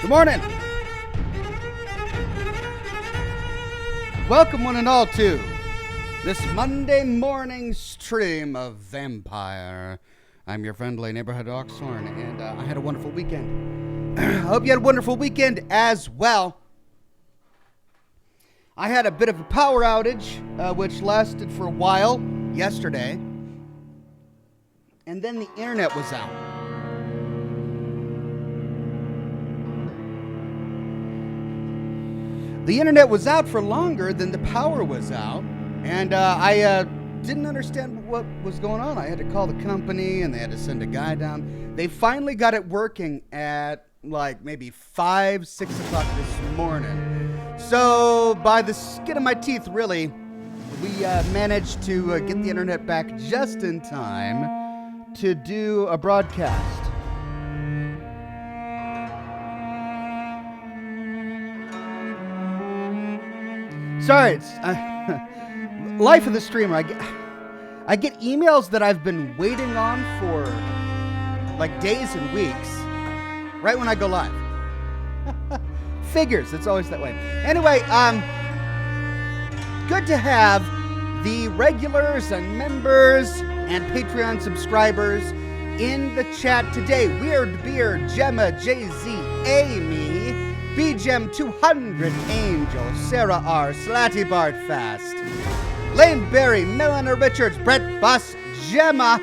Good morning. Welcome one and all to this Monday morning stream of Vampyr. I'm your friendly neighborhood Oxhorn, and I had a wonderful weekend. I hope you had a wonderful weekend as well. I had a bit of a power outage, which lasted for a while yesterday, and then the internet was out. The internet was out for longer than the power was out, and I didn't understand what was going on. I had to call the company, and they had to send a guy down. They finally got it working at like maybe 5, 6 o'clock this morning. So by the skin of my teeth, really, we managed to get the internet back just in time to do a broadcast. Sorry, it's life of the streamer. I get emails that I've been waiting on for like days and weeks, right when I go live. Figures, it's always that way. Anyway, good to have the regulars and members and Patreon subscribers in the chat today. Weird Beer, Gemma, JZ, Amy, BGem 200, Angel, Sarah R, Slatty Bart Fast, Lane Berry, Melina Richards, Brett Buss, Gemma.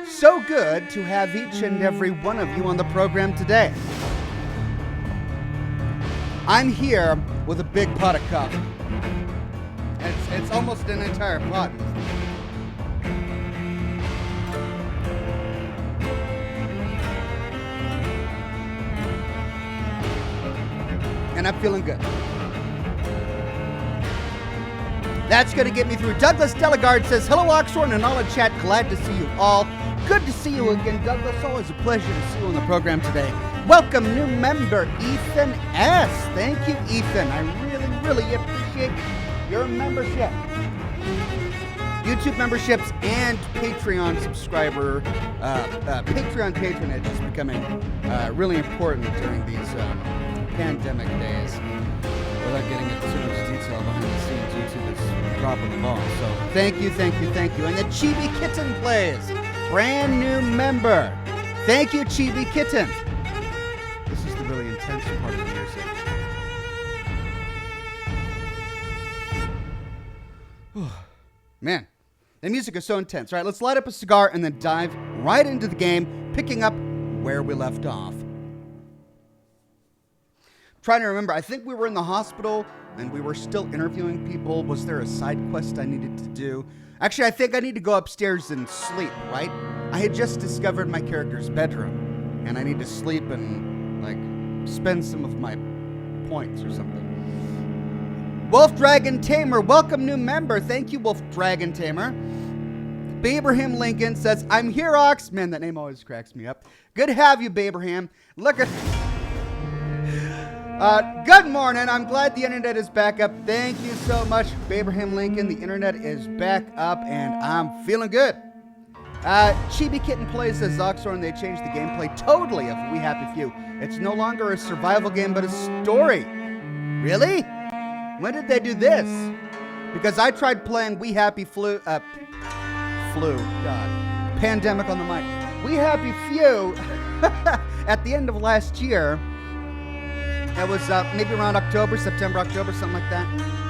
So good to have each and every one of you on the program today. I'm here with a big pot of coffee. It's almost an entire pot. And I'm feeling good. That's going to get me through. Douglas Delegard says, hello, Oxhorn and all in chat. Glad to see you all. Good to see you again, Douglas. Always a pleasure to see you on the program today. Welcome, new member, Ethan S. Thank you, Ethan. I really appreciate your membership. YouTube memberships and Patreon subscriber, Patreon patronage is becoming really important during these pandemic days. Without getting into too much detail behind the scenes, YouTube is dropping the ball. So thank you. And the Chibi Kitten plays. Brand new member. Thank you, Chibi Kitten. This is the really intense part of the music. Man, the music is so intense. All right, let's light up a cigar and then dive right into the game, picking up where we left off. Trying to remember, I think we were in the hospital and we were still interviewing people. Was there a side quest I needed to do? Actually, I think I need to go upstairs and sleep, right? I had just discovered my character's bedroom and I need to sleep and, like, spend some of my points or something. Wolf Dragon Tamer, welcome new member. Thank you, Wolf Dragon Tamer. Babraham Lincoln says, I'm here, Ox. Man, that name always cracks me up. Good to have you, Babraham. Look at... good morning. I'm glad the internet is back up. Thank you so much, Abraham Lincoln. The internet is back up, and I'm feeling good. Chibi Kitten Plays says, Oxhorn, they changed the gameplay totally of We Happy Few. It's no longer a survival game, but a story. Really? When did they do this? Because I tried playing We Happy God. Pandemic on the mic. We Happy Few at the end of last year. That was maybe around September, October, something like that.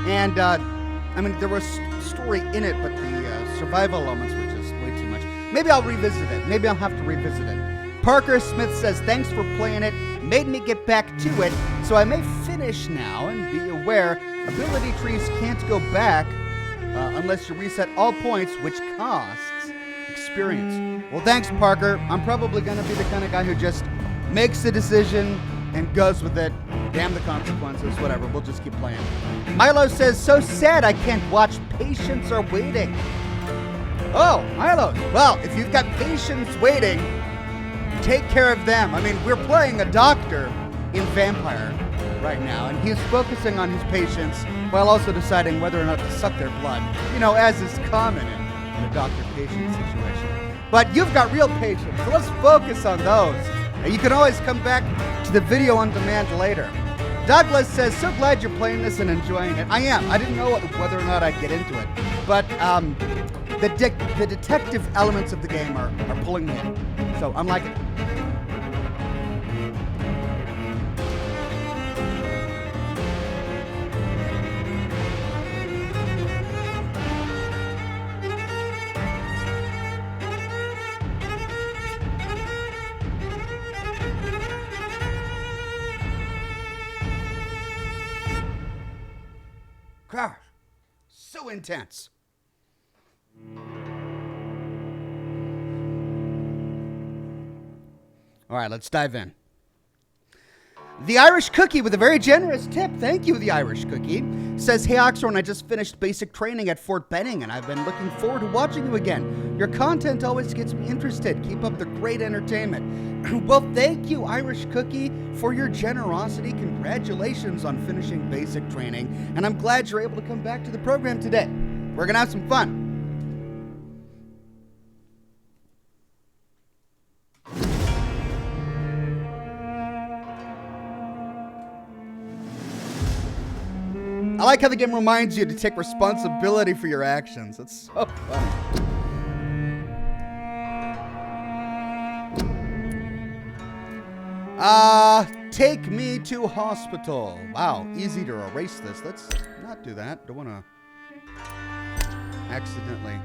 And, I mean, there was story in it, but the survival elements were just way too much. Maybe I'll revisit it. Maybe I'll have to revisit it. Parker Smith says, thanks for playing it. Made me get back to it, so I may finish now and be aware ability trees can't go back unless you reset all points, which costs experience. Well, thanks, Parker. I'm probably going to be the kind of guy who just makes a decision and goes with it. Damn the consequences, whatever, we'll just keep playing. Milo says, so sad I can't watch. Patients are waiting. Oh, Milo, well, if you've got patients waiting, take care of them. I mean, we're playing a doctor in Vampyr right now, and he's focusing on his patients while also deciding whether or not to suck their blood, you know, as is common in a doctor-patient situation. But you've got real patients, so let's focus on those. And you can always come back to the video on demand later. Douglas says, so glad you're playing this and enjoying it. I am. I didn't know whether or not I'd get into it. But the detective elements of the game are pulling me in. So I'm liking it. Gosh, so intense. All right, let's dive in. The Irish Cookie with a very generous tip. Thank you, the Irish Cookie. Says, hey, Oxhorn, I just finished basic training at Fort Benning, and I've been looking forward to watching you again. Your content always gets me interested. Keep up the great entertainment. Well, thank you, Irish Cookie, for your generosity. Congratulations on finishing basic training, and I'm glad you're able to come back to the program today. We're going to have some fun. I like how the game reminds you to take responsibility for your actions. It's so funny. Take me to hospital. Wow, easy to erase this. Let's not do that. Don't want to accidentally.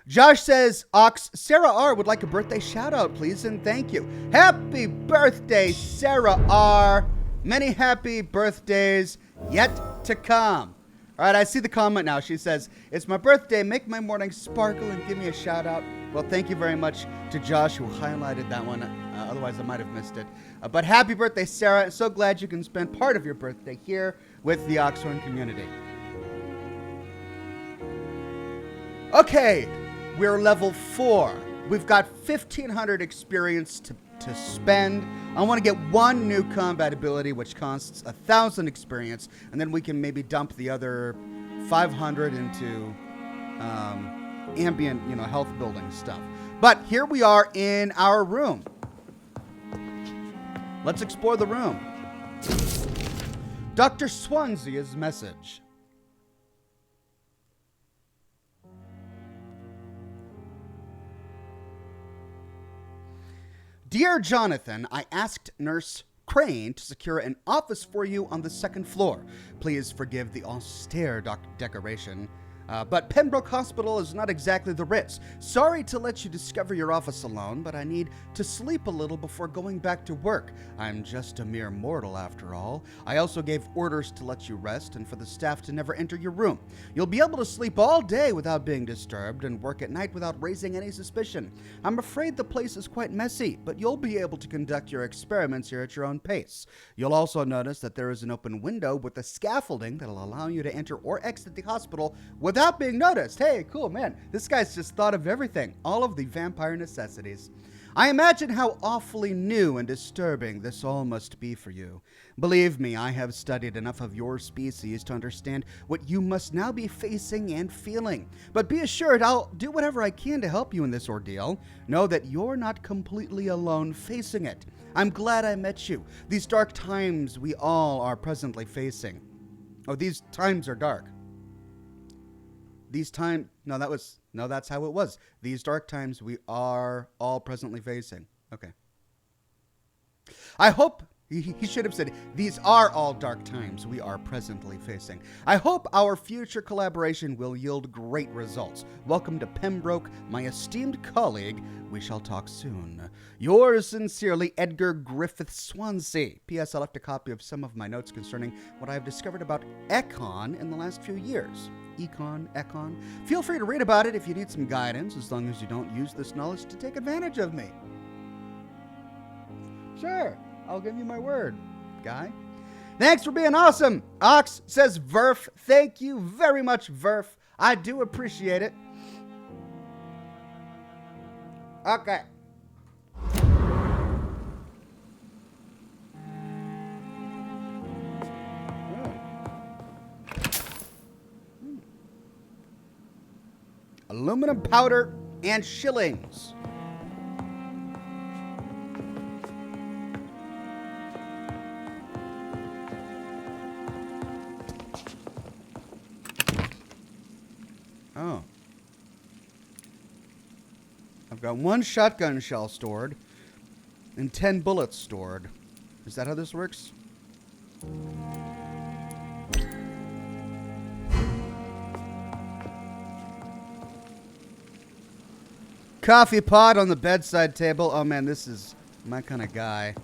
Josh says, Ox, Sarah R. would like a birthday shout out, please, and thank you. Happy birthday, Sarah R. Many happy birthdays yet to come. All right, I see the comment now. She says, it's my birthday. Make my morning sparkle and give me a shout out. Well, thank you very much to Josh who highlighted that one. Otherwise, I might have missed it. But happy birthday, Sarah. So glad you can spend part of your birthday here with the Oxhorn community. Okay, we're level 4. We've got 1,500 experience to spend. I want to get one new combat ability, which costs 1,000 experience, and then we can maybe dump the other 500 into ambient, health building stuff. But here we are in our room. Let's explore the room. Dr. Swansea's message. Dear Jonathan, I asked Nurse Crane to secure an office for you on the 2nd floor. Please forgive the austere decoration. But Pembroke Hospital is not exactly the Ritz. Sorry to let you discover your office alone, but I need to sleep a little before going back to work. I'm just a mere mortal after all. I also gave orders to let you rest and for the staff to never enter your room. You'll be able to sleep all day without being disturbed and work at night without raising any suspicion. I'm afraid the place is quite messy, but you'll be able to conduct your experiments here at your own pace. You'll also notice that there is an open window with a scaffolding that'll allow you to enter or exit the hospital without being noticed. Hey, cool, man. This guy's just thought of everything. All of the vampire necessities. I imagine how awfully new and disturbing this all must be for you. Believe me, I have studied enough of your species to understand what you must now be facing and feeling. But be assured, I'll do whatever I can to help you in this ordeal. Know that you're not completely alone facing it. I'm glad I met you. These dark times we all are presently facing. Oh, these times are dark. That's how it was. These dark times we are all presently facing. Okay. I hope, he should have said, these are all dark times we are presently facing. I hope our future collaboration will yield great results. Welcome to Pembroke, my esteemed colleague. We shall talk soon. Yours sincerely, Edgar Griffith Swansea. P.S. I left a copy of some of my notes concerning what I have discovered about Econ in the last few years. Econ. Feel free to read about it if you need some guidance, as long as you don't use this knowledge to take advantage of me. Sure, I'll give you my word, guy. Thanks for being awesome. Ox says Verf. Thank you very much, Verf. I do appreciate it. Okay. Aluminum powder and shillings. Got 1 shotgun shell stored and 10 bullets stored. Is that how this works? Coffee pot on the bedside table. Oh man, this is my kind of guy.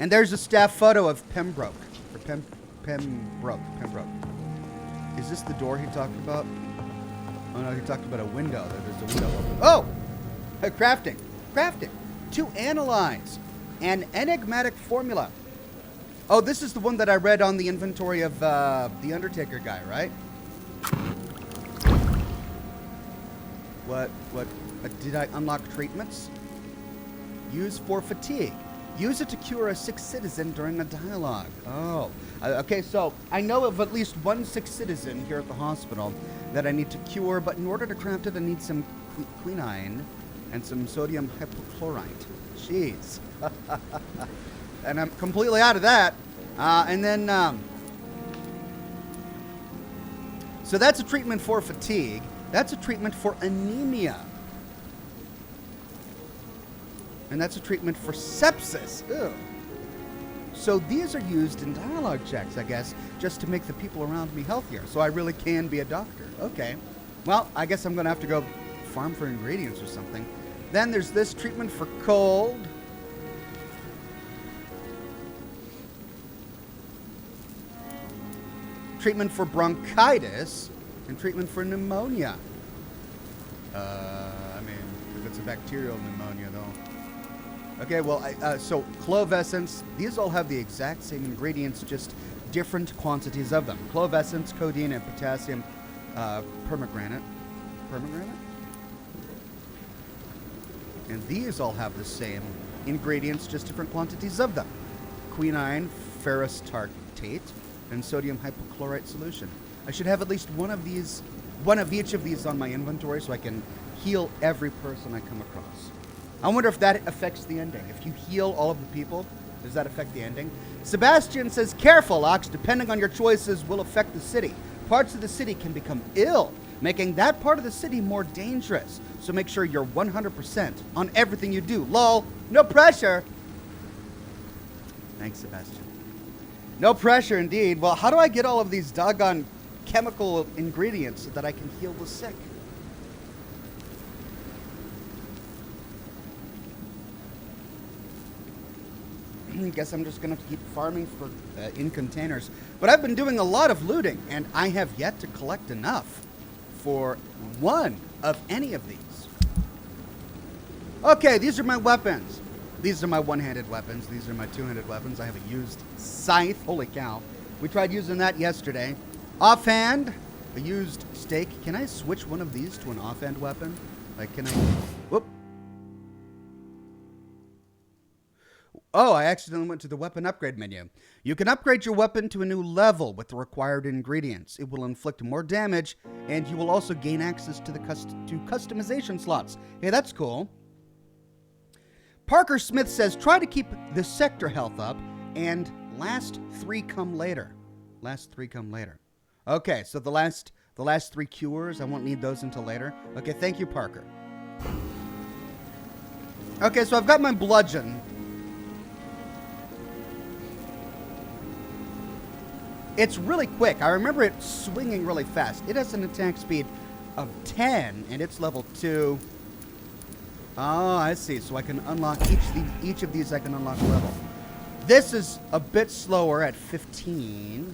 And there's a staff photo of Pembroke. Or Pembroke. Is this the door he talked about? Oh no, he talked about a window. There's a window open. Oh! Crafting. To analyze an enigmatic formula. Oh, this is the one that I read on the inventory of the Undertaker guy, right? What? Did I unlock treatments? Use for fatigue. Use it to cure a sick citizen during a dialogue. Oh. Okay, so I know of at least 1 sick citizen here at the hospital that I need to cure, but in order to craft it, I need some quinine and some sodium hypochlorite. Jeez. And I'm completely out of that. So that's a treatment for fatigue. That's a treatment for anemia. And that's a treatment for sepsis. Ew. So these are used in dialogue checks, I guess, just to make the people around me healthier. So I really can be a doctor. Okay. Well, I guess I'm going to have to go farm for ingredients or something. Then there's this treatment for cold. Treatment for bronchitis. And treatment for pneumonia. I mean, if it's a bacterial pneumonia, though. Okay, well, so clove essence. These all have the exact same ingredients, just different quantities of them. Clove essence, codeine, and potassium permanganate. And these all have the same ingredients, just different quantities of them. Quinine, ferrous tartrate, and sodium hypochlorite solution. I should have at least one of each of these on my inventory so I can heal every person I come across. I wonder if that affects the ending. If you heal all of the people, does that affect the ending? Sebastian says, careful, Ox, depending on your choices will affect the city. Parts of the city can become ill, making that part of the city more dangerous. So make sure you're 100% on everything you do. Lol, no pressure. Thanks, Sebastian. No pressure indeed. Well, how do I get all of these doggone chemical ingredients so that I can heal the sick? Guess I'm just going to have to keep farming for in containers. But I've been doing a lot of looting, and I have yet to collect enough for one of any of these. Okay, these are my weapons. These are my one-handed weapons. These are my two-handed weapons. I have a used scythe. Holy cow. We tried using that yesterday. Offhand, a used stake. Can I switch one of these to an offhand weapon? Like, can I... Whoop. Oh, I accidentally went to the weapon upgrade menu. You can upgrade your weapon to a new level with the required ingredients. It will inflict more damage, and you will also gain access to the customization slots. Hey, that's cool. Parker Smith says, try to keep the sector health up, and last 3 come later. Last 3 come later. Okay, so the last 3 cures, I won't need those until later. Okay, thank you, Parker. Okay, so I've got my bludgeon. It's really quick. I remember it swinging really fast. It has an attack speed of 10, and it's level 2. Oh, I see. So I can unlock each of these I can unlock level. This is a bit slower at 15.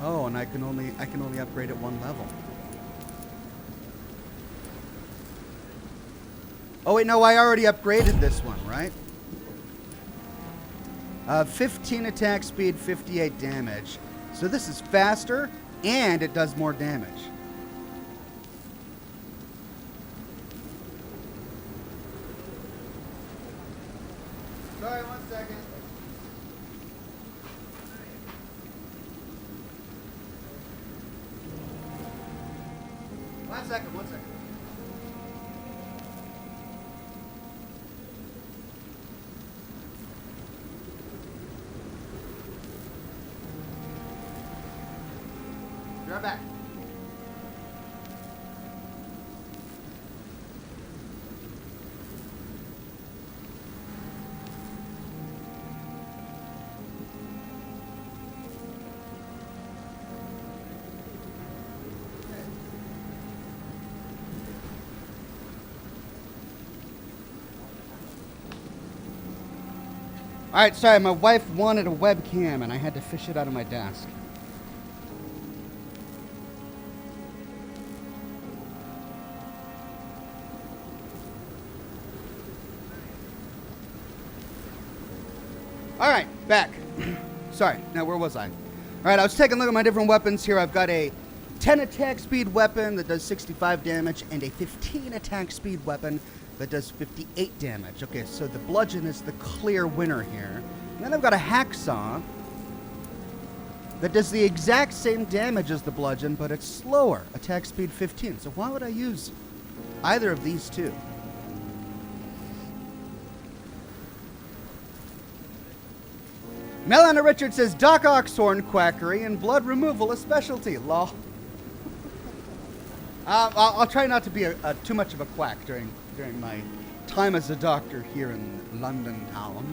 Oh, and I can only upgrade at 1 level. Oh wait, no, I already upgraded this one, right? 15 attack speed, 58 damage. So this is faster, and it does more damage. Sorry, 1 second. One second. Be right back. All right, sorry, my wife wanted a webcam and I had to fish it out of my desk. All right, back. Sorry, now where was I? All right, I was taking a look at my different weapons here. I've got a 10 attack speed weapon that does 65 damage and a 15 attack speed weapon that does 58 damage. Okay, so the bludgeon is the clear winner here. And then I've got a hacksaw that does the exact same damage as the bludgeon, but it's slower, attack speed 15. So why would I use either of these two? Melana Richard says, Doc Oxhorn, quackery, and blood removal a specialty. Lol. I'll try not to be too much of a quack during my time as a doctor here in London town.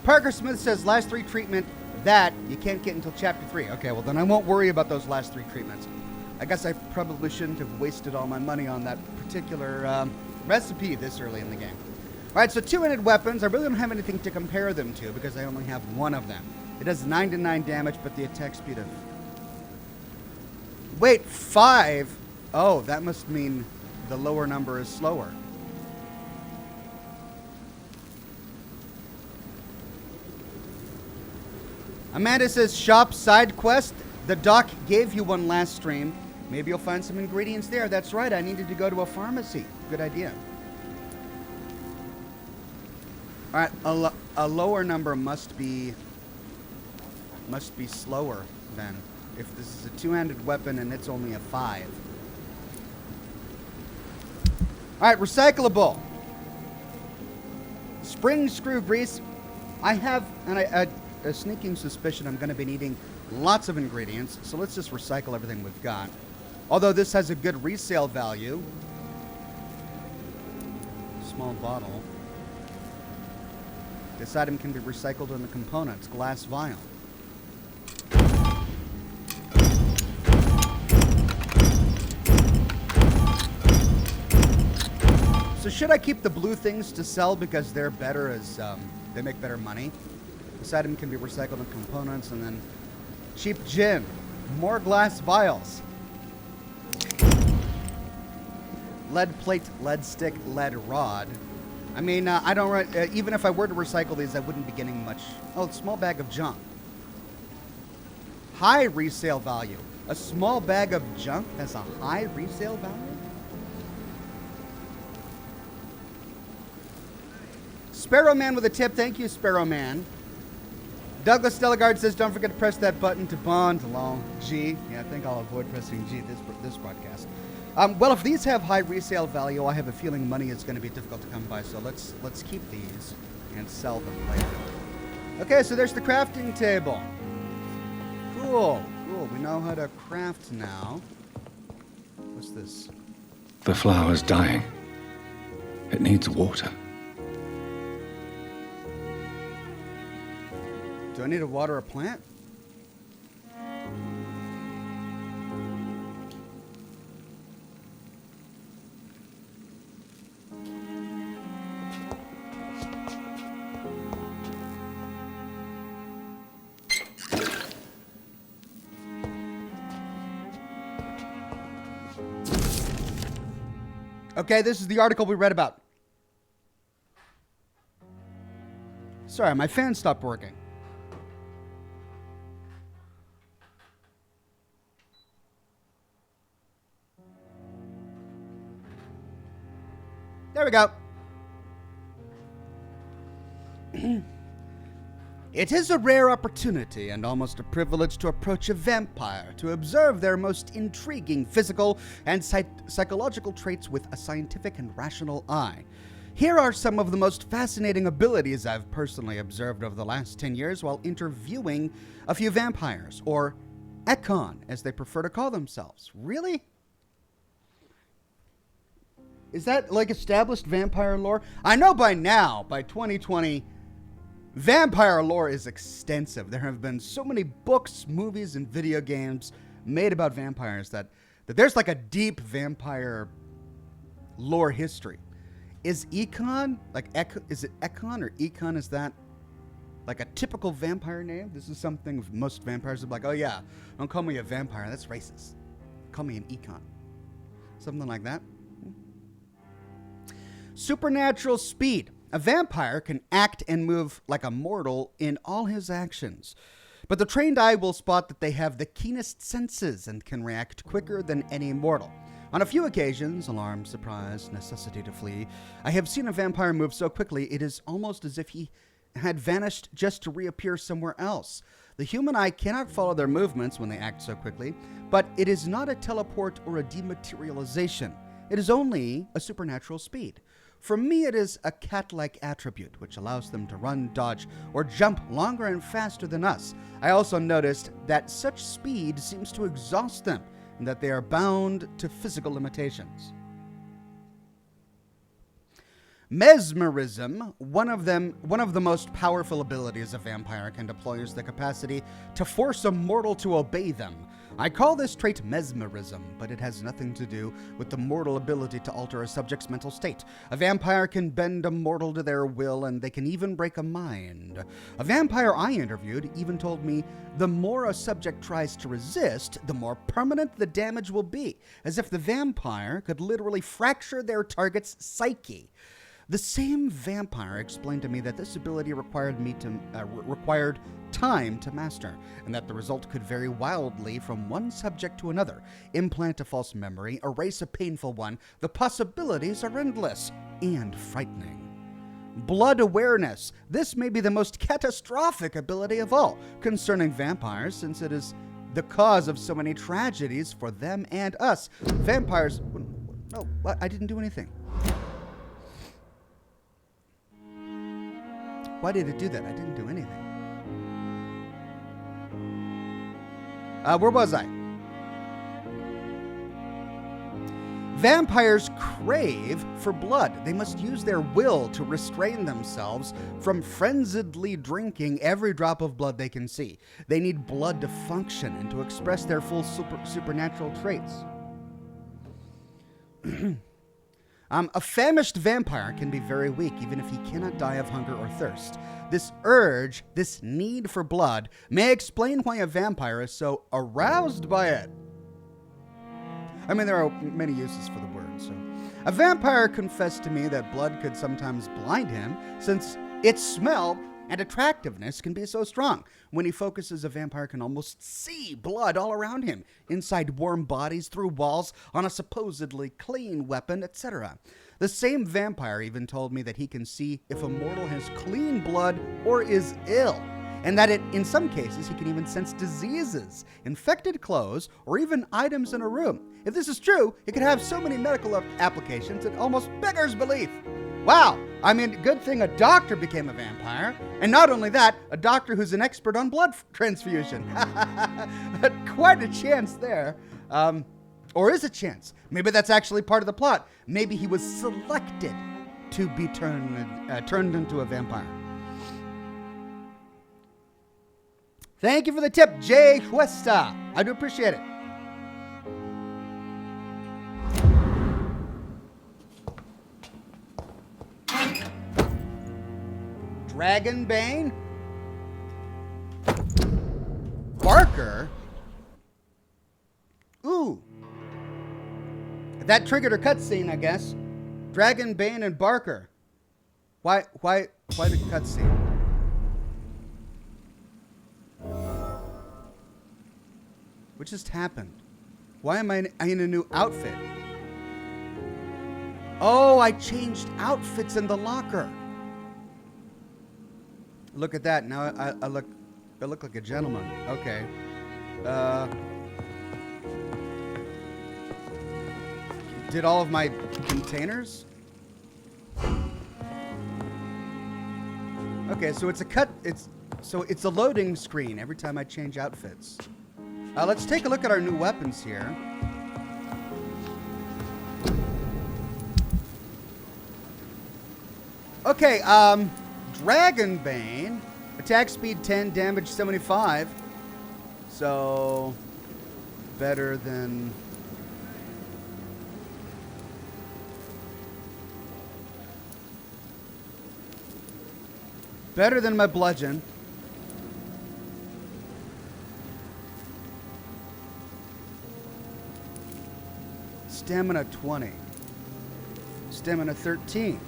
Parker Smith says, last 3 treatment, that you can't get until chapter 3. Okay, well then I won't worry about those last 3 treatments. I guess I probably shouldn't have wasted all my money on that particular recipe this early in the game. All right, so 2-handed weapons. I really don't have anything to compare them to because I only have one of them. It does 9 to 9 damage, but the attack speed of... Wait, 5? Oh, that must mean the lower number is slower. Amanda says, shop side quest. The doc gave you one last stream. Maybe you'll find some ingredients there. That's right, I needed to go to a pharmacy. Good idea. All right, a lower number must be slower then. If this is a 2-handed weapon and it's only a 5. All right, recyclable. Spring screw grease. I have a sneaking suspicion I'm going to be needing lots of ingredients, so let's just recycle everything we've got. Although this has a good resale value. Small bottle. This item can be recycled in the components. Glass vial. So should I keep the blue things to sell because they're better as they make better money? This item can be recycled in components, and then cheap gin, more glass vials, lead plate, lead stick, lead rod. I mean, I don't even if I were to recycle these, I wouldn't be getting much. Oh, small bag of junk. High resale value. A small bag of junk has a high resale value? Sparrow Man with a tip. Thank you, Sparrow Man. Douglas Delegard says, don't forget to press that button to bond. Lol. G. Yeah, I think I'll avoid pressing G this broadcast. Well, if these have high resale value, I have a feeling money is going to be difficult to come by. So let's keep these and sell them later. Okay, so there's the crafting table. Cool. Cool. We know how to craft now. What's this? The flower's dying. It needs water. Do I need to water a plant? Okay, this is the article we read about. Sorry, my fan stopped working. There we go. It is a rare opportunity and almost a privilege to approach a vampire, to observe their most intriguing physical and psychological traits with a scientific and rational eye. Here are some of the most fascinating abilities I've personally observed over the last 10 years while interviewing a few vampires, or Econ, as they prefer to call themselves. Really? Is that like established vampire lore? I know by now, by 2020, vampire lore is extensive. There have been so many books, movies, and video games made about vampires that there's like a deep vampire lore history. Is Econ, is it Econ or Econ? Is that like a typical vampire name? This is something most vampires are like, oh yeah, don't call me a vampire, that's racist. Call me an Econ. Something like that. Supernatural speed. A vampire can act and move like a mortal in all his actions. But the trained eye will spot that they have the keenest senses and can react quicker than any mortal. On a few occasions, alarm, surprise, necessity to flee, I have seen a vampire move so quickly it is almost as if he had vanished just to reappear somewhere else. The human eye cannot follow their movements when they act so quickly, but it is not a teleport or a dematerialization. It is only a supernatural speed. For me, it is a cat-like attribute, which allows them to run, dodge, or jump longer and faster than us. I also noticed that such speed seems to exhaust them, and that they are bound to physical limitations. Mesmerism, one of the most powerful abilities a vampire can deploy, is the capacity to force a mortal to obey them. I call this trait mesmerism, but it has nothing to do with the mortal ability to alter a subject's mental state. A vampire can bend a mortal to their will, and they can even break a mind. A vampire I interviewed even told me the more a subject tries to resist, the more permanent the damage will be, as if the vampire could literally fracture their target's psyche. The same vampire explained to me that this ability required time to master, and that the result could vary wildly from one subject to another. Implant a false memory, erase a painful one. The possibilities are endless and frightening. Blood awareness. This may be the most catastrophic ability of all concerning vampires, since it is the cause of so many tragedies for them and us. Vampires... Oh, I didn't do anything. Why did it do that? I didn't do anything. Where was I? Vampires crave for blood. They must use their will to restrain themselves from frenziedly drinking every drop of blood they can see. They need blood to function and to express their full supernatural traits. A famished vampire can be very weak, even if he cannot die of hunger or thirst. This urge, this need for blood, may explain why a vampire is so aroused by it. I mean, there are many uses for the word, so. A vampire confessed to me that blood could sometimes blind him, since its smell and attractiveness can be so strong. When he focuses, a vampire can almost see blood all around him, inside warm bodies, through walls, on a supposedly clean weapon, etc. The same vampire even told me that he can see if a mortal has clean blood or is ill, and that in some cases he can even sense diseases, infected clothes, or even items in a room. If this is true, it could have so many medical applications it almost beggars belief. Wow, I mean, good thing a doctor became a vampire. And not only that, a doctor who's an expert on blood transfusion. Quite a chance there. Or is a chance. Maybe that's actually part of the plot. Maybe he was selected to be turned into a vampire. Thank you for the tip, Jay Cuesta. I do appreciate it. Dragonbane? Barker? Ooh. That triggered a cutscene, I guess. Dragonbane and Barker. Why the cutscene? What just happened? Why am I in a new outfit? Oh, I changed outfits in the locker. Look at that. Now I look like a gentleman. Okay. Did all of my containers? Okay, so it's a loading screen every time I change outfits. Let's take a look at our new weapons here. Okay, Dragonbane. Attack speed 10, damage 75. So, better than... Better than my bludgeon. Stamina 20. Stamina 13.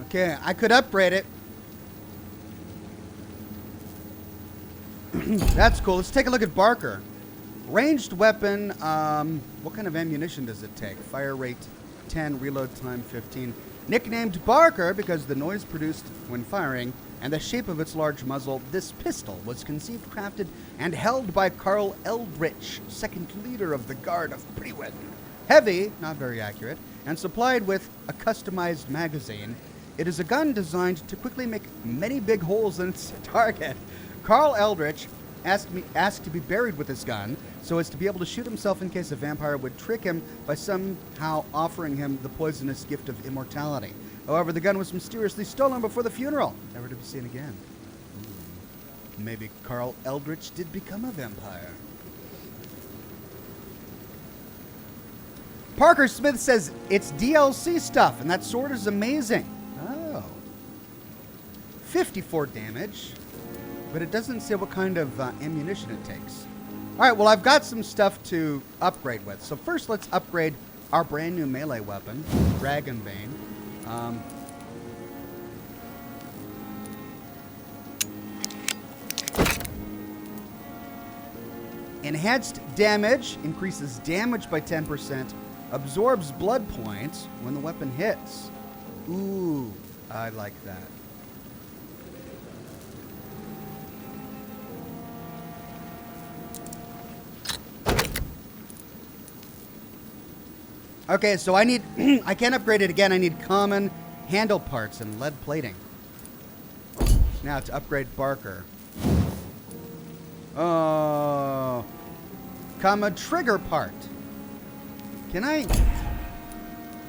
Okay, I could upgrade it. That's cool. Let's take a look at Barker. Ranged weapon. What kind of ammunition does it take? Fire rate 10, reload time 15. Nicknamed Barker because the noise produced when firing and the shape of its large muzzle, this pistol was conceived, crafted, and held by Carl Eldritch, second leader of the Guard of Priwen. Heavy, not very accurate, and supplied with a customized magazine. It is a gun designed to quickly make many big holes in its target. Carl Eldritch asked to be buried with his gun so as to be able to shoot himself in case a vampire would trick him by somehow offering him the poisonous gift of immortality. However, the gun was mysteriously stolen before the funeral, never to be seen again. Maybe Carl Eldritch did become a vampire. Parker Smith says it's DLC stuff, and that sword is amazing. Oh. 54 damage, but it doesn't say what kind of ammunition it takes. All right, well, I've got some stuff to upgrade with. So first, let's upgrade our brand new melee weapon, Dragonbane. Enhanced damage increases damage by 10%, absorbs blood points when the weapon hits. Ooh, I like that. Okay, so I need, I can't upgrade it again. I need common handle parts and lead plating. Now to upgrade Barker. Oh, common trigger part. Can I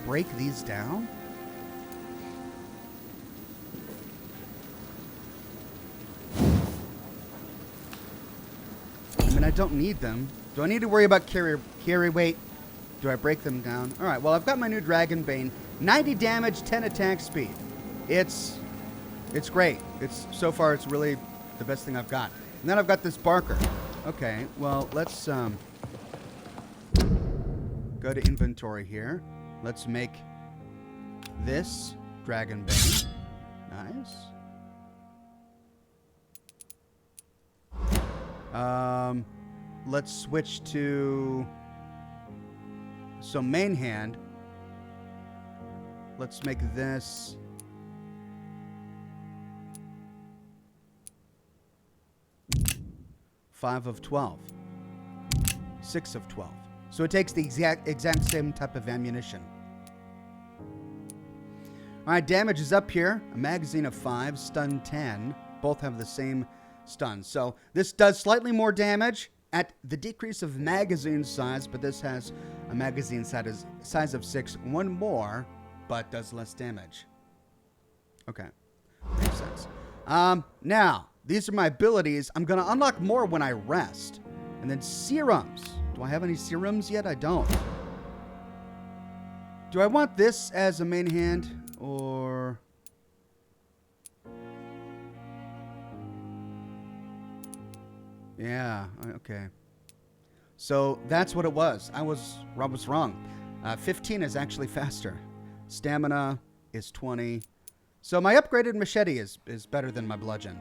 break these down? I mean, I don't need them. Do I need to worry about carry weight? Do I break them down? All right, well, I've got my new Dragonbane. 90 damage, 10 attack speed. It's great. So far, it's really the best thing I've got. And then I've got this Barker. Okay, well, let's go to inventory here. Let's make this Dragonbane. Nice. Let's switch to... So main hand, let's make this five of 12, 6 of 12. So it takes the exact same type of ammunition. All right, damage is up here. A magazine of 5, stun 10. Both have the same stun. So this does slightly more damage at the decrease of magazine size, but this has a magazine size of 6, one more, but does less damage. Okay, makes sense. Now, these are my abilities. I'm going to unlock more when I rest. And then serums. Do I have any serums yet? I don't. Do I want this as a main hand, or... Yeah, okay. So that's what it was. I was wrong. 15 is actually faster. Stamina is 20. So my upgraded machete is better than my bludgeon.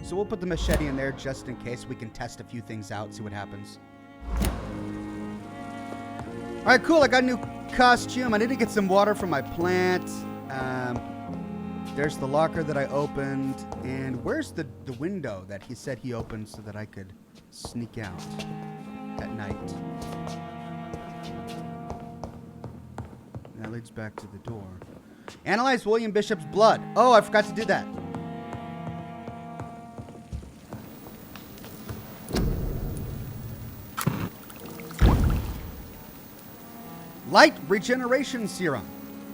So we'll put the machete in there just in case. We can test a few things out, see what happens. All right, cool. I got a new costume. I need to get some water from my plant. There's the locker that I opened. And where's the window that he said he opened so that I could sneak out at night? That leads back to the door. Analyze William Bishop's blood. Oh, I forgot to do that. Light Regeneration Serum.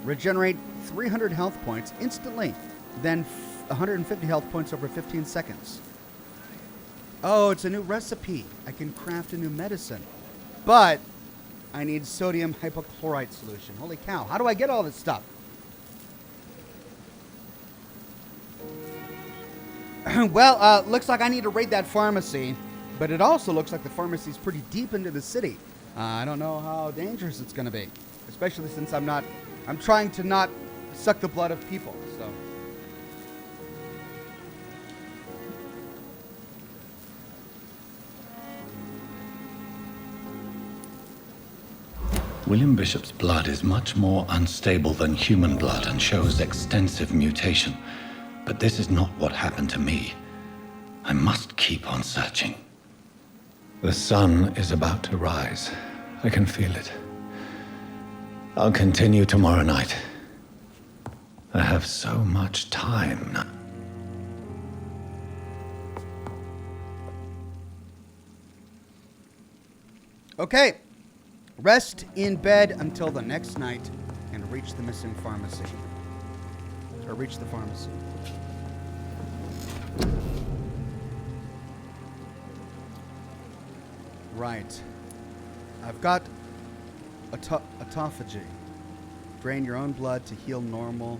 Regenerate 300 health points instantly, then 150 health points over 15 seconds. Oh, it's a new recipe. I can craft a new medicine. But I need sodium hypochlorite solution. Holy cow. How do I get all this stuff? Well, looks like I need to raid that pharmacy. But it also looks like the pharmacy's pretty deep into the city. I don't know how dangerous it's going to be. Especially since I'm trying to not suck the blood of people, so. William Bishop's blood is much more unstable than human blood and shows extensive mutation. But this is not what happened to me. I must keep on searching. The sun is about to rise. I can feel it. I'll continue tomorrow night. I have so much time now. Okay. Rest in bed until the next night and reach the missing pharmacy. Or reach the pharmacy. Right. I've got autophagy. Drain your own blood to heal normal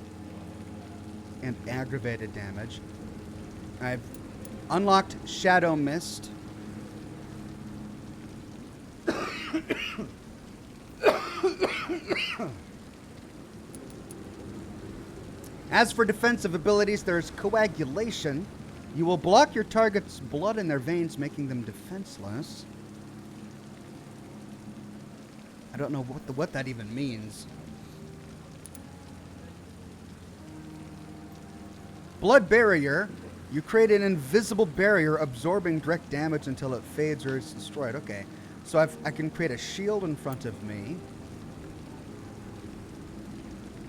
and aggravated damage. I've unlocked Shadow Mist. As for defensive abilities, there's Coagulation. You will block your target's blood in their veins, making them defenseless. I don't know what that even means. Blood Barrier. You create an invisible barrier absorbing direct damage until it fades or is destroyed. Okay. So I can create a shield in front of me.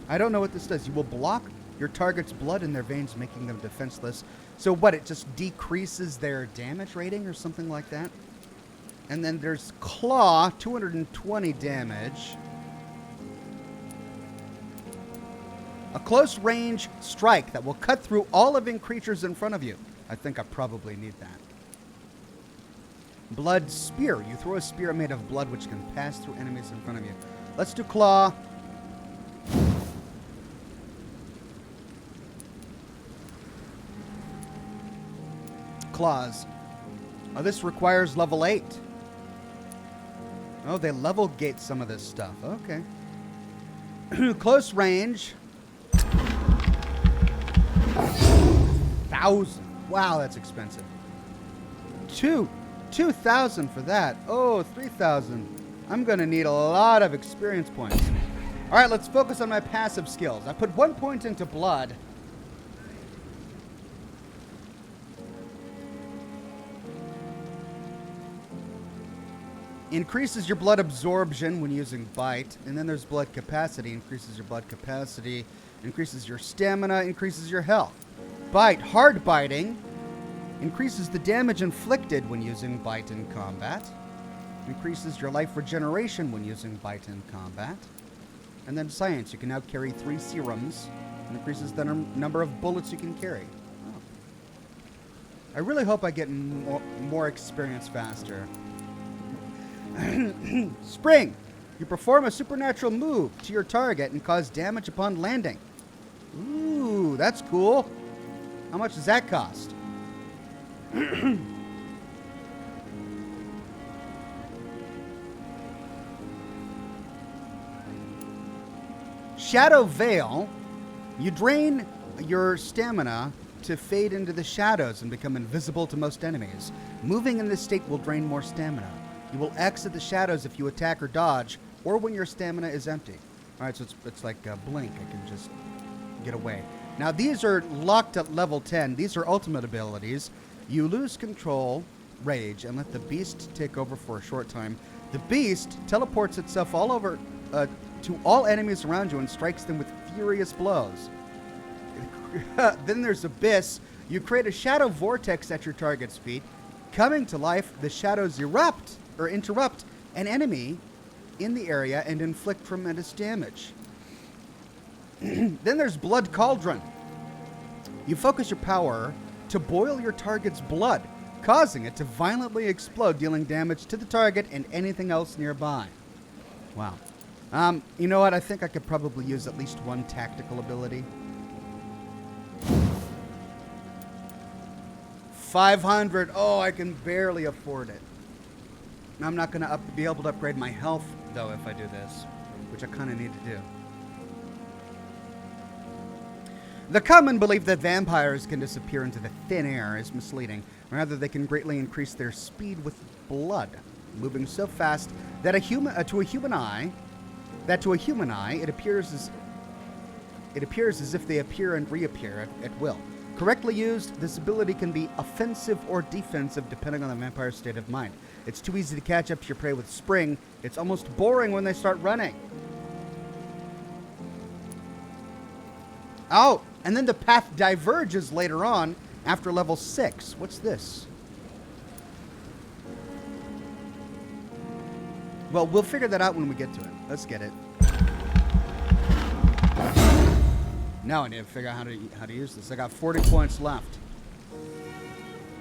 I don't know what this does. You will block your target's blood in their veins, making them defenseless. So what? It just decreases their damage rating or something like that? And then there's Claw, 220 damage. A close range strike that will cut through all living creatures in front of you. I think I probably need that. Blood Spear. You throw a spear made of blood which can pass through enemies in front of you. Let's do Claw. Claws. Oh, this requires level 8. Oh, they level gate some of this stuff. Okay. Close range. 1,000. Wow, that's expensive. 2,000 for that. Oh, 3,000. I'm going to need a lot of experience points. All right, let's focus on my passive skills. I put 1 point into blood. Increases your blood absorption when using bite. And then there's blood capacity. Increases your blood capacity. Increases your stamina. Increases your health. Bite. Hard biting. Increases the damage inflicted when using bite in combat. Increases your life regeneration when using bite in combat. And then science. You can now carry 3 serums. And increases the number of bullets you can carry. Oh. I really hope I get more experience faster. Spring. You perform a supernatural move to your target and cause damage upon landing. Ooh, that's cool. How much does that cost? Shadow Veil. You drain your stamina to fade into the shadows and become invisible to most enemies. Moving in this state will drain more stamina. You will exit the shadows if you attack or dodge, or when your stamina is empty. All right, so it's like a blink. I can just get away. Now, these are locked at level 10. These are ultimate abilities. You lose control, rage, and let the beast take over for a short time. The beast teleports itself all over to all enemies around you and strikes them with furious blows. Then there's Abyss. You create a shadow vortex at your target's feet. Coming to life, the shadows interrupt an enemy in the area and inflict tremendous damage. Then there's Blood Cauldron. You focus your power to boil your target's blood, causing it to violently explode, dealing damage to the target and anything else nearby. Wow. You know what? I think I could probably use at least one tactical ability. 500. Oh, I can barely afford it. I'm not going to be able to upgrade my health, though, if I do this, which I kind of need to do. The common belief that vampires can disappear into the thin air is misleading. Rather, they can greatly increase their speed with blood, moving so fast that to a human eye, it appears as if they appear and reappear at will. Correctly used, this ability can be offensive or defensive depending on the vampire's state of mind. It's too easy to catch up to your prey with spring. It's almost boring when they start running. Oh, and then the path diverges later on after level 6. What's this? Well, we'll figure that out when we get to it. Let's get it. Now I need to figure out how to use this. I got 40 points left.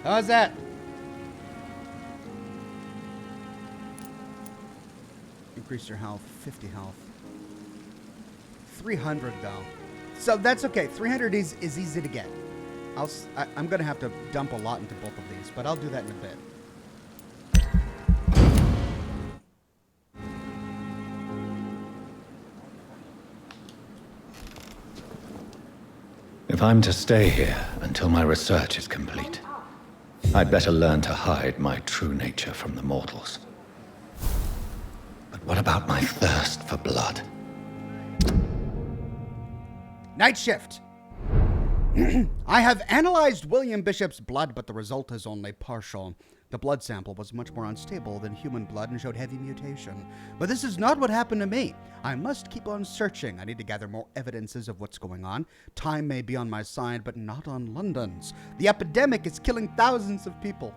How's that? Increase your health. 50 health. 300 though. So that's okay. 300 is easy to get. I'm going to have to dump a lot into both of these, but I'll do that in a bit. If I'm to stay here until my research is complete, I'd better learn to hide my true nature from the mortals. But what about my thirst for blood? Night shift. I have analyzed William Bishop's blood, but the result is only partial. The blood sample was much more unstable than human blood and showed heavy mutation. But this is not what happened to me. I must keep on searching. I need to gather more evidences of what's going on. Time may be on my side, but not on London's. The epidemic is killing thousands of people.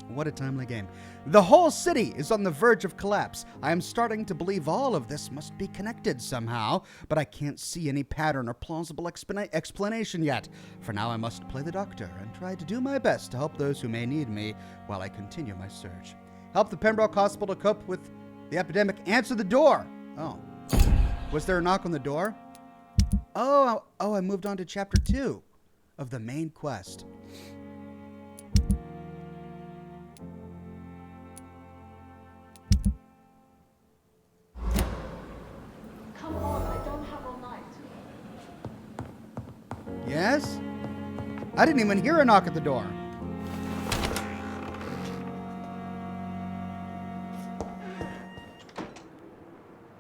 What a timely game. The whole city is on the verge of collapse. I am starting to believe all of this must be connected somehow, but I can't see any pattern or plausible explanation yet. For now, I must play the doctor and try to do my best to help those who may need me while I continue my search. Help the Pembroke Hospital cope with the epidemic. Answer the door. Oh. Was there a knock on the door? Oh, I moved on to chapter 2 of the main quest. Yes? I didn't even hear a knock at the door.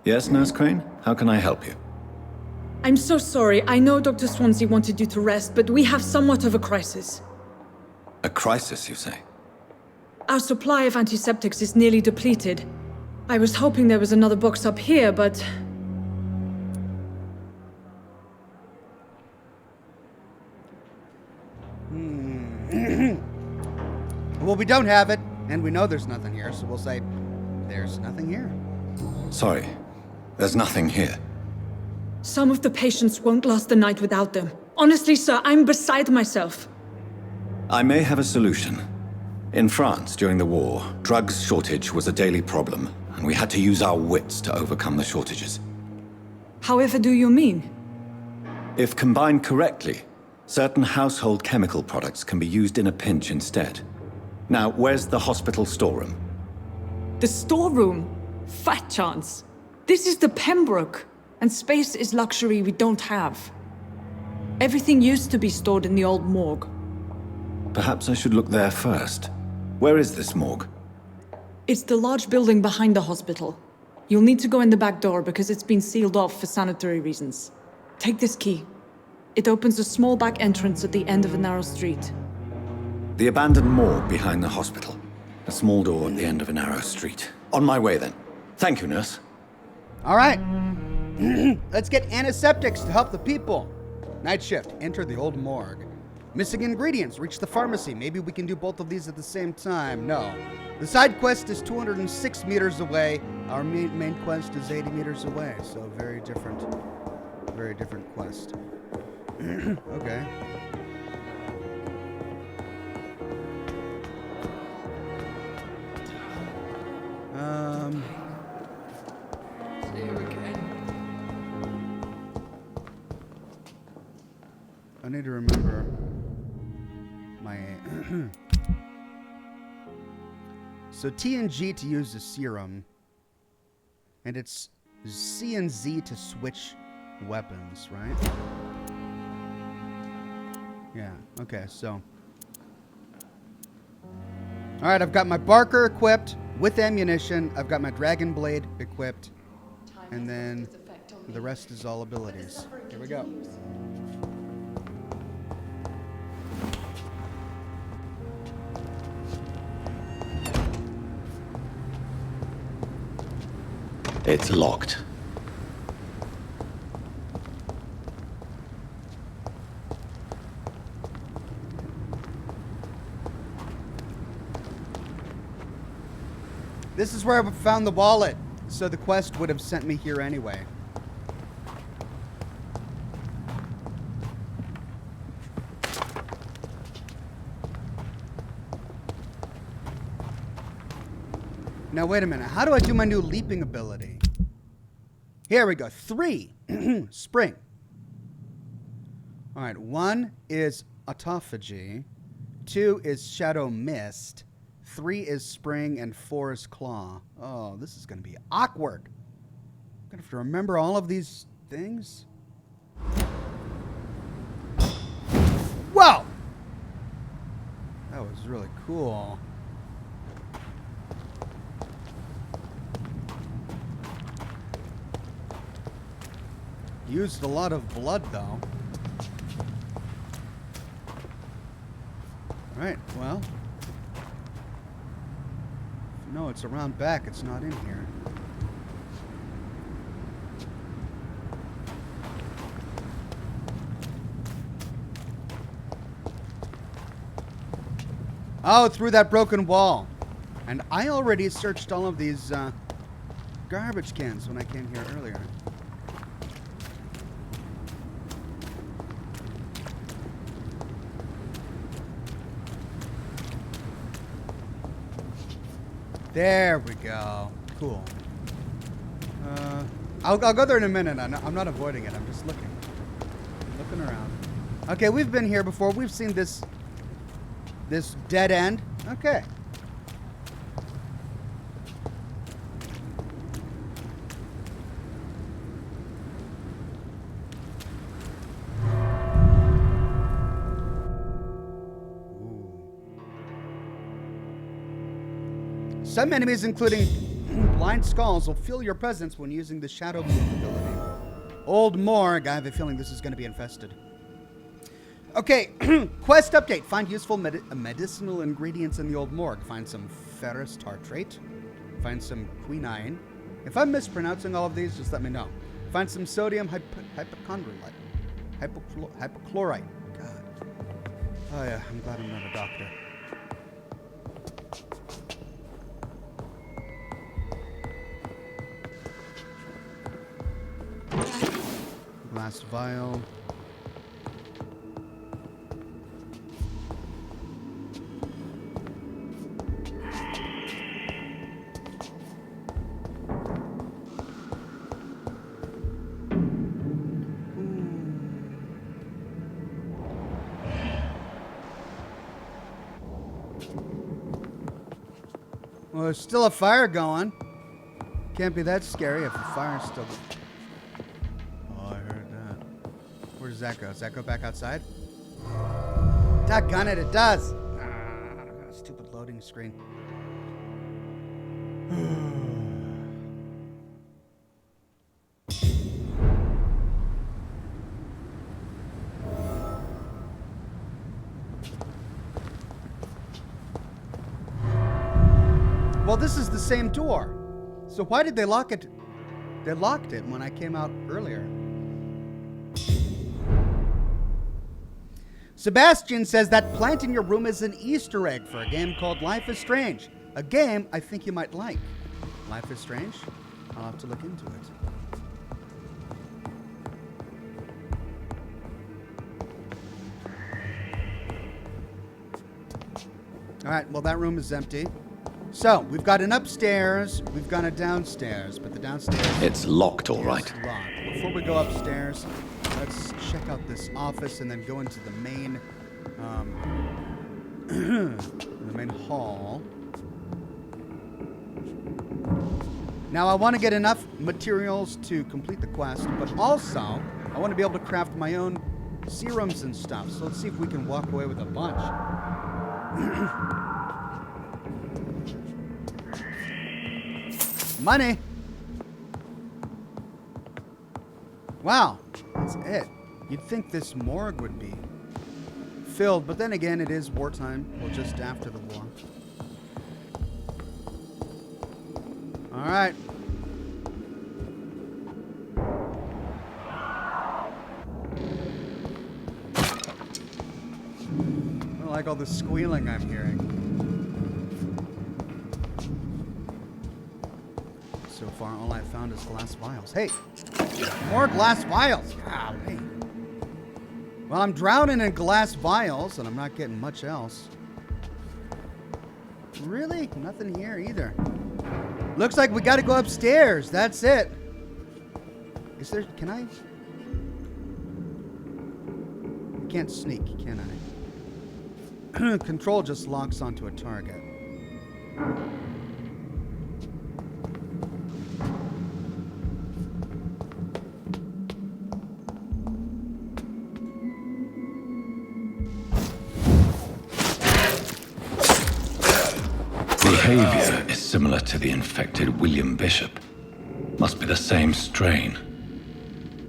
Yes, Nurse Crane? How can I help you? I'm so sorry. I know Dr. Swansea wanted you to rest, but we have somewhat of a crisis. A crisis, you say? Our supply of antiseptics is nearly depleted. I was hoping there was another box up here, but... Well, we don't have it, and we know there's nothing here, so we'll say, there's nothing here. Sorry, there's nothing here. Some of the patients won't last the night without them. Honestly, sir, I'm beside myself. I may have a solution. In France, during the war, drugs shortage was a daily problem, and we had to use our wits to overcome the shortages. However do you mean? If combined correctly, certain household chemical products can be used in a pinch instead. Now, where's the hospital storeroom? The storeroom? Fat chance. This is the Pembroke, and space is luxury we don't have. Everything used to be stored in the old morgue. Perhaps I should look there first. Where is this morgue? It's the large building behind the hospital. You'll need to go in the back door because it's been sealed off for sanitary reasons. Take this key. It opens a small back entrance at the end of a narrow street. The abandoned morgue behind the hospital. A small door at the end of a narrow street. On my way then. Thank you, nurse. All right. Let's get antiseptics to help the people. Night shift. Enter the old morgue. Missing ingredients. Reach the pharmacy. Maybe we can do both of these at the same time. No. The side quest is 206 meters away. Our main quest is 80 meters away. So very different quest. Okay. I need to remember my... So T and G to use the serum. And it's C and Z to switch weapons, right? Yeah, okay, so... Alright, I've got my Barker equipped with ammunition. I've got my Dragon Blade equipped. And then the rest is all abilities. Here we go. It's locked. This is where I found the wallet, so the quest would have sent me here anyway. Now, wait a minute. How do I do my new leaping ability? Here we go. 3. Spring. All right. 1 is autophagy. 2 is shadow mist. 3 is spring. And 4 is claw. Oh, this is going to be awkward. I'm going to have to remember all of these things. Whoa! That was really cool. Used a lot of blood, though. Right, well. No, it's around back. It's not in here. Oh, through that broken wall. And I already searched all of these garbage cans when I came here earlier. There we go. Cool. I'll go there in a minute. I'm not avoiding it. I'm just looking around. Okay, we've been here before. We've seen this dead end. Okay. Some enemies, including blind skulls, will feel your presence when using the shadow move ability. Old morgue. I have a feeling this is going to be infested. Okay, quest update. Find useful medicinal ingredients in the old morgue. Find some ferrous tartrate. Find some quinine. If I'm mispronouncing all of these, just let me know. Find some sodium hypochondrolite. Hypochlorite. God. Oh yeah, I'm glad I'm not a doctor. Glass vial. Well, there's still a fire going. Can't be that scary if the fire's still... Oh, I heard that. Where does that go? Does that go back outside? Doggone it, it does! Ah, got a stupid loading screen. Well, this is the same door. So why did they lock it They locked it when I came out earlier. Sebastian says that plant in your room is an Easter egg for a game called Life is Strange. A game I think you might like. Life is Strange? I'll have to look into it. All right, well, that room is empty. So, we've got an upstairs, we've got a downstairs, but the downstairs... It's locked, all is right. locked. Before we go upstairs, let's check out this office and then go into the main, the main hall. Now, I want to get enough materials to complete the quest, but also, I want to be able to craft my own serums and stuff. So let's see if we can walk away with a bunch. Money. Wow, that's it. You'd think this morgue would be filled, but then again, it is wartime. Well, just after the war. All right. I don't like all the squealing I'm hearing. So far, all I've found is glass vials. Hey, more glass vials. Golly. Well, I'm drowning in glass vials, and I'm not getting much else. Really? Nothing here either. Looks like we got to go upstairs. That's it. Is there... Can I... I can't sneak, can I? Control just locks onto a target. Behavior is similar to the infected William Bishop. Must be the same strain.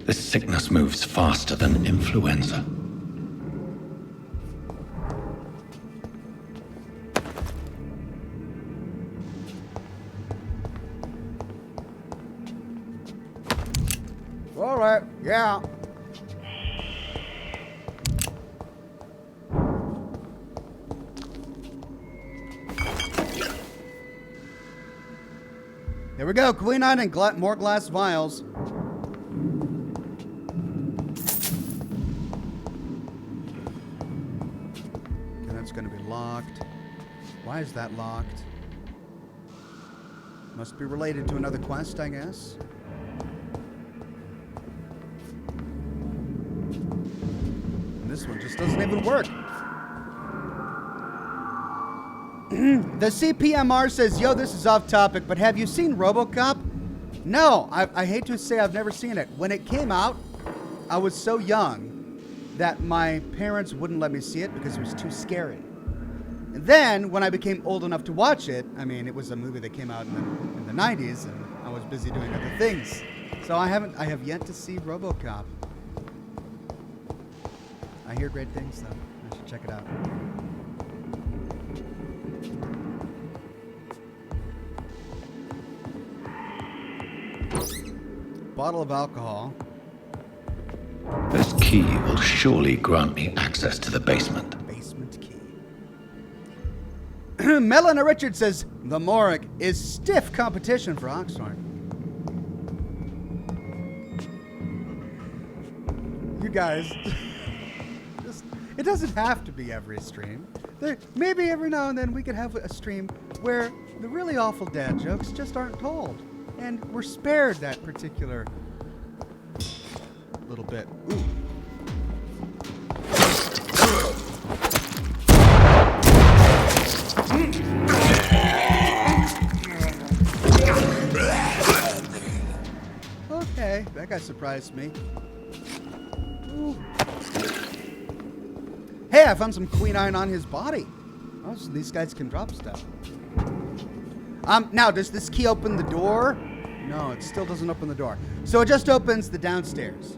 This sickness moves faster than influenza. All right, yeah. There we go, quinine and more glass vials. Okay, that's going to be locked. Why is that locked? Must be related to another quest, I guess. And this one just doesn't even work. The CPMR says, yo, this is off topic, but have you seen RoboCop? No, I hate to say I've never seen it. When it came out, I was so young that my parents wouldn't let me see it because it was too scary. And then, when I became old enough to watch it, I mean, it was a movie that came out in the 90s, and I was busy doing other things. So I have yet to see RoboCop. I hear great things, though. I should check it out. Bottle of alcohol. This key will surely grant me access to the basement. Basement key. Melina Richards says, the morgue is stiff competition for Oxhorn. You guys, it doesn't have to be every stream. Maybe every now and then we could have a stream where the really awful dad jokes just aren't told. And we're spared that particular little bit. Ooh. Okay, that guy surprised me. Ooh. Hey, I found some quinine on his body. Oh, so these guys can drop stuff. Now, does this key open the door? No, it still doesn't open the door. So it just opens the downstairs.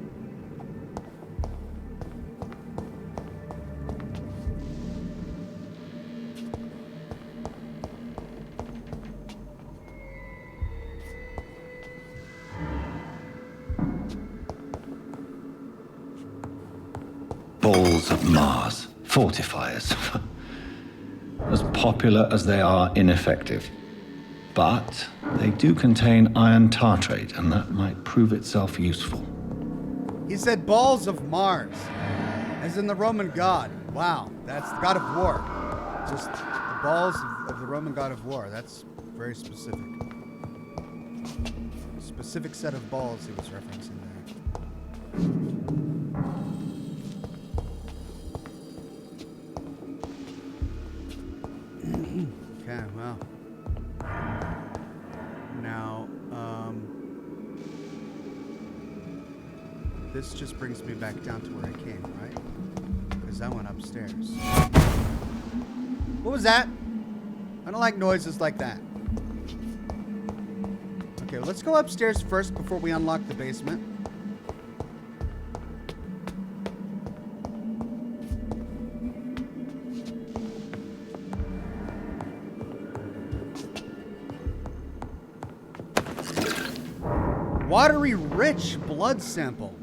walls of Mars, fortifiers. As popular as they are ineffective. But they do contain iron tartrate, and that might prove itself useful. He said balls of Mars, as in the Roman god. Wow, that's the god of war. Just the balls of the Roman god of war. That's very specific. A specific set of balls he was referencing there. Okay, well. Now, this just brings me back down to where I came, right? Because I went upstairs. What was that? I don't like noises like that. Okay, well, let's go upstairs first before we unlock the basement. Watery rich blood sample.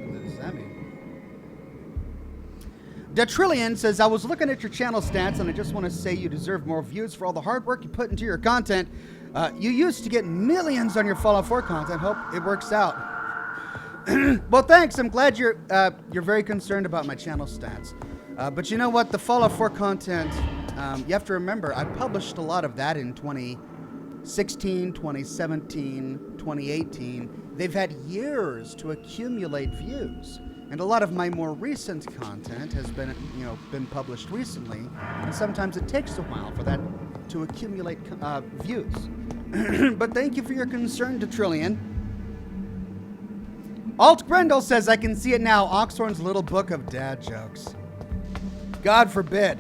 What does that mean? Detrillion says, I was looking at your channel stats and I just want to say you deserve more views for all the hard work you put into your content. You used to get millions on your Fallout 4 content. Hope it works out. Well, thanks. I'm glad you're very concerned about my channel stats. But you know what? The Fallout 4 content, you have to remember, I published a lot of that in 2016, 2017, 2018. They've had years to accumulate views. And a lot of my more recent content has been, been published recently. And sometimes it takes a while for that to accumulate views. But thank you for your concern, Detrillion. Alt Grendel says, I can see it now. Oxhorn's little book of dad jokes. God forbid.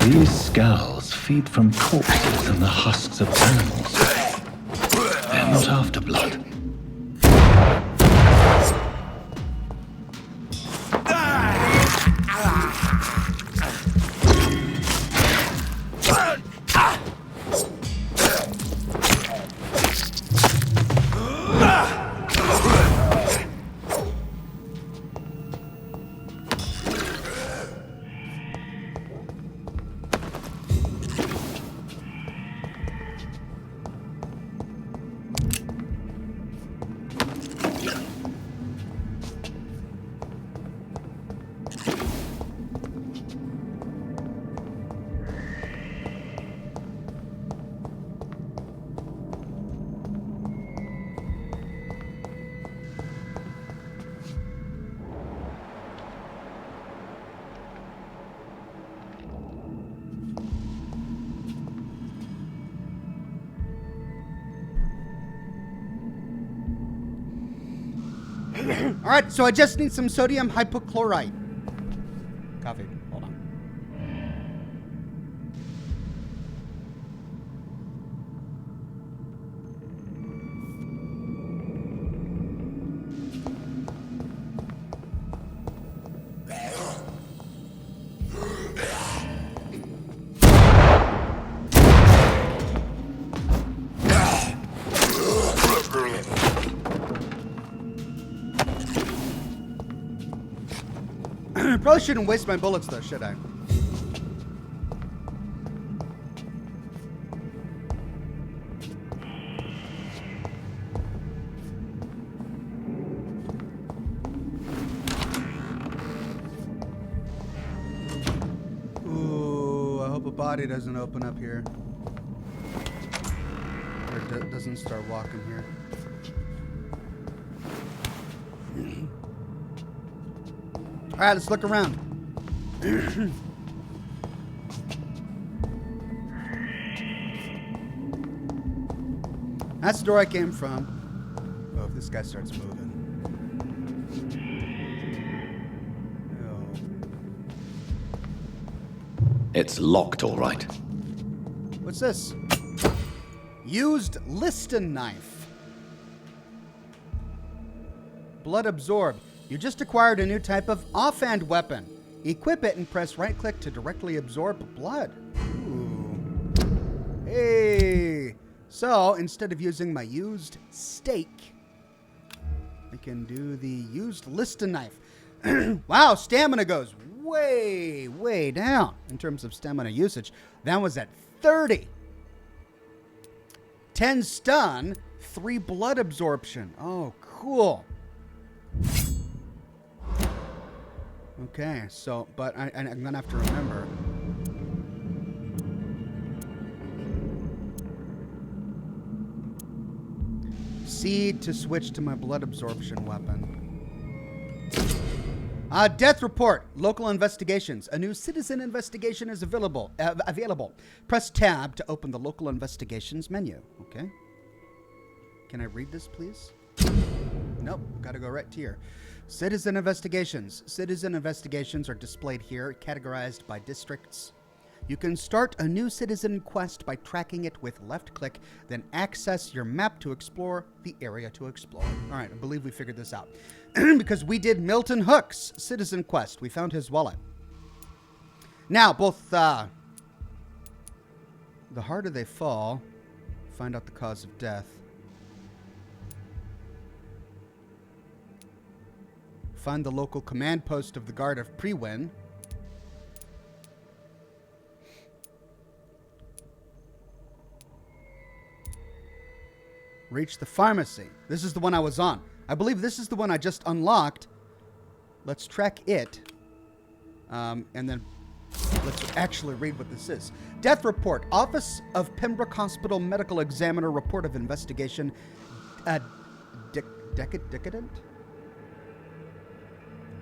These skulls feed from corpses and the husks of animals. They're not after blood. All right, so I just need some sodium hypochlorite. Coffee. Hold on. Probably shouldn't waste my bullets though, should I? Ooh, I hope a body doesn't open up here. Or doesn't start walking here. All right, let's look around. That's the door I came from. Oh, if this guy starts moving. Oh. It's locked, all right. What's this? Used Liston knife. Blood Absorb. You just acquired a new type of offhand weapon. Equip it and press right-click to directly absorb blood. Ooh. Hey! So, instead of using my used stake, I can do the used Lista knife. Wow, stamina goes way, way down in terms of stamina usage. That was at 30. 10 stun, 3 blood absorption. Oh, cool. Okay, so, but I'm going to have to remember. Seed to switch to my blood absorption weapon. Death report. Local investigations. A new citizen investigation is available. Press tab to open the local investigations menu. Okay. Can I read this, please? Nope. Got to go right to here. Citizen investigations. Citizen investigations are displayed here, categorized by districts. You can start a new citizen quest by tracking it with left click, then access your map to explore the area to explore. All right, I believe we figured this out. Because we did Milton Hook's citizen quest. We found his wallet. Now, both the harder they fall, find out the cause of death. Find the local command post of the Guard of Prewin. Reach the pharmacy. This is the one I was on. I believe this is the one I just unlocked. Let's track it. And then let's actually read what this is. Death report. Office of Pembroke Hospital Medical Examiner report of investigation. Decadent?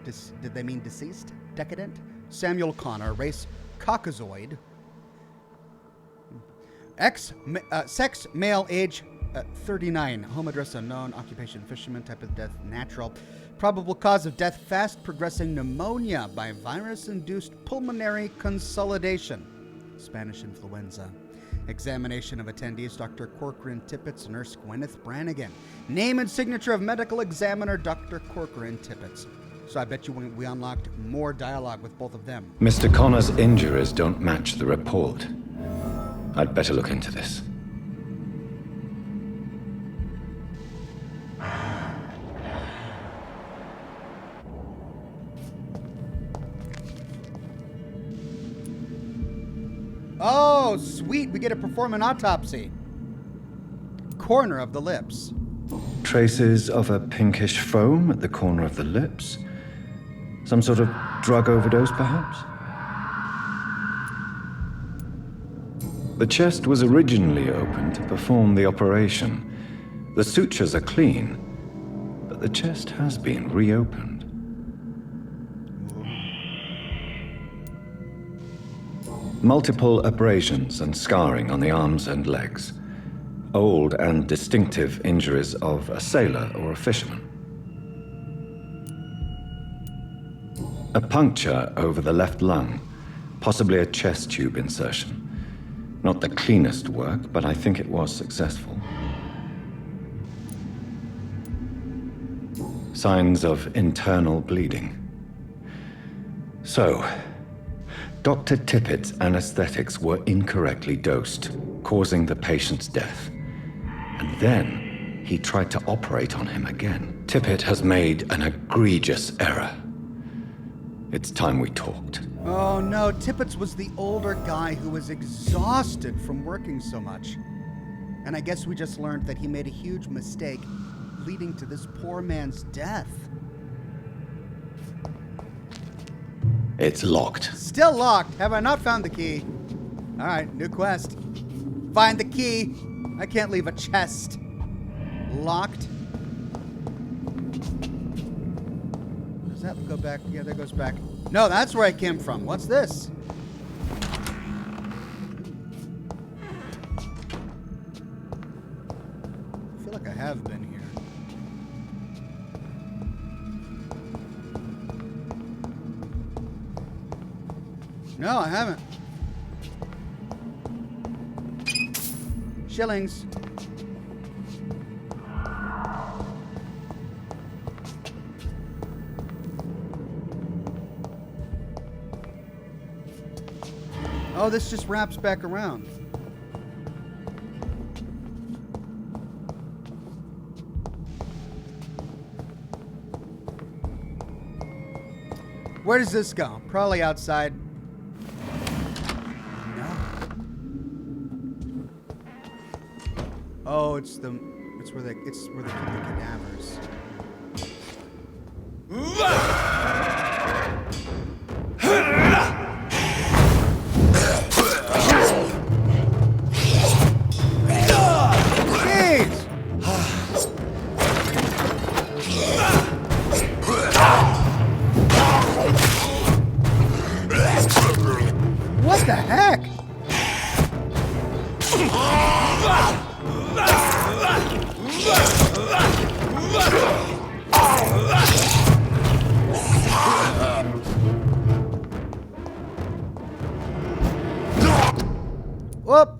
Did they mean deceased? Decadent? Samuel Connor, race Caucasoid. Sex, male, age 39. Home address unknown. Occupation fisherman. Type of death natural. Probable cause of death fast progressing pneumonia by virus-induced pulmonary consolidation. Spanish influenza. Examination of attendees, Dr. Corcoran Tippett, nurse Gwyneth Brannigan. Name and signature of medical examiner, Dr. Corcoran Tippett. So I bet you we unlocked more dialogue with both of them. Mr. Connor's injuries don't match the report. I'd better look into this. Oh, sweet. We get to perform an autopsy. Corner of the lips. Traces of a pinkish foam at the corner of the lips. Some sort of drug overdose, perhaps? The chest was originally opened to perform the operation. The sutures are clean, but the chest has been reopened. Multiple abrasions and scarring on the arms and legs. Old and distinctive injuries of a sailor or a fisherman. A puncture over the left lung, possibly a chest tube insertion. Not the cleanest work, but I think it was successful. Signs of internal bleeding. So, Dr. Tippett's anesthetics were incorrectly dosed, causing the patient's death. And then he tried to operate on him again. Tippett has made an egregious error. It's time we talked. Oh no, Tippett's was the older guy who was exhausted from working so much. And I guess we just learned that he made a huge mistake, leading to this poor man's death. It's locked. Still locked. Have I not found the key? All right, new quest. Find the key. I can't leave a chest locked. Does that go back? Yeah, that goes back. No, that's where I came from. What's this? I feel like I have been here. No, I haven't. Shillings. Oh, this just wraps back around. Where does this go? Probably outside. No. Oh, it's where they keep the cadavers. Jeez! What the heck? Whoop!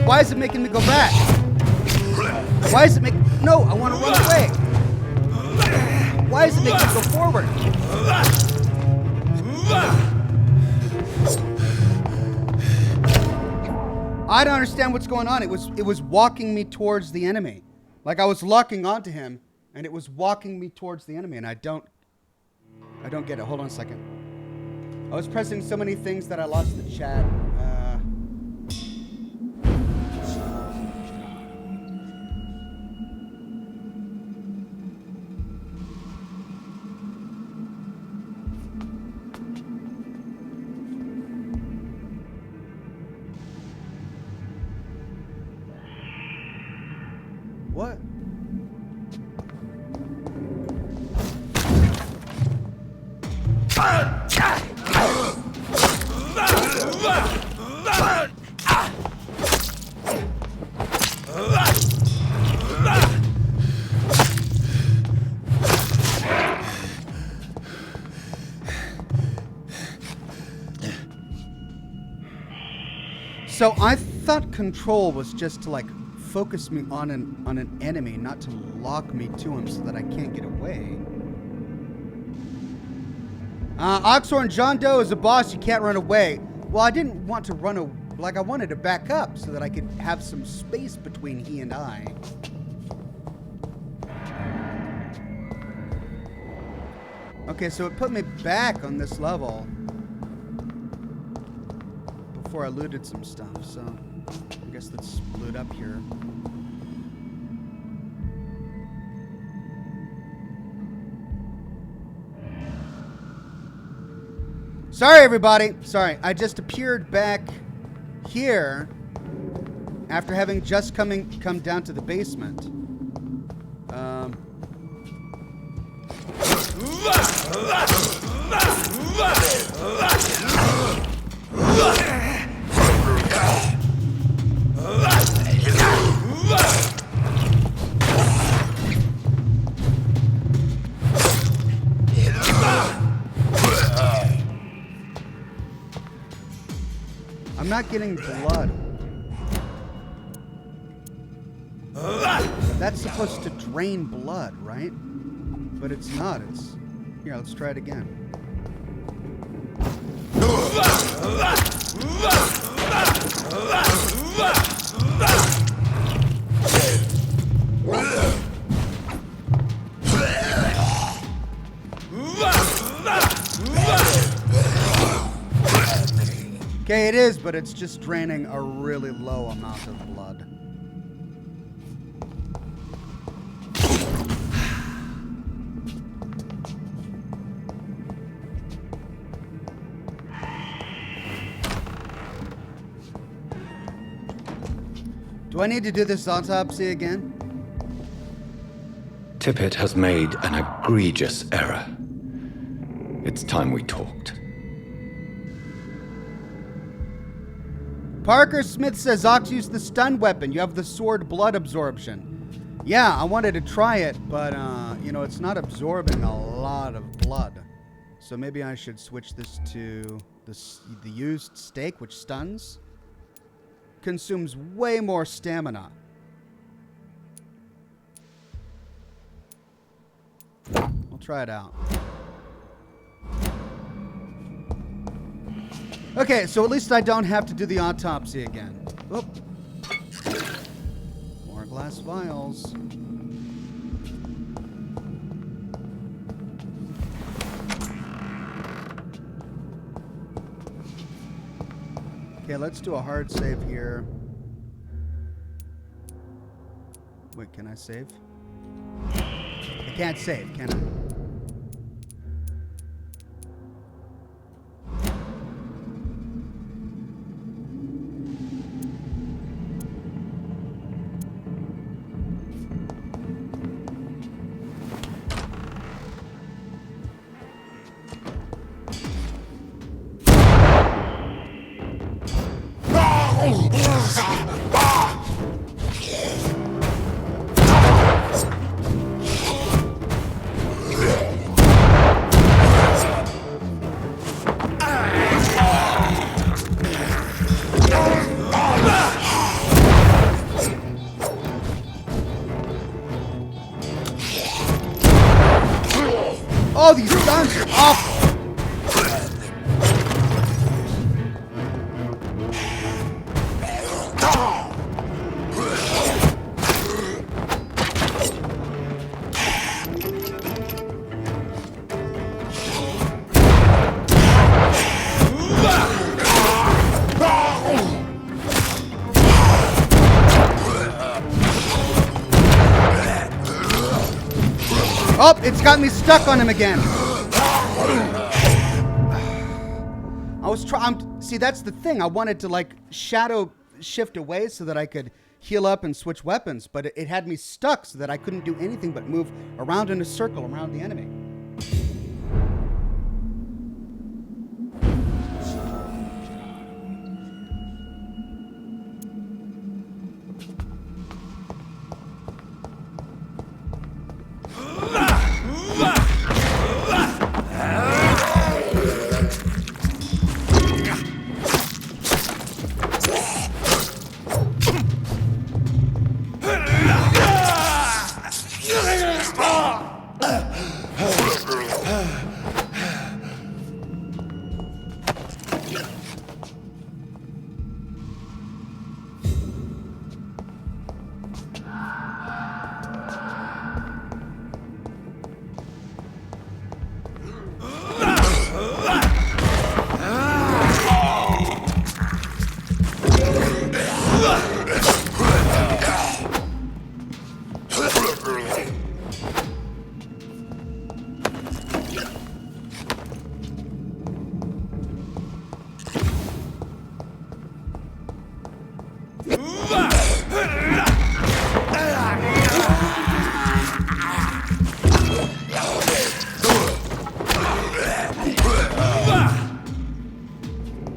Why is it making me go back? Why is it making... No, I want to run away. Why is it making me go forward? I don't understand what's going on. It was walking me towards the enemy. Like I was locking onto him, and it was walking me towards the enemy, and I don't get it. Hold on a second. I was pressing so many things that I lost the chat. What? So I thought control was just to like focus me on an enemy, not to lock me to him so that I can't get away. Oxhorn, John Doe is a boss, you can't run away. Well, I didn't want to run away. Like, I wanted to back up so that I could have some space between he and I. Okay, so it put me back on this level before I looted some stuff, so I guess let's loot up here. Sorry, everybody. Sorry, I just appeared back here after having just come down to the basement. I'm not getting blood. That's supposed to drain blood, right? But it's not. It's... Here, let's try it again. Okay, it is, but it's just draining a really low amount of blood. Do I need to do this autopsy again? Tippett has made an egregious error. It's time we talked. Parker Smith says Ox used the stun weapon. You have the sword blood absorption. Yeah, I wanted to try it, but, you know, it's not absorbing a lot of blood. So maybe I should switch this to the used stake, which stuns. Consumes way more stamina. I'll try it out. Okay, so at least I don't have to do the autopsy again. Oop. More glass vials. Okay, let's do a hard save here. Wait, can I save? I can't save, can I? Oh, these guns are awful. Oh, it's got me stuck on him again. I was trying. See, that's the thing. I wanted to like shadow shift away so that I could heal up and switch weapons, but it had me stuck so that I couldn't do anything but move around in a circle around the enemy.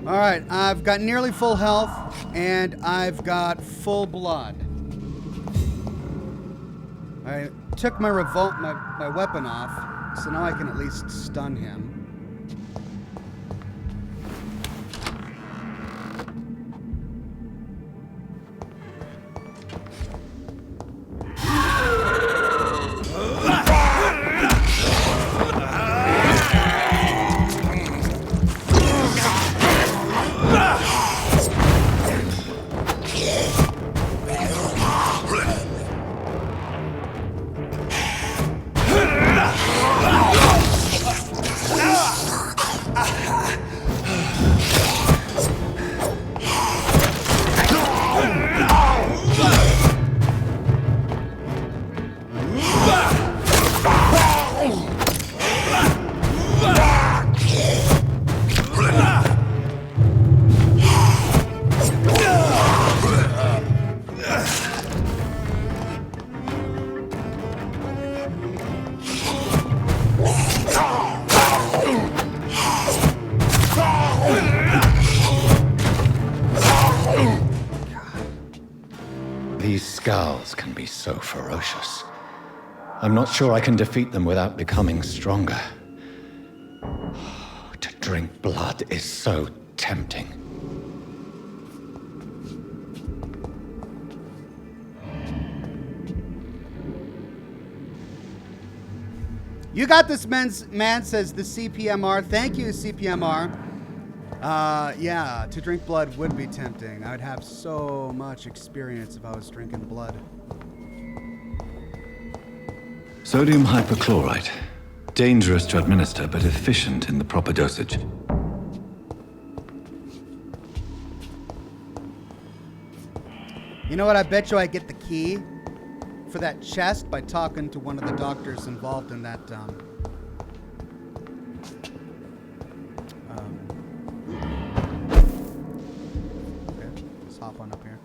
Alright, I've got nearly full health, and I've got full blood. I took my weapon off, so now I can at least stun him. These scowls can be so ferocious. I'm not sure I can defeat them without becoming stronger. To drink blood is so tempting. You got this, man, says the CPMR. Thank you, CPMR. Yeah, to drink blood would be tempting. I would have so much experience if I was drinking blood. Sodium hypochlorite. Dangerous to administer, but efficient in the proper dosage. You know what? I bet you I get the key for that chest by talking to one of the doctors involved in that. Okay, let's hop on up here.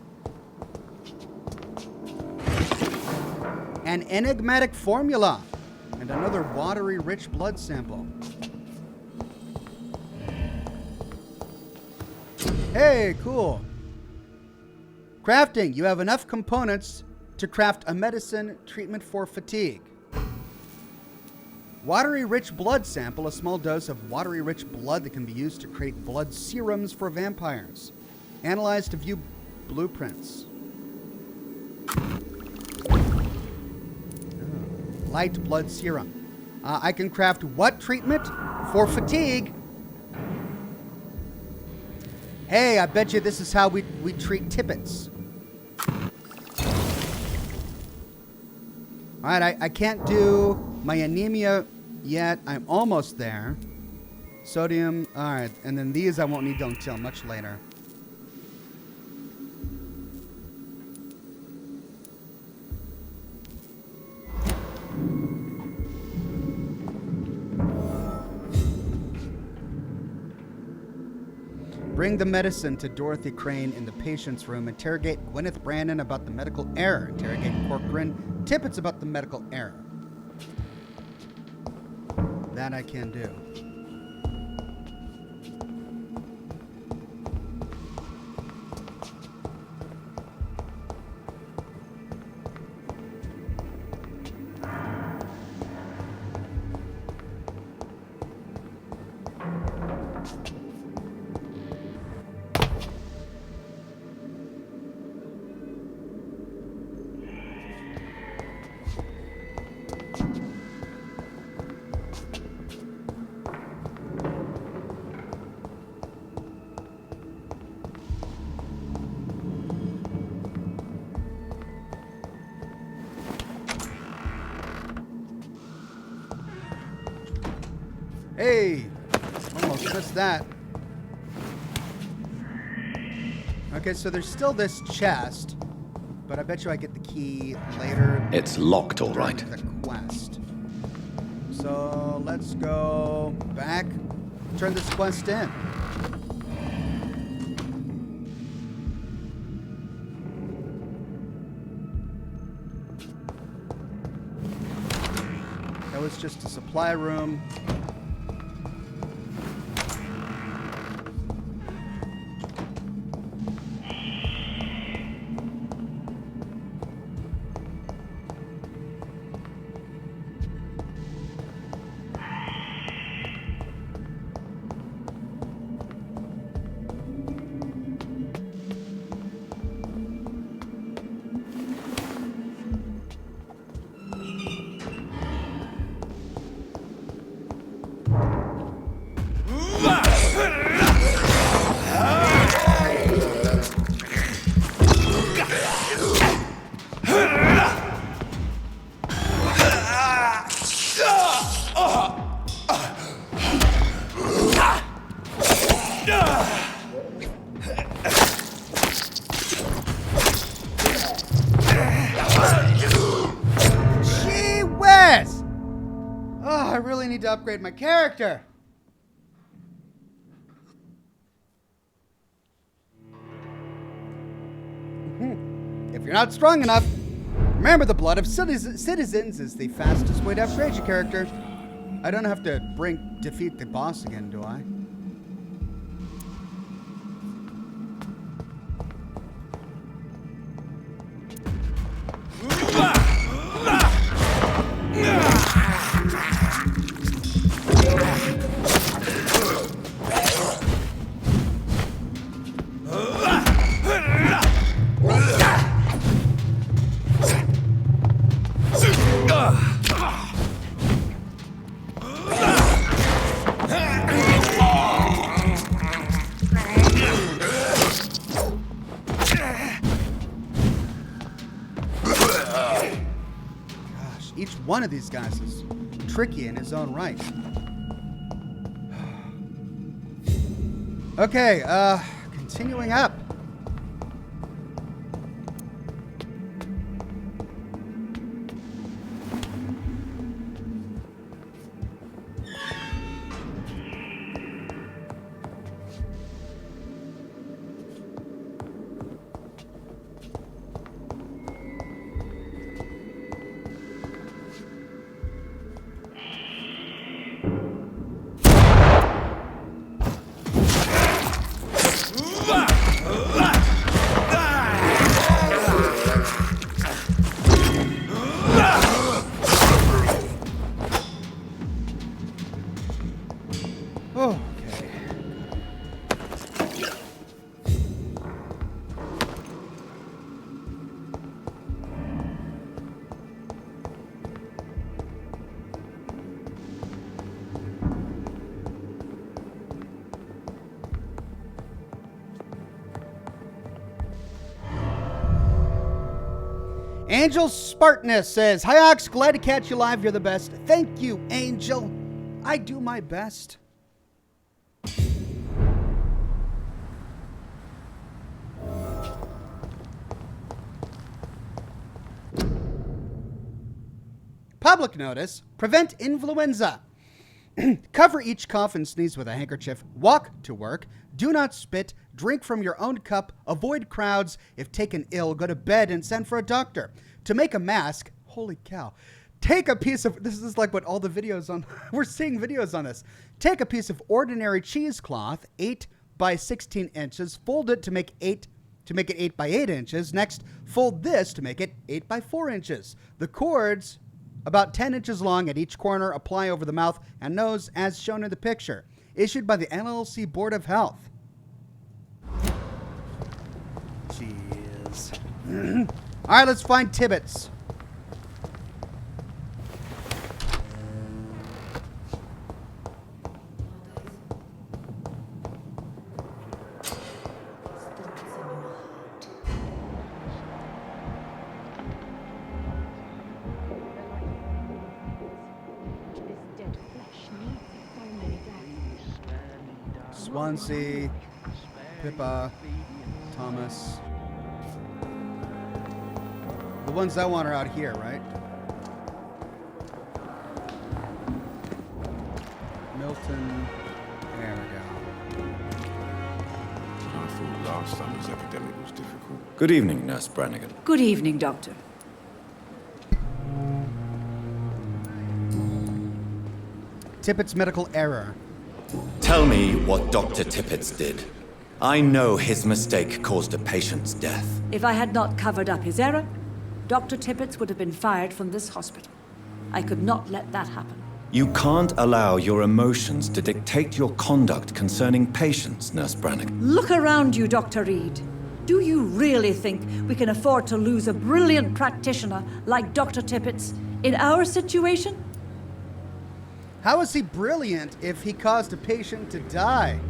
An enigmatic formula and another watery, rich blood sample. Hey, cool. Crafting. You have enough components to craft a medicine treatment for fatigue. Watery rich blood sample, a small dose of watery rich blood that can be used to create blood serums for vampires. Analyze to view blueprints. Light blood serum. I can craft what treatment for fatigue? Hey, I bet you this is how we treat tippets. All right, I can't do my anemia yet. I'm almost there. Sodium. All right, and then these I won't need until much later. Bring the medicine to Dorothy Crane in the patient's room. Interrogate Gwyneth Brandon about the medical error. Interrogate Corcoran Tippets about the medical error. That I can do. Hey, almost missed that. Okay, so there's still this chest, but I bet you I get the key later. It's locked, all right. The quest. So let's go back, turn this quest in. That was just a supply room. To upgrade my character. If you're not strong enough, remember the blood of citizens is the fastest way to upgrade your character. I don't have to defeat the boss again, do I? one of these guys is tricky in his own right. Okay, continuing up. Angel Spartanus says, "Hi Ox, glad to catch you live. You're the best." Thank you, Angel. I do my best. Public notice: prevent influenza. Cover each cough and sneeze with a handkerchief. Walk to work. Do not spit. Drink from your own cup. Avoid crowds. If taken ill, go to bed and send for a doctor. To make a mask, holy cow. Take a piece of, this is like what all the videos on, we're seeing videos on this. Take a piece of ordinary cheesecloth, 8 by 16 inches. Fold it to make it 8 by 8 inches. Next, fold this to make it 8 by 4 inches. The cords, about 10 inches long at each corner, apply over the mouth and nose as shown in the picture. Issued by the NLC Board of Health. Jeez. All right, let's find Tibbets. Swansea, Pippa, Thomas. The ones I want are out here, right? Milton. There we go. I thought last summer's epidemic was difficult. Good evening, Nurse Brannigan. Good evening, Doctor. Tippett's medical error. Tell me what Dr. Tippett did. I know his mistake caused a patient's death. If I had not covered up his error, Dr. Tippett would have been fired from this hospital. I could not let that happen. You can't allow your emotions to dictate your conduct concerning patients, Nurse Brannigan. Look around you, Dr. Reed. Do you really think we can afford to lose a brilliant practitioner like Dr. Tippett in our situation? How is he brilliant if he caused a patient to die?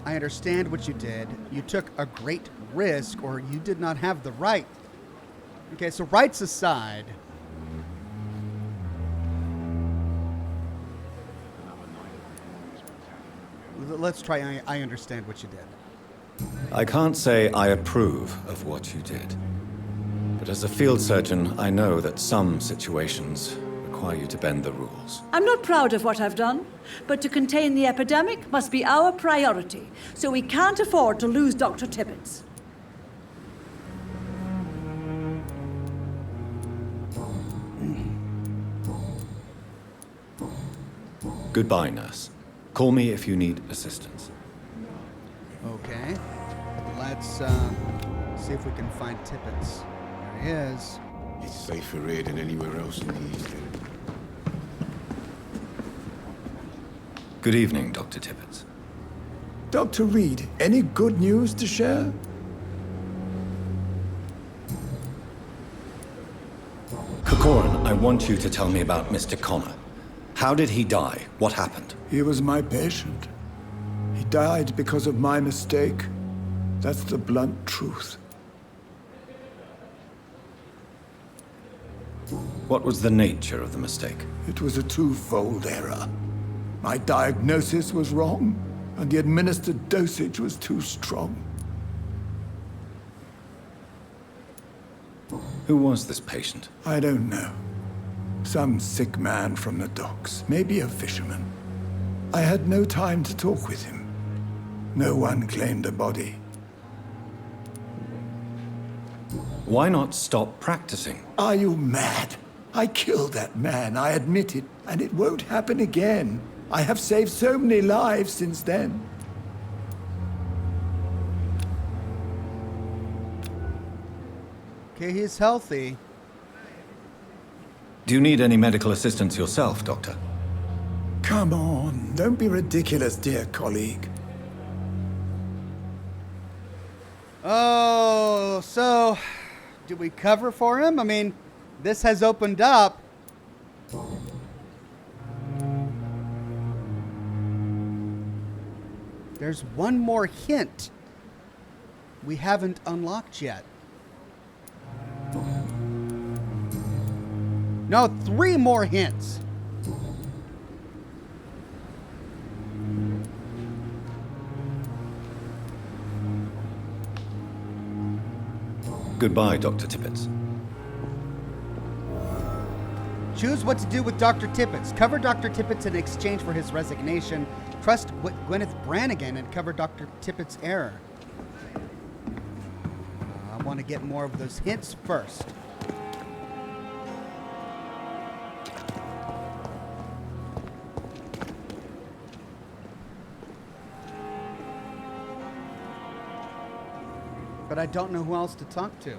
I understand what you did. You took a great risk, or you did not have the right. Okay, so rights aside. Let's try I understand what you did. I can't say I approve of what you did. But as a field surgeon, I know that some situations require you to bend the rules. I'm not proud of what I've done, but to contain the epidemic must be our priority, so we can't afford to lose Dr. Tippett. Goodbye, nurse. Call me if you need assistance. Okay. Let's see if we can find Tippett's. There he is. It's safer here than anywhere else in the East End. Good evening, Dr. Tippett. Dr. Reed, any good news to share? Corcoran, I want you to tell me about Mr. Connor. How did he die? What happened? He was my patient. He died because of my mistake. That's the blunt truth. What was the nature of the mistake? It was a twofold error. My diagnosis was wrong, and the administered dosage was too strong. Who was this patient? I don't know. Some sick man from the docks, maybe a fisherman. I had no time to talk with him. No one claimed a body. Why not stop practicing? Are you mad? I killed that man, I admit it, and it won't happen again. I have saved so many lives since then. Okay, he's healthy. Do you need any medical assistance yourself, Doctor? Come on, don't be ridiculous, dear colleague. Oh, so do we cover for him? I mean, this has opened up. There's one more hint we haven't unlocked yet. No, 3 more hints. Goodbye, Dr. Tippett. Choose what to do with Dr. Tippett. Cover Dr. Tippett in exchange for his resignation. Trust Gwyneth Brannigan and cover Dr. Tippett's error. I want to get more of those hints first. But I don't know who else to talk to.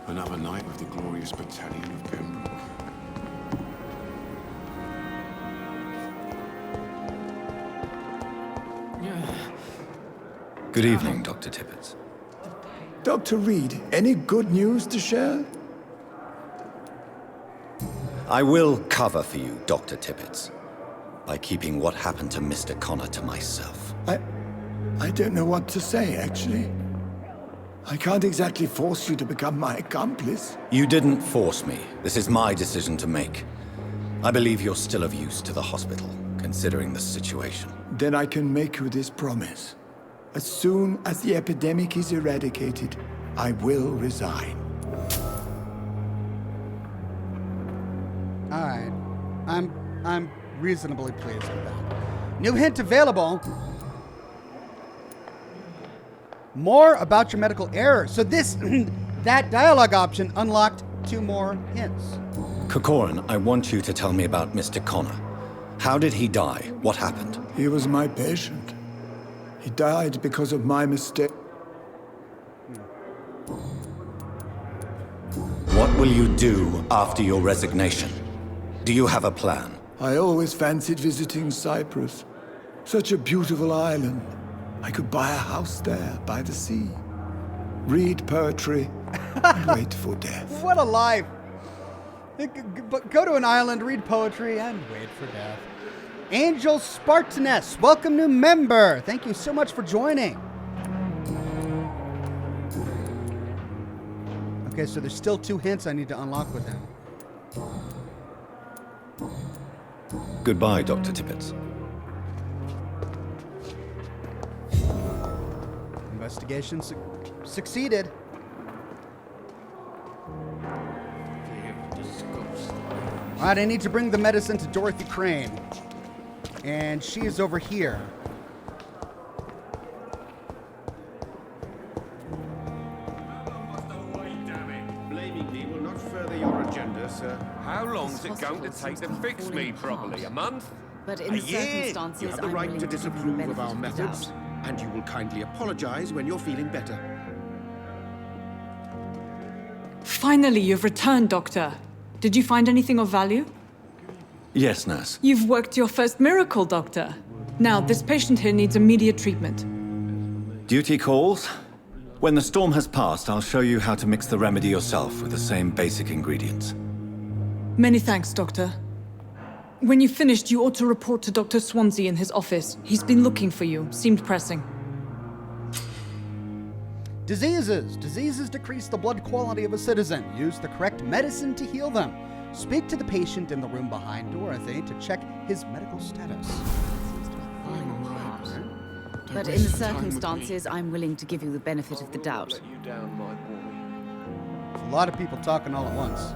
Another night with the glorious battalion of Pembroke. Good evening, Dr. Tippett. Dr. Reed, any good news to share? I will cover for you, Dr. Tippett, by keeping what happened to Mr. Connor to myself. I don't know what to say, actually. I can't exactly force you to become my accomplice. You didn't force me. This is my decision to make. I believe you're still of use to the hospital, considering the situation. Then I can make you this promise. As soon as the epidemic is eradicated, I will resign. All right. I'm reasonably pleased with that. New hint available. More about your medical error. So this, that dialogue option unlocked 2 more hints. Corcoran, I want you to tell me about Mr. Connor. How did he die? What happened? He was my patient. He died because of my mistake. What will you do after your resignation? Do you have a plan? I always fancied visiting Cyprus. Such a beautiful island. I could buy a house there by the sea. Read poetry and wait for death. What a life. Go to an island, read poetry, and wait for death. Angel Spartaness, welcome new member. Thank you so much for joining. Okay, so there's still 2 hints I need to unlock with him. Goodbye, Dr. Tippett. Investigation succeeded. All right, I need to bring the medicine to Dorothy Crane. And she is over here. Blaming me will not further your agenda, sir. How long's it going to take to fix me properly? A month? But in A the year? circumstances, You have the I'm right willing to give you the disapprove of benefit our the methods, doubt. and you will kindly apologize when you're feeling better. Finally, you've returned, Doctor. Did you find anything of value? Yes, nurse. You've worked your first miracle, Doctor. Now, this patient here needs immediate treatment. Duty calls. When the storm has passed, I'll show you how to mix the remedy yourself with the same basic ingredients. Many thanks, Doctor. When you've finished, you ought to report to Dr. Swansea in his office. He's been looking for you. Seemed pressing. Diseases. Diseases decrease the blood quality of a citizen. Use the correct medicine to heal them. Speak to the patient in the room behind Dorothy to check his medical status. I'm alright. Don't But in waste the your time with me. circumstances, I'm willing to give you the benefit of the doubt. You down, my boy. A lot of people talking all at once.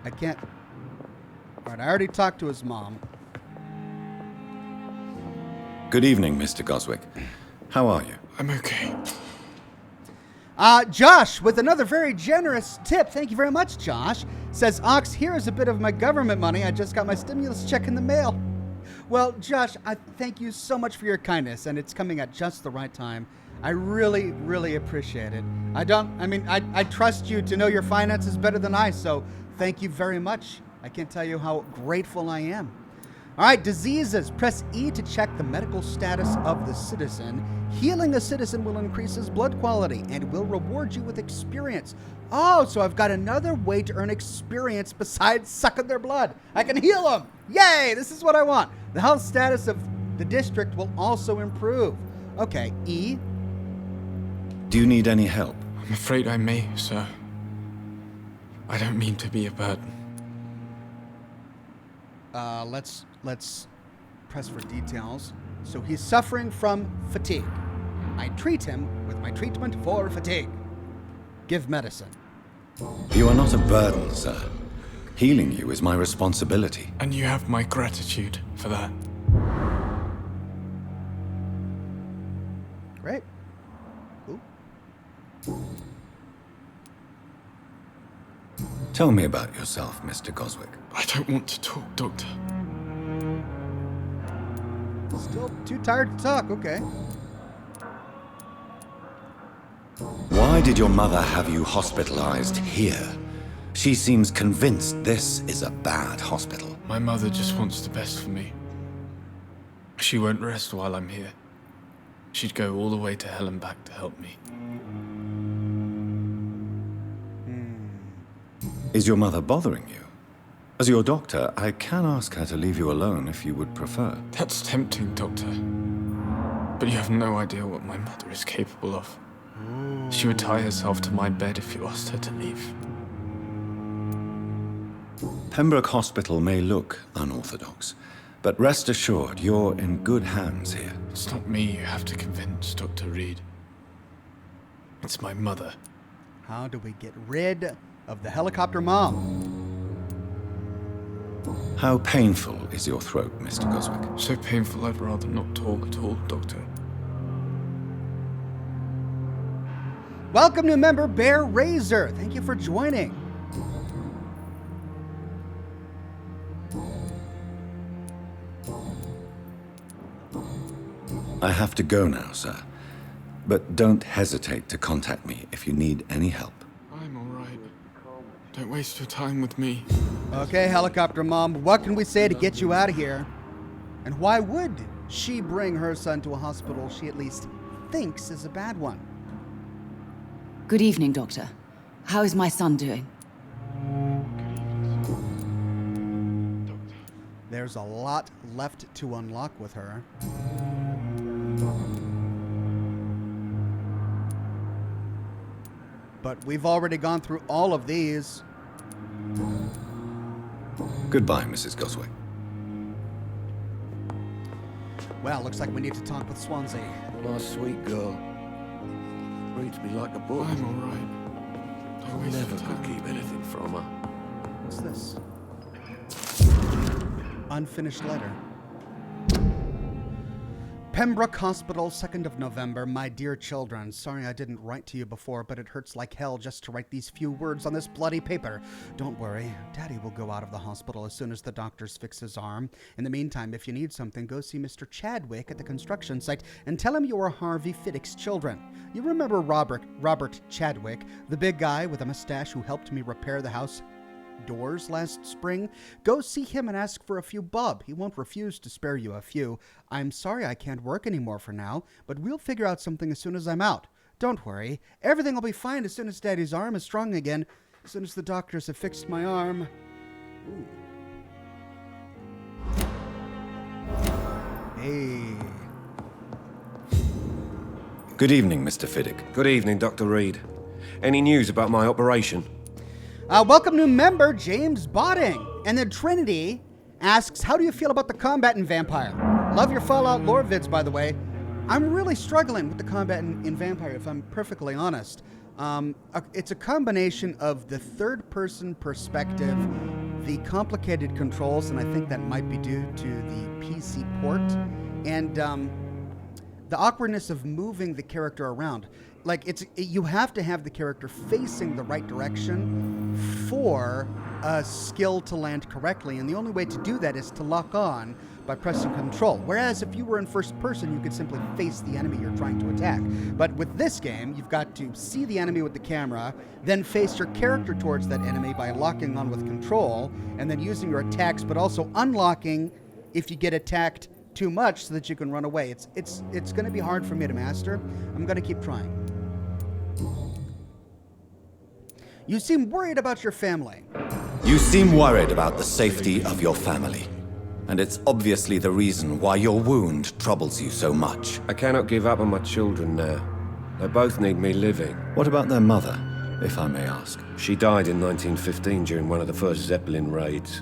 I can't. All right, I already talked to his mom. Good evening, Mr. Goswick. How are you? I'm okay. Josh, with another very generous tip. Thank you very much, Josh. Says, Ox, here is a bit of my government money. I just got my stimulus check in the mail. Well, Josh, I thank you so much for your kindness, and it's coming at just the right time. I really, really appreciate it. I trust you to know your finances better than I, so thank you very much. I can't tell you how grateful I am. All right, diseases. Press E to check the medical status of the citizen. Healing a citizen will increase his blood quality and will reward you with experience. Oh, so I've got another way to earn experience besides sucking their blood. I can heal them. Yay, this is what I want. The health status of the district will also improve. Okay, E. Do you need any help? I'm afraid I may, sir. I don't mean to be a burden. Let's press for details. So he's suffering from fatigue. I treat him with my treatment for fatigue. Give medicine. You are not a burden, sir. Healing you is my responsibility. And you have my gratitude for that. Great. Ooh. Tell me about yourself, Mr. Goswick. I don't want to talk, Doctor. Still too tired to talk. Okay. Why did your mother have you hospitalized here? She seems convinced this is a bad hospital. My mother just wants the best for me. She won't rest while I'm here. She'd go all the way to hell and back to help me. Is your mother bothering you? As your doctor, I can ask her to leave you alone if you would prefer. That's tempting, Doctor. But you have no idea what my mother is capable of. She would tie herself to my bed if you asked her to leave. Pembroke Hospital may look unorthodox, but rest assured you're in good hands here. It's not me you have to convince, Dr. Reed. It's my mother. How do we get rid of the helicopter mom? How painful is your throat, Mr. Goswick? So painful I'd rather not talk at all, Doctor. Welcome to member Bear Razor. Thank you for joining. I have to go now, sir. But don't hesitate to contact me if you need any help. I'm alright. Don't waste your time with me. Okay, helicopter mom, what can we say to get you out of here? And why would she bring her son to a hospital she at least thinks is a bad one? Good evening, Doctor. How is my son doing? There's a lot left to unlock with her. But we've already gone through all of these. Goodbye, Mrs. Goswick. Well, looks like we need to talk with Swansea. My sweet girl. Reads me like a book. I'm alright. Don't waste Never your could time. keep anything from her. What's this? Unfinished letter. Pembroke Hospital, 2nd of November. My dear children, sorry I didn't write to you before, but it hurts like hell just to write these few words on this bloody paper. Don't worry, Daddy will go out of the hospital as soon as the doctors fix his arm. In the meantime, if you need something, go see Mr. Chadwick at the construction site and tell him you are Harvey Fiddick's children. You remember Robert Chadwick, the big guy with a mustache who helped me repair the house doors last spring? Go see him and ask for a few bob. He won't refuse to spare you a few. I'm sorry I can't work anymore for now, but we'll figure out something as soon as I'm out. Don't worry. Everything will be fine as soon as Daddy's arm is strong again. As soon as the doctors have fixed my arm. Ooh. Hey. Good evening, Mr. Fiddick. Good evening, Dr. Reed. Any news about my operation? Welcome new member, James Botting. And then Trinity asks, how do you feel about the combat in Vampire? Love your Fallout lore vids, by the way. I'm really struggling with the combat in Vampire, if I'm perfectly honest. It's a combination of the third-person perspective, the complicated controls, and I think that might be due to the PC port, and the awkwardness of moving the character around. Like, you have to have the character facing the right direction for a skill to land correctly, and the only way to do that is to lock on by pressing control. Whereas if you were in first person, you could simply face the enemy you're trying to attack. But with this game, you've got to see the enemy with the camera, then face your character towards that enemy by locking on with control, and then using your attacks, but also unlocking if you get attacked too much so that you can run away. It's going to be hard for me to master. I'm going to keep trying. You seem worried about your family. You seem worried about the safety of your family. And it's obviously the reason why your wound troubles you so much. I cannot give up on my children now. They both need me living. What about their mother, if I may ask? She died in 1915 during one of the first Zeppelin raids.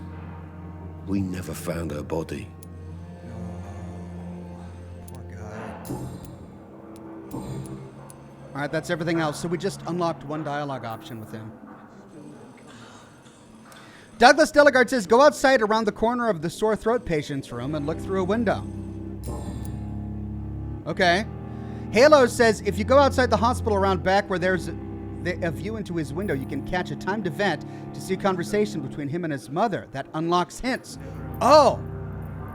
We never found her body. Poor guy. All right, that's everything else. So we just unlocked one dialogue option with him. Douglas Delegard says, go outside around the corner of the sore throat patient's room and look through a window. Okay. Halo says, if you go outside the hospital around back where there's a view into his window, you can catch a timed event to see a conversation between him and his mother. That unlocks hints. Oh!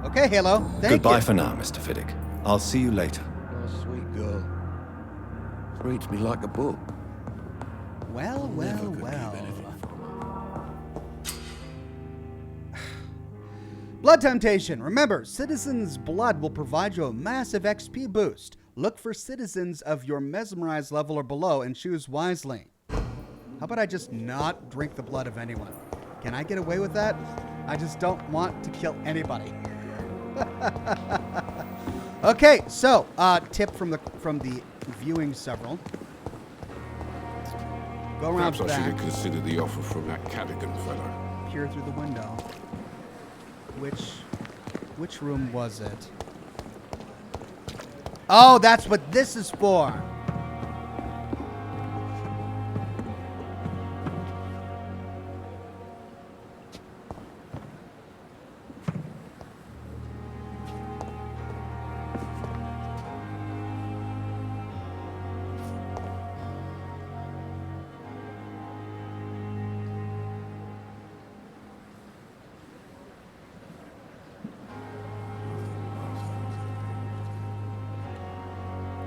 Okay, Halo. Thank you. Goodbye for now, Mr. Fiddick. I'll see you later. Oh, sweet girl. Reads me like a book. Well, well, well. Blood Temptation. Remember, Citizen's Blood will provide you a massive XP boost. Look for citizens of your mesmerized level or below and choose wisely. How about I just not drink the blood of anyone? Can I get away with that? I just don't want to kill anybody. Okay, so tip from the viewing several. Go around Perhaps I should back. have considered the offer from that Cadigan fellow. Peer through the window. Which room was it? Oh, that's what this is for.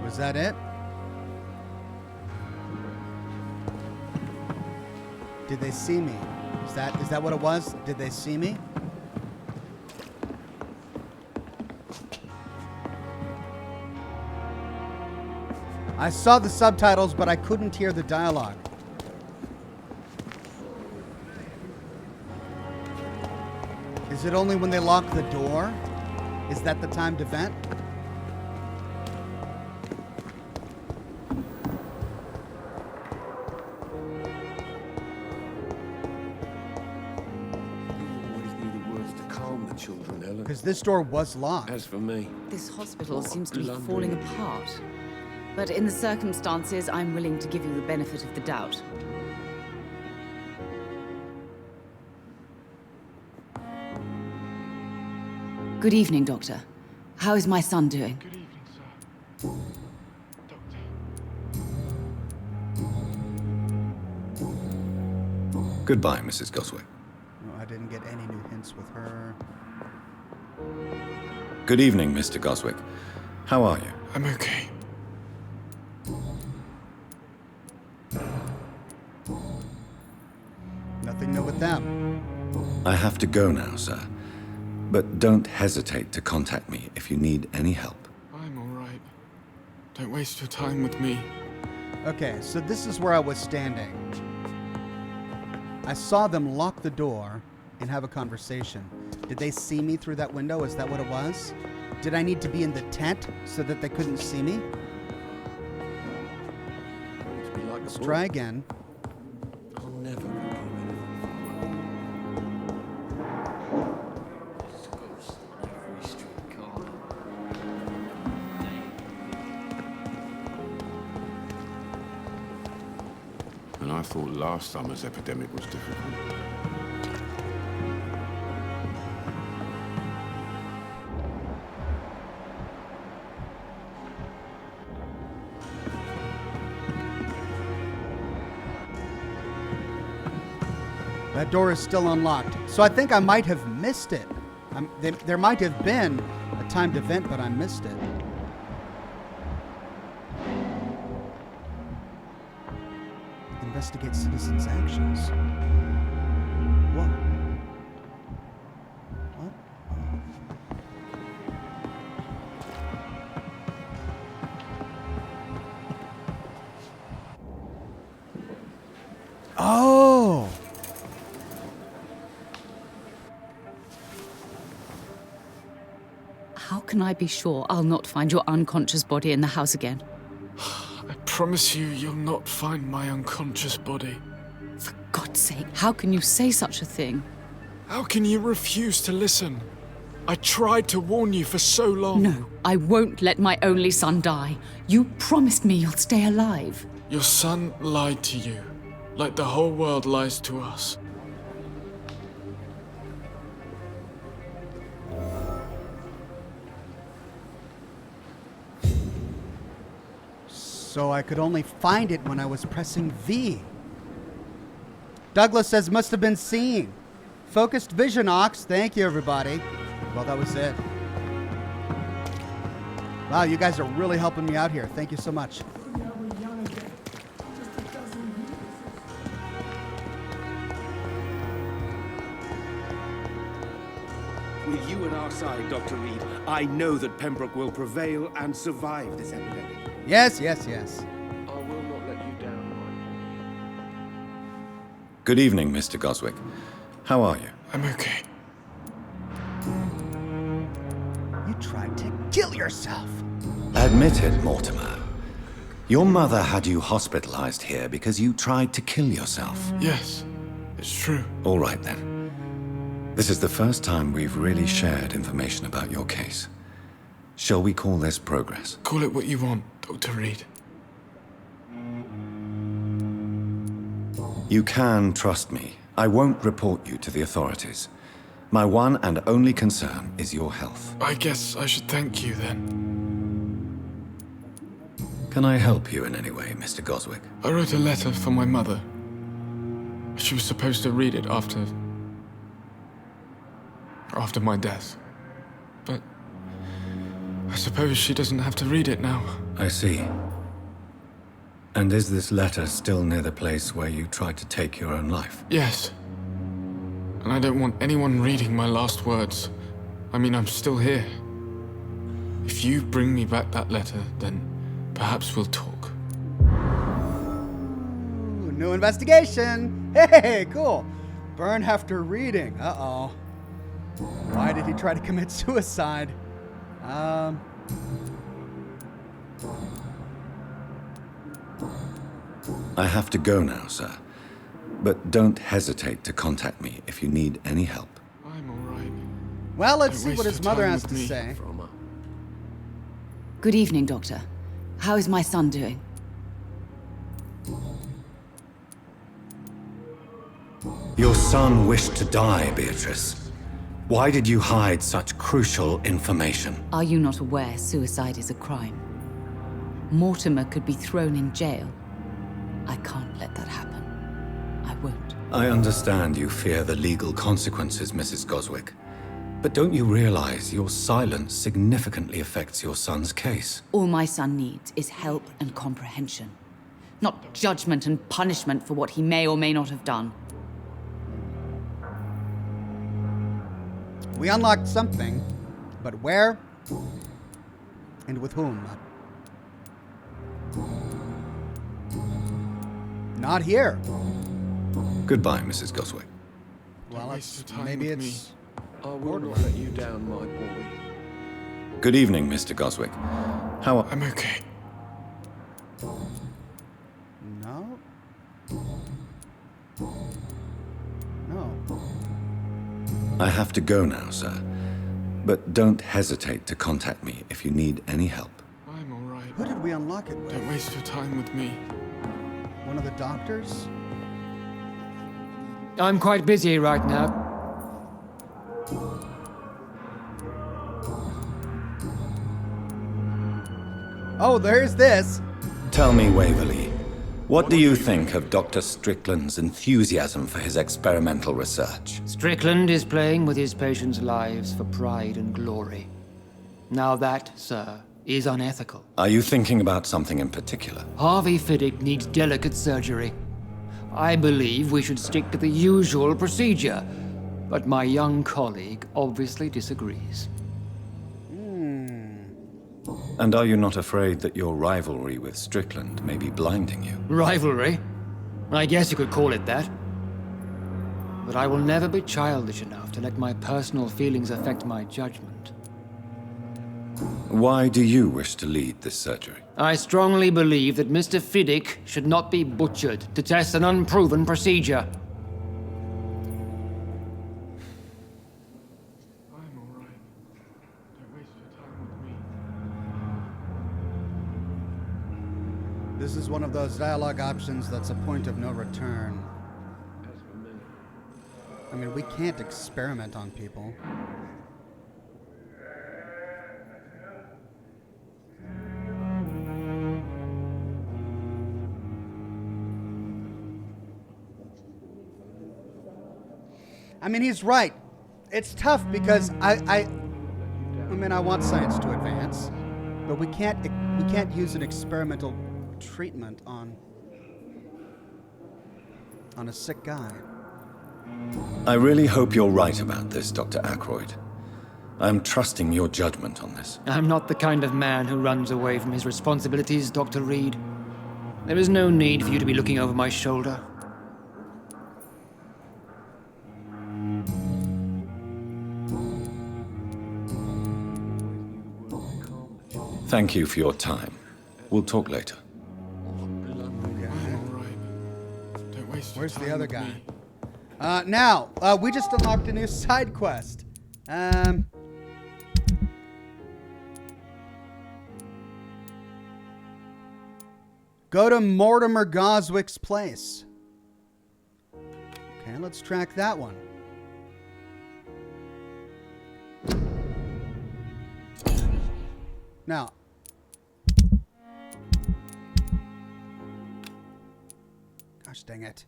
Was that it? Did they see me? Is that what it was? Did they see me? I saw the subtitles, but I couldn't hear the dialogue. Is it only when they lock the door? Is that the timed event? Because this door was locked. As for me, This hospital seems to be falling apart. But in the circumstances, I'm willing to give you the benefit of the doubt. Good evening, Doctor. How is my son doing? Good evening, sir. Doctor. Goodbye, Mrs. Goswick. Oh, I didn't get any new hints with her. Good evening, Mr. Goswick. How are you? I'm okay. Nothing new with them. I have to go now, sir. But don't hesitate to contact me if you need any help. I'm all right. Don't waste your time with me. Okay, so this is where I was standing. I saw them lock the door and have a conversation. Did they see me through that window? Is that what it was? Did I need to be in the tent so that they couldn't see me? Let's try again. I'll never become anything And I thought last summer's epidemic was difficult. That door is still unlocked. So I think I might have missed it. There might have been a timed event, but I missed it. Investigate citizens' actions. What? What? Oh! How can I be sure I'll not find your unconscious body in the house again? I promise you'll not find my unconscious body. For God's sake, how can you say such a thing? How can you refuse to listen? I tried to warn you for so long. No, I won't let my only son die. You promised me you'll stay alive. Your son lied to you, like the whole world lies to us. So I could only find it when I was pressing V. Douglas says must have been seen. Focused vision, Ox. Thank you, everybody. Well, that was it. Wow, you guys are really helping me out here. Thank you so much. With you at our side, Dr. Reed, I know that Pembroke will prevail and survive this epidemic. Yes, yes, yes. I will not let you down, Good evening, Mr. Goswick. How are you? I'm okay. You tried to kill yourself. Admit it, Mortimer. Your mother had you hospitalized here because you tried to kill yourself. Yes, it's true. All right, then. This is the first time we've really shared information about your case. Shall we call this progress? Call it what you want, Dr. Reed. You can trust me. I won't report you to the authorities. My one and only concern is your health. I guess I should thank you then. Can I help you in any way, Mr. Goswick? I wrote a letter for my mother. She was supposed to read it after my death. But I suppose she doesn't have to read it now. I see. And is this letter still near the place where you tried to take your own life? Yes. And I don't want anyone reading my last words. I mean, I'm still here. If you bring me back that letter, then perhaps we'll talk. Ooh, new investigation. Hey, cool. Burn after reading. Uh-oh. Why did he try to commit suicide? I have to go now, sir. But don't hesitate to contact me if you need any help. I'm all right. Well, let's Don't see what waste his your mother time has with to me. say. Good evening, Doctor. How is my son doing? Your son wished to die, Beatrice. Why did you hide such crucial information? Are you not aware suicide is a crime? Mortimer could be thrown in jail. I can't let that happen. I won't. I understand you fear the legal consequences, Mrs. Goswick. But don't you realize your silence significantly affects your son's case? All my son needs is help and comprehension. Not judgment and punishment for what he may or may not have done. We unlocked something, but where and with whom? Not here. Goodbye, Mrs. Goswick. Well, waste your time maybe with it's. I will not let you down, my boy. Good evening, Mr. Goswick. How are... I'm okay. No, I have to go now, sir. But don't hesitate to contact me if you need any help. I'm all right. Who did we unlock it with? Don't waste your time with me. One of the doctors? I'm quite busy right now. Oh, there's this. Tell me, Waverly, what do you think of Dr. Strickland's enthusiasm for his experimental research? Strickland is playing with his patients' lives for pride and glory. Now that, sir, is unethical. Are you thinking about something in particular? Harvey Fiddick needs delicate surgery. I believe we should stick to the usual procedure, but my young colleague obviously disagrees. And are you not afraid that your rivalry with Strickland may be blinding you? Rivalry? I guess you could call it that. But I will never be childish enough to let my personal feelings affect my judgment. Why do you wish to lead this surgery? I strongly believe that Mr. Fiddick should not be butchered to test an unproven procedure. I'm all right. Don't waste your time with me. This is one of those dialogue options that's a point of no return. I mean, we can't experiment on people. I mean, he's right. It's tough because I mean, I want science to advance, but we can't use an experimental treatment on a sick guy. I really hope you're right about this, Dr. Ackroyd. I'm trusting your judgment on this. I'm not the kind of man who runs away from his responsibilities, Dr. Reed. There is no need for you to be looking over my shoulder. Thank you for your time. We'll talk later. I'm all right. Don't waste your Where's time the other with guy? me. Now, we just unlocked a new side quest. Go to Mortimer Goswick's place. Okay, let's track that one. Now, gosh dang it.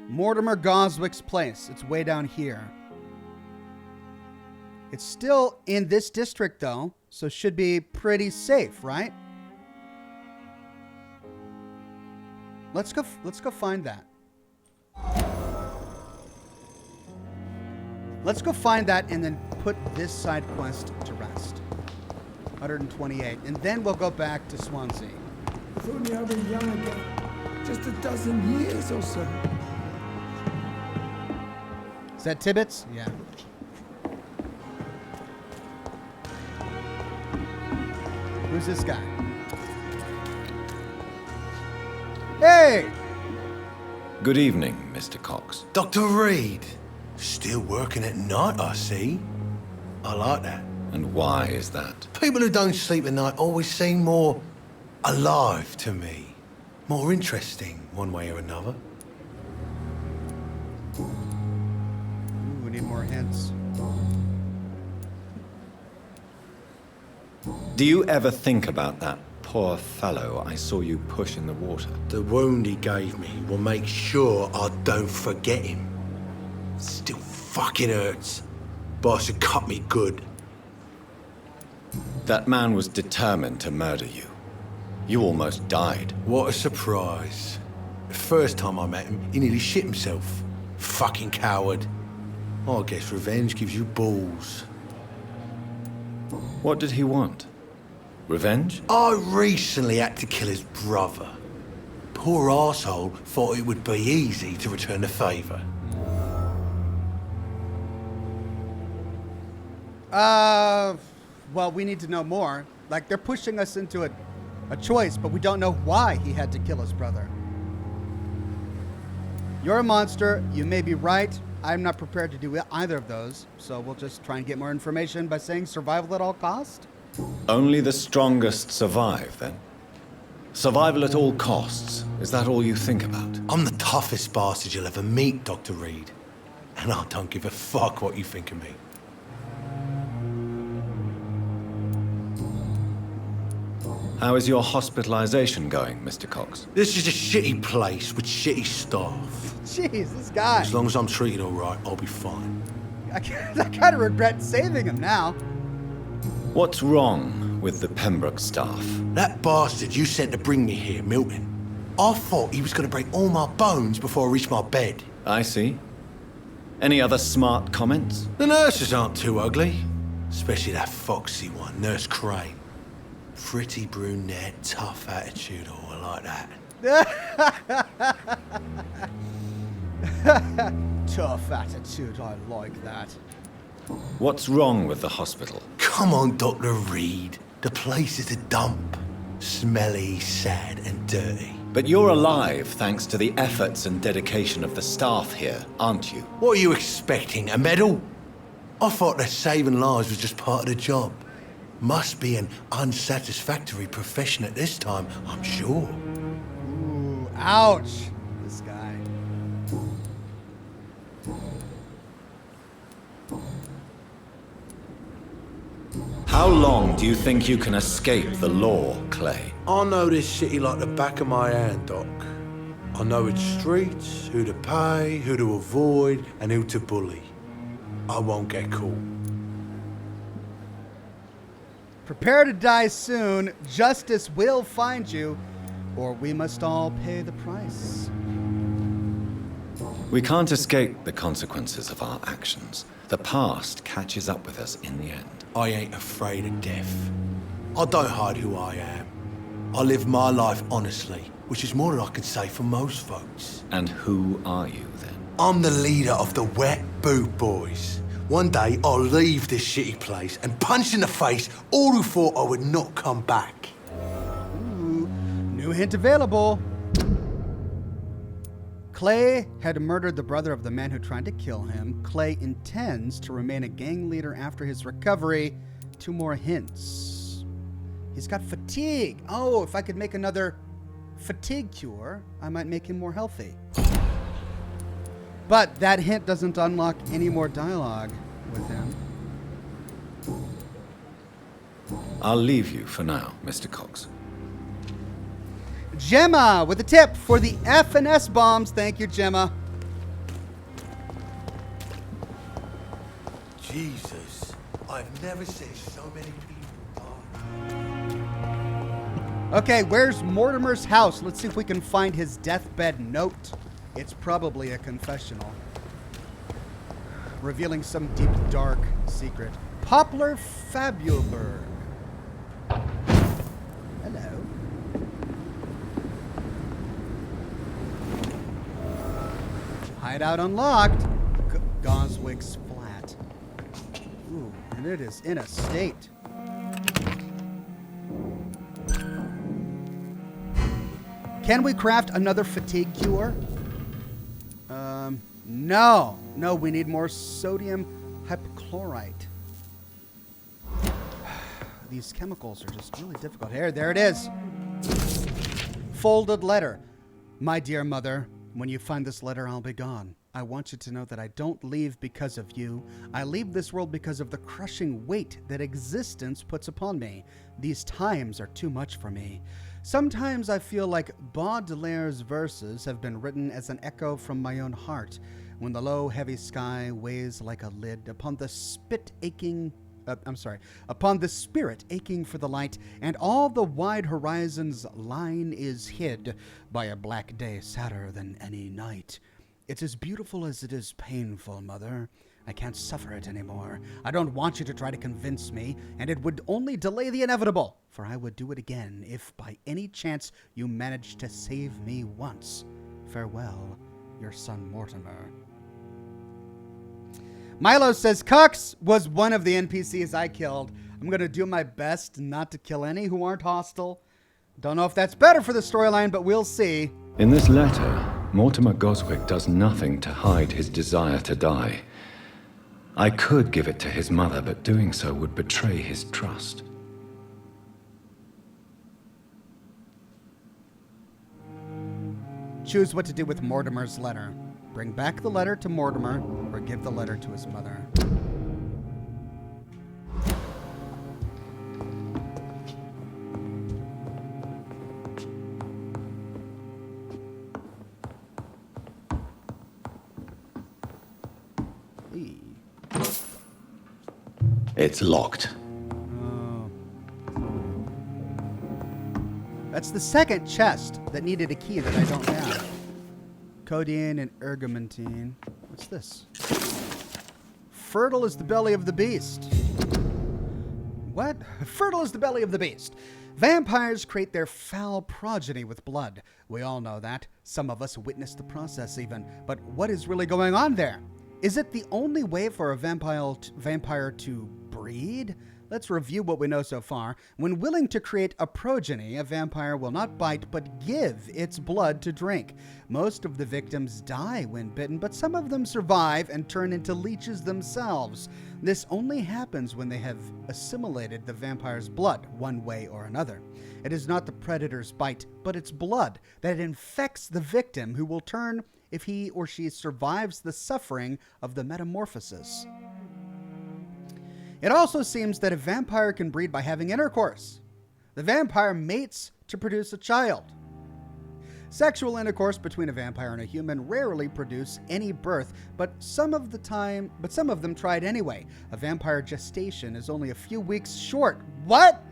Mortimer Goswick's place. It's way down here. It's still in this district, though, so should be pretty safe, right? Let's go find that. Let's go find that and then put this side quest to rest. 128. And then we'll go back to Swansea. If only I'd been young again. Just a dozen years or so. Is that Tibbets? Yeah. Who's this guy? Hey! Good evening, Mr. Cox. Dr. Reed. Still working at night, I see. I like that. And why is that? People who don't sleep at night always seem more alive to me. More interesting, one way or another. Ooh, we need more hints. Do you ever think about that poor fellow I saw you push in the water? The wound he gave me will make sure I don't forget him. Still fucking hurts. Boss had cut me good. That man was determined to murder you. You almost died. What a surprise. The first time I met him, he nearly shit himself. Fucking coward. I guess revenge gives you balls. What did he want? Revenge? I recently had to kill his brother. Poor arsehole thought it would be easy to return the favour. Well, we need to know more. Like, they're pushing us into a choice, but we don't know why he had to kill his brother. You're a monster. You may be right. I'm not prepared to do either of those. So we'll just try and get more information by saying survival at all cost. Only the strongest survive, then? Survival at all costs. Is that all you think about? I'm the toughest bastard you'll ever meet, Dr. Reed. And I don't give a fuck what you think of me. How is your hospitalization going, Mr. Cox? This is a shitty place with shitty staff. Jeez, this guy. As long as I'm treated all right, I'll be fine. I kind of regret saving him now. What's wrong with the Pembroke staff? That bastard you sent to bring me here, Milton. I thought he was going to break all my bones before I reached my bed. I see. Any other smart comments? The nurses aren't too ugly. Especially that foxy one, Nurse Crane. Pretty brunette, tough attitude, all like that. Tough attitude, I like that. What's wrong with the hospital? Come on, Dr. Reed. The place is a dump. Smelly, sad, and dirty. But you're alive thanks to the efforts and dedication of the staff here, aren't you? What are you expecting, a medal? I thought that saving lives was just part of the job. Must be an unsatisfactory profession at this time, I'm sure. Ooh, ouch. This guy. How long do you think you can escape the law, Clay? I know this city like the back of my hand, Doc. I know its streets, who to pay, who to avoid, and who to bully. I won't get caught. Prepare to die soon. Justice will find you, or we must all pay the price. We can't escape the consequences of our actions. The past catches up with us in the end. I ain't afraid of death. I don't hide who I am. I live my life honestly, which is more than I can say for most folks. And who are you, then? I'm the leader of the Wet Boot Boys. One day, I'll leave this shitty place and punch in the face all who thought I would not come back. Ooh, new hint available. Clay had murdered the brother of the man who tried to kill him. Clay intends to remain a gang leader after his recovery. 2 more hints. He's got fatigue. Oh, if I could make another fatigue cure, I might make him more healthy. But that hint doesn't unlock any more dialogue with him. I'll leave you for now, Mr. Cox. Gemma with a tip for the F&S bombs. Thank you, Gemma. Jesus, I've never seen so many people die. Okay, where's Mortimer's house? Let's see if we can find his deathbed note. It's probably a confessional, revealing some deep, dark secret. Poplar Fabulberg. Hello. Hideout unlocked. Goswig's flat. Ooh, and it is in a state. Can we craft another fatigue cure? No. No, we need more sodium hypochlorite. These chemicals are just really difficult. Here, there it is. Folded letter. My dear mother, when you find this letter, I'll be gone. I want you to know that I don't leave because of you. I leave this world because of the crushing weight that existence puts upon me. These times are too much for me. Sometimes I feel like Baudelaire's verses have been written as an echo from my own heart, when the low, heavy sky weighs like a lid upon the spirit aching for the light, and all the wide horizon's line is hid by a black day sadder than any night. It's as beautiful as it is painful, Mother. I can't suffer it anymore. I don't want you to try to convince me, and it would only delay the inevitable, for I would do it again if by any chance you managed to save me once. Farewell, your son Mortimer. Milo says, Cox was one of the NPCs I killed. I'm going to do my best not to kill any who aren't hostile. Don't know if that's better for the storyline, but we'll see. In this letter, Mortimer Goswick does nothing to hide his desire to die. I could give it to his mother, but doing so would betray his trust. Choose what to do with Mortimer's letter. Bring back the letter to Mortimer, or give the letter to his mother. It's locked. That's the second chest that needed a key that I don't have. Codeine and ergamantine. What's this? Fertile is the belly of the beast. What? Fertile is the belly of the beast. Vampires create their foul progeny with blood. We all know that. Some of us witnessed the process even. But what is really going on there? Is it the only way for a vampire to breed? Let's review what we know so far. When willing to create a progeny, a vampire will not bite but give its blood to drink. Most of the victims die when bitten, but some of them survive and turn into leeches themselves. This only happens when they have assimilated the vampire's blood, one way or another. It is not the predator's bite, but its blood that infects the victim, who will turn if he or she survives the suffering of the metamorphosis. It also seems that a vampire can breed by having intercourse. The vampire mates to produce a child. Sexual intercourse between a vampire and a human rarely produce any birth, but some of them tried anyway. A vampire gestation is only a few weeks short. What?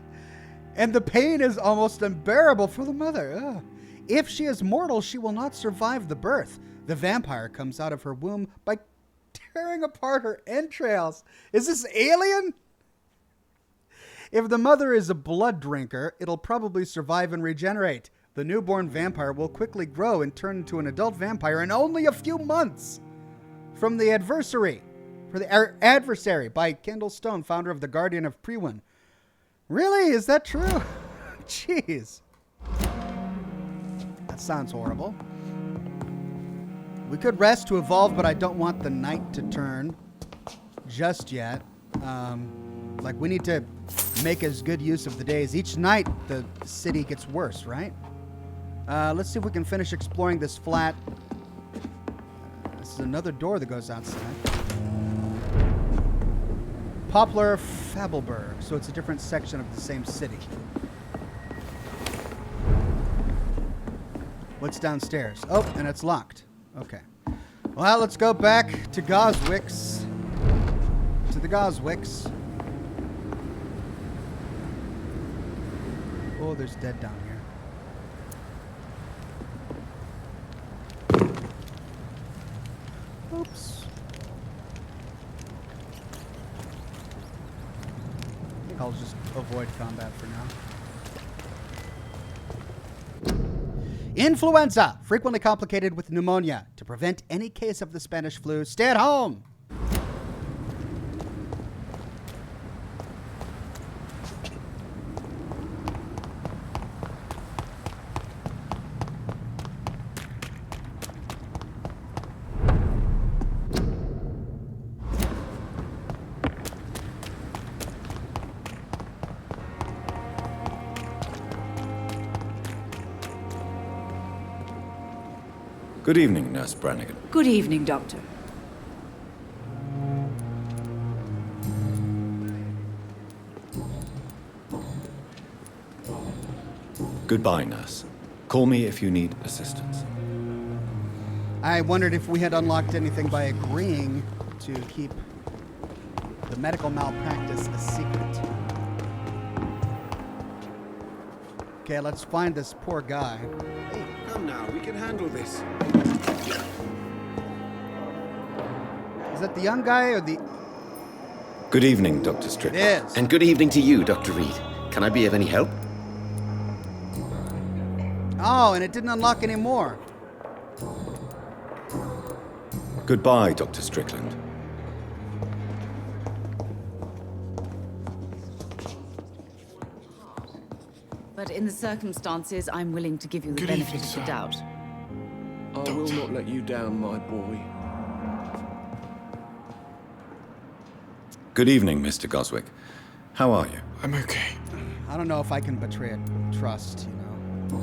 And the pain is almost unbearable for the mother. Ugh. If she is mortal, she will not survive the birth. The vampire comes out of her womb by tearing apart her entrails. Is this Alien? If the mother is a blood drinker, it'll probably survive and regenerate. The newborn vampire will quickly grow and turn into an adult vampire in only a few months. From The Adversary by Kendall Stone, founder of The Guardian of Prewin. Really? Is that true? Jeez. That sounds horrible. We could rest to evolve, but I don't want the night to turn just yet. Like, we need to make as good use of the days. Each night, the city gets worse, right? Let's see if we can finish exploring this flat. This is another door that goes outside. Poplar Fabelberg. So it's a different section of the same city. What's downstairs? Oh, and it's locked. Okay. Well, let's go back to Goswick's. To the Goswicks. Oh, there's dead down here. Oops. I think I'll just avoid combat for now. Influenza, frequently complicated with pneumonia. To prevent any case of the Spanish flu, stay at home. Good evening, Nurse Brannigan. Good evening, Doctor. Goodbye, Nurse. Call me if you need assistance. I wondered if we had unlocked anything by agreeing to keep the medical malpractice a secret. Okay, let's find this poor guy. Hey, come now, we can handle this. Is that the young guy or the... Good evening, Dr. Strickland. It is. And good evening to you, Dr. Reed. Can I be of any help? Oh, and it didn't unlock any more. Goodbye, Dr. Strickland. But in the circumstances, I'm willing to give you the Good benefit evening, of the sir. doubt. I will not let you down, my boy. Good evening, Mr. Goswick. How are you? I'm okay. I don't know if I can betray a trust, you know.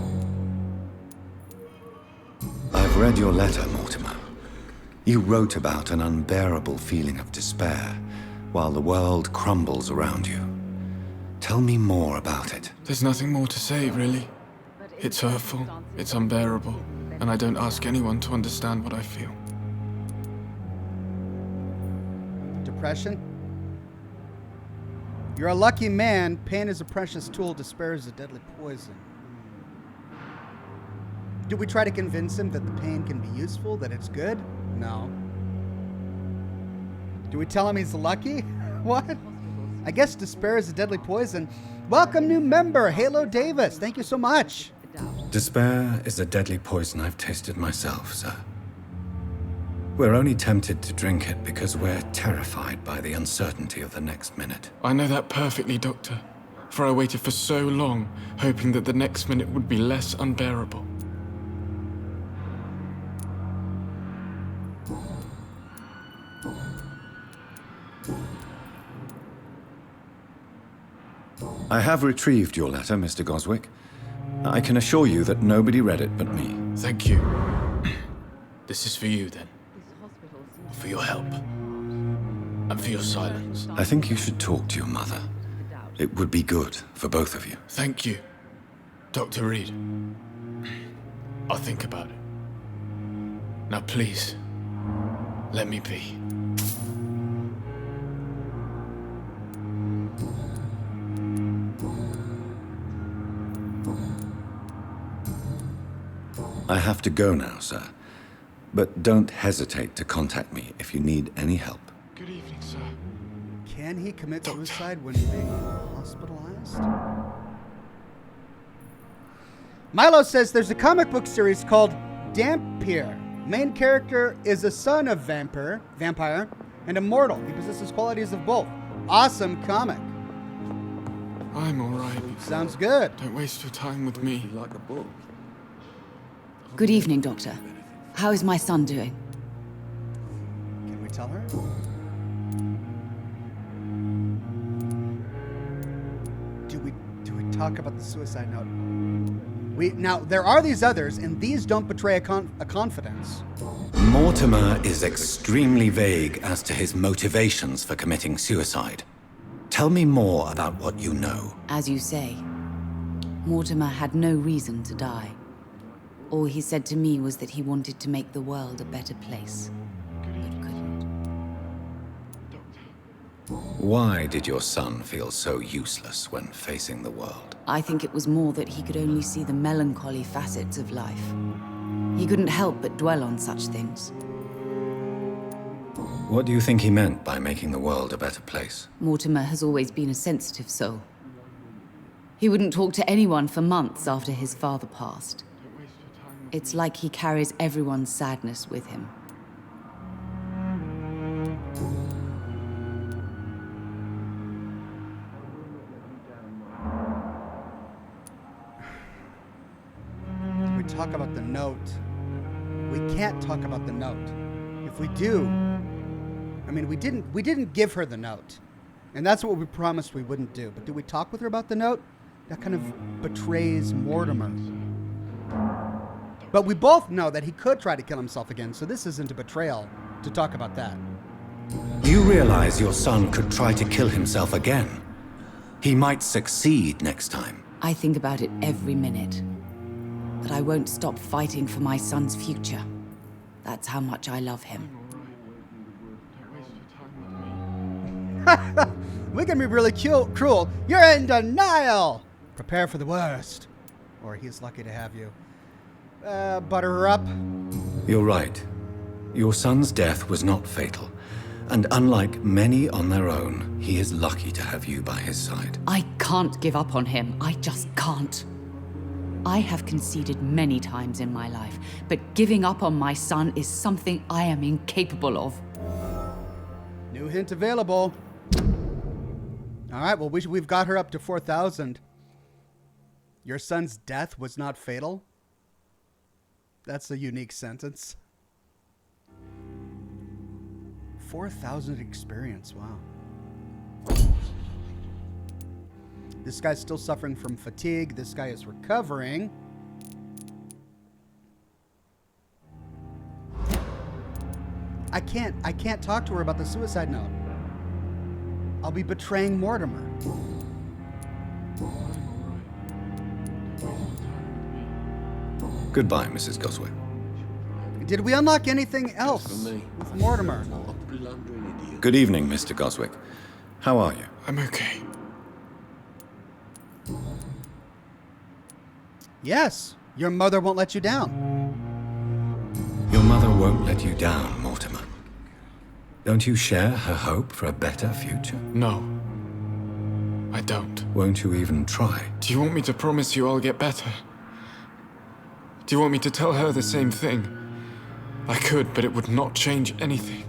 I've read your letter, Mortimer. You wrote about an unbearable feeling of despair while the world crumbles around you. Tell me more about it. There's nothing more to say, really. It's hurtful, it's unbearable, and I don't ask anyone to understand what I feel. Depression? You're a lucky man. Pain is a precious tool. Despair is a deadly poison. Did we try to convince him that the pain can be useful, that it's good? No. Do we tell him he's lucky? What? I guess despair is a deadly poison. Welcome, new member, Halo Davis. Thank you so much. Despair is a deadly poison I've tasted myself, sir. We're only tempted to drink it because we're terrified by the uncertainty of the next minute. I know that perfectly, Doctor. For I waited for so long, hoping that the next minute would be less unbearable. I have retrieved your letter, Mr. Goswick. I can assure you that nobody read it but me. Thank you. This is for you, then. For your help. And for your silence. I think you should talk to your mother. It would be good for both of you. Thank you, Dr. Reed. I'll think about it. Now please, let me be. I have to go now, sir. But don't hesitate to contact me if you need any help. Good evening, sir. Can he commit suicide when being hospitalized? Milo says there's a comic book series called Vampyr. Main character is a son of Vampyr, and immortal. He possesses qualities of both. Awesome comic. I'm alright. Sounds good. Don't waste your time with me. Like a book. Good evening, Doctor. How is my son doing? Can we tell her? Do we talk about the suicide note? Now there are these others, and these don't betray a confidence. Mortimer is extremely vague as to his motivations for committing suicide. Tell me more about what you know. As you say, Mortimer had no reason to die. All he said to me was that he wanted to make the world a better place, but couldn't. Why did your son feel so useless when facing the world? I think it was more that he could only see the melancholy facets of life. He couldn't help but dwell on such things. What do you think he meant by making the world a better place? Mortimer has always been a sensitive soul. He wouldn't talk to anyone for months after his father passed. It's like he carries everyone's sadness with him. We talk about the note. We can't talk about the note. If we do, I mean, we didn't give her the note. And that's what we promised we wouldn't do. But do we talk with her about the note? That kind of betrays Mortimer. But we both know that he could try to kill himself again, so this isn't a betrayal to talk about that. You realize your son could try to kill himself again. He might succeed next time. I think about it every minute. But I won't stop fighting for my son's future. That's how much I love him. We can be really cruel. You're in denial! Prepare for the worst. Or he's lucky to have you. Butter her up. You're right. Your son's death was not fatal. And unlike many on their own, he is lucky to have you by his side. I can't give up on him. I just can't. I have conceded many times in my life, but giving up on my son is something I am incapable of. New hint available. All right, well, we've got her up to 4,000. Your son's death was not fatal? That's a unique sentence. 4,000 experience. Wow. This guy's still suffering from fatigue. This guy is recovering. I can't talk to her about the suicide note. I'll be betraying Mortimer. Goodbye, Mrs. Goswick. Did we unlock anything else with Mortimer? Good evening, Mr. Goswick. How are you? I'm okay. Yes, your mother won't let you down. Your mother won't let you down, Mortimer. Don't you share her hope for a better future? No. I don't. Won't you even try? Do you want me to promise you I'll get better? Do you want me to tell her the same thing? I could, but it would not change anything.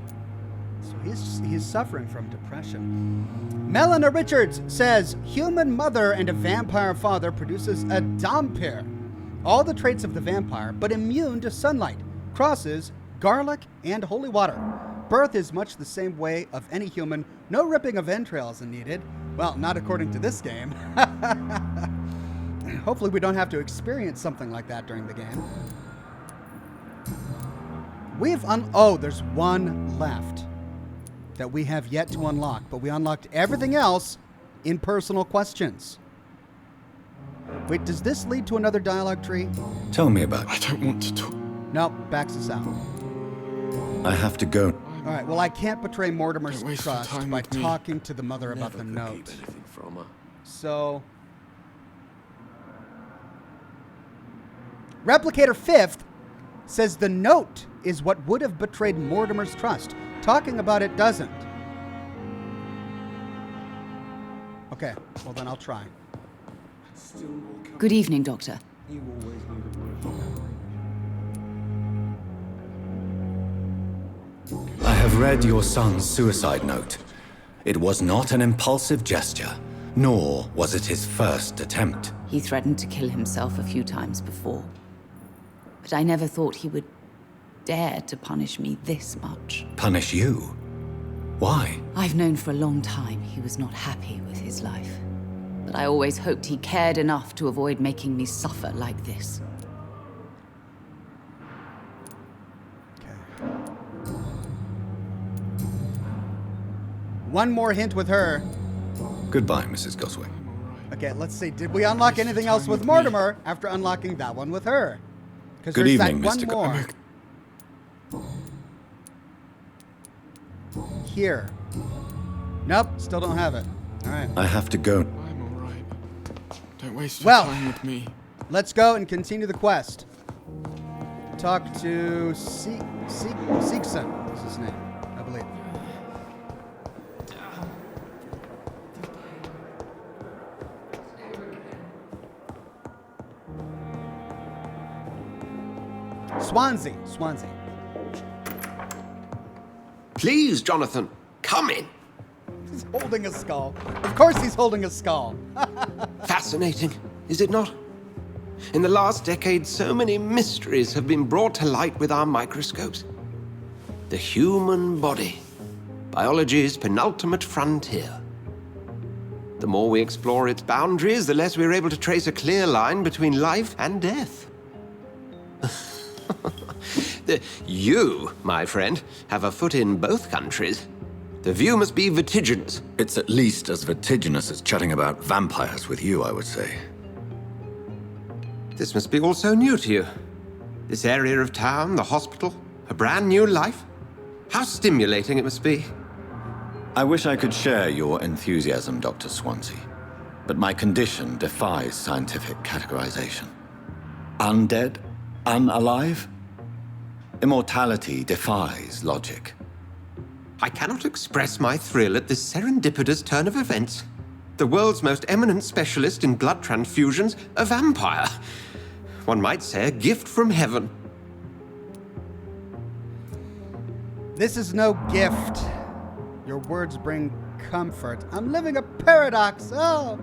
So he's suffering from depression. Melina Richards says, human mother and a vampire father produces a Vampyr. All the traits of the vampire, but immune to sunlight, crosses, garlic, and holy water. Birth is much the same way of any human. No ripping of entrails is needed. Well, not according to this game. Hopefully we don't have to experience something like that during the game. Oh, there's one left that we have yet to unlock, but we unlocked everything else in personal questions. Wait, does this lead to another dialogue tree? Tell me about it. I don't want to talk. Nope, backs us out. I have to go. All right, well, I can't betray Mortimer's Don't waste your trust time by with me. talking to the mother about the note. So, Replicator 5th says the note is what would have betrayed Mortimer's trust. Talking about it doesn't. Okay, well then I'll try. Good evening, Doctor. I have read your son's suicide note. It was not an impulsive gesture, nor was it his first attempt. He threatened to kill himself a few times before. But I never thought he would dare to punish me this much. Punish you? Why? I've known for a long time he was not happy with his life. But I always hoped he cared enough to avoid making me suffer like this. One more hint with her. Goodbye, Mrs. Goswick. Okay, let's see. Did we unlock anything else with Mortimer after unlocking that one with her? Because Good there's evening, that Mr. one more. Here. Nope, still don't have it. All right. I have to go. I'm all right. Don't waste your Well, time with me. let's go and continue the quest. Talk to Siegson is his name, I believe. Swansea. Please, Jonathan, come in. He's holding a skull. Of course he's holding a skull. Fascinating, is it not? In the last decade, so many mysteries have been brought to light with our microscopes. The human body, biology's penultimate frontier. The more we explore its boundaries, the less we're able to trace a clear line between life and death. You, my friend, have a foot in both countries. The view must be vertiginous. It's at least as vertiginous as chatting about vampires with you, I would say. This must be all so new to you. This area of town, the hospital, a brand new life. How stimulating it must be. I wish I could share your enthusiasm, Dr. Swansea, but my condition defies scientific categorization. Undead? Unalive? Immortality defies logic. I cannot express my thrill at this serendipitous turn of events. The world's most eminent specialist in blood transfusions, a vampire. One might say a gift from heaven. This is no gift. Your words bring comfort. I'm living a paradox. Oh,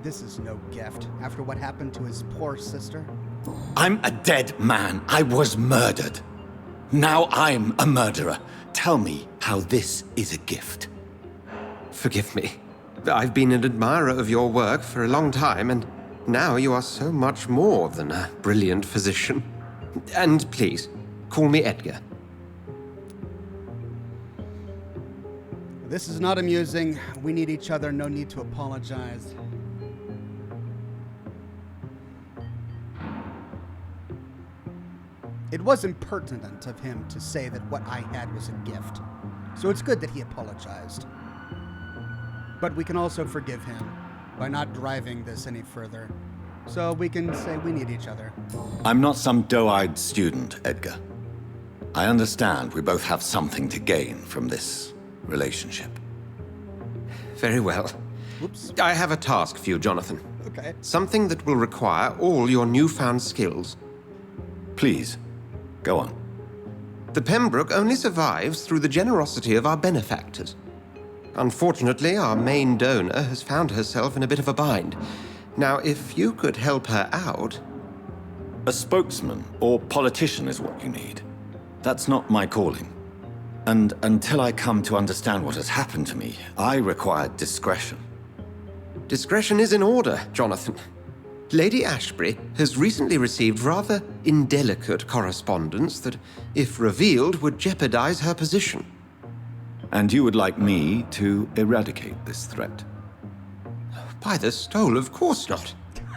this is no gift after what happened to his poor sister. I'm a dead man. I was murdered. Now I'm a murderer. Tell me how this is a gift. Forgive me. I've been an admirer of your work for a long time, and now you are so much more than a brilliant physician. And please, call me Edgar. This is not amusing. We need each other. No need to apologize. It was impertinent of him to say that what I had was a gift. So it's good that he apologized. But we can also forgive him by not driving this any further. So we can say we need each other. I'm not some doe-eyed student, Edgar. I understand we both have something to gain from this relationship. Very well. Whoops. I have a task for you, Jonathan. Okay. Something that will require all your newfound skills. Please, go on. The Pembroke only survives through the generosity of our benefactors. Unfortunately, our main donor has found herself in a bit of a bind. Now, if you could help her out... A spokesman or politician is what you need. That's not my calling. And until I come to understand what has happened to me, I require discretion. Discretion is in order, Jonathan. Lady Ashbury has recently received rather indelicate correspondence that, if revealed, would jeopardize her position. And you would like me to eradicate this threat? By the stole, of course not.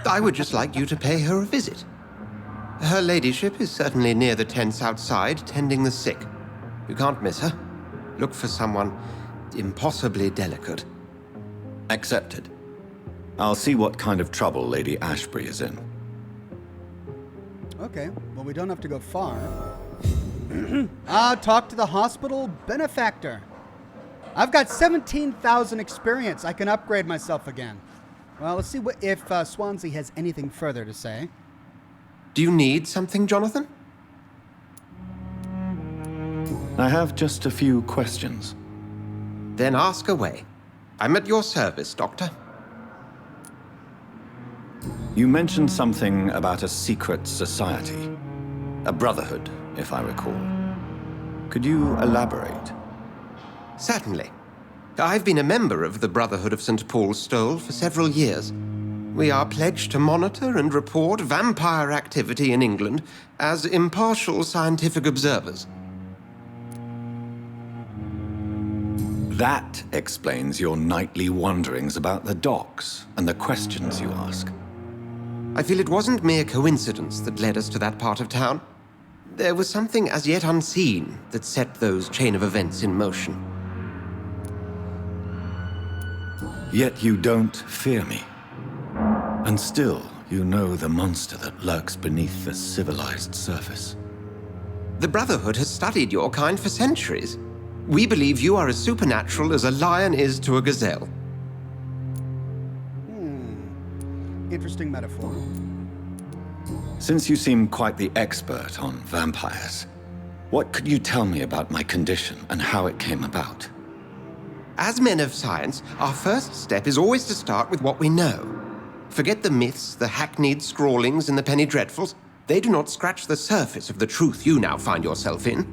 I would just like you to pay her a visit. Her ladyship is certainly near the tents outside, tending the sick. You can't miss her. Look for someone impossibly delicate. Accepted. I'll see what kind of trouble Lady Ashbury is in. Okay, well, we don't have to go far. Talk to the hospital benefactor. I've got 17,000 experience. I can upgrade myself again. Well, let's see if Swansea has anything further to say. Do you need something, Jonathan? I have just a few questions. Then ask away. I'm at your service, Doctor. You mentioned something about a secret society. A brotherhood, if I recall. Could you elaborate? Certainly. I've been a member of the Brotherhood of St. Paul's Stole for several years. We are pledged to monitor and report vampire activity in England as impartial scientific observers. That explains your nightly wanderings about the docks and the questions you ask. I feel it wasn't mere coincidence that led us to that part of town. There was something as yet unseen that set those chain of events in motion. Yet you don't fear me. And still, you know the monster that lurks beneath the civilized surface. The Brotherhood has studied your kind for centuries. We believe you are as supernatural as a lion is to a gazelle. Interesting metaphor. Since you seem quite the expert on vampires, what could you tell me about my condition and how it came about? As men of science, our first step is always to start with what we know. Forget the myths, the hackneyed scrawlings, and the penny dreadfuls. They do not scratch the surface of the truth you now find yourself in.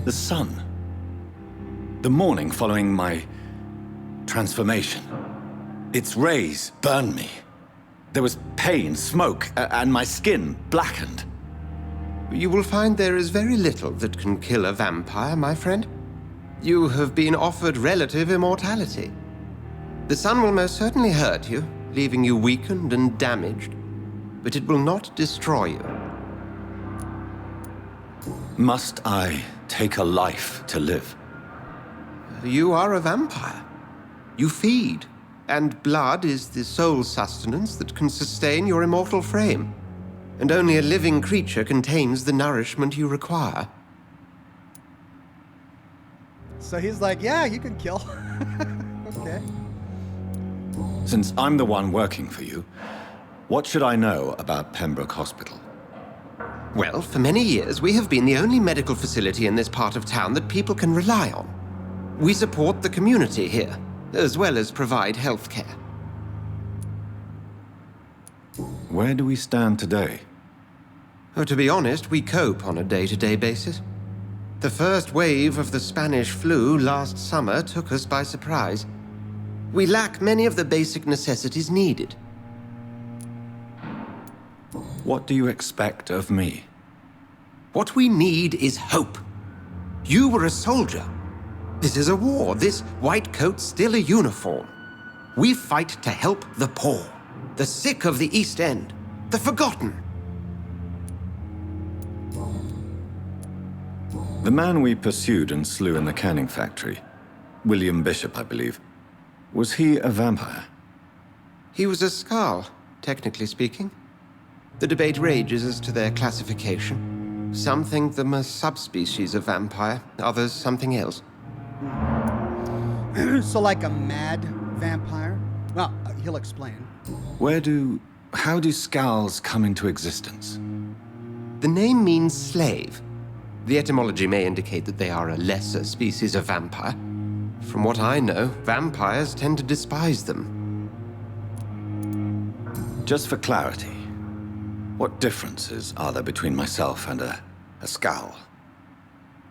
The sun. The morning following my transformation. Its rays burned me. There was pain, smoke, and my skin blackened. You will find there is very little that can kill a vampire, my friend. You have been offered relative immortality. The sun will most certainly hurt you, leaving you weakened and damaged, but it will not destroy you. Must I take a life to live? You are a vampire. You feed, and blood is the sole sustenance that can sustain your immortal frame. And only a living creature contains the nourishment you require. So he's like, yeah, you can kill. Okay. Since I'm the one working for you, what should I know about Pembroke Hospital? Well, for many years, we have been the only medical facility in this part of town that people can rely on. We support the community here, as well as provide health care. Where do we stand today? Oh, to be honest, we cope on a day-to-day basis. The first wave of the Spanish flu last summer took us by surprise. We lack many of the basic necessities needed. What do you expect of me? What we need is hope. You were a soldier. This is a war. This white coat's still a uniform. We fight to help the poor, the sick of the East End, the forgotten. The man we pursued and slew in the canning factory, William Bishop, I believe, was he a vampire? He was a Skald, technically speaking. The debate rages as to their classification. Some think them a subspecies of vampire, others something else. So like a mad vampire? Well, he'll explain. How do Skalds come into existence? The name means slave. The etymology may indicate that they are a lesser species of vampire. From what I know, vampires tend to despise them. Just for clarity, what differences are there between myself and a Skald?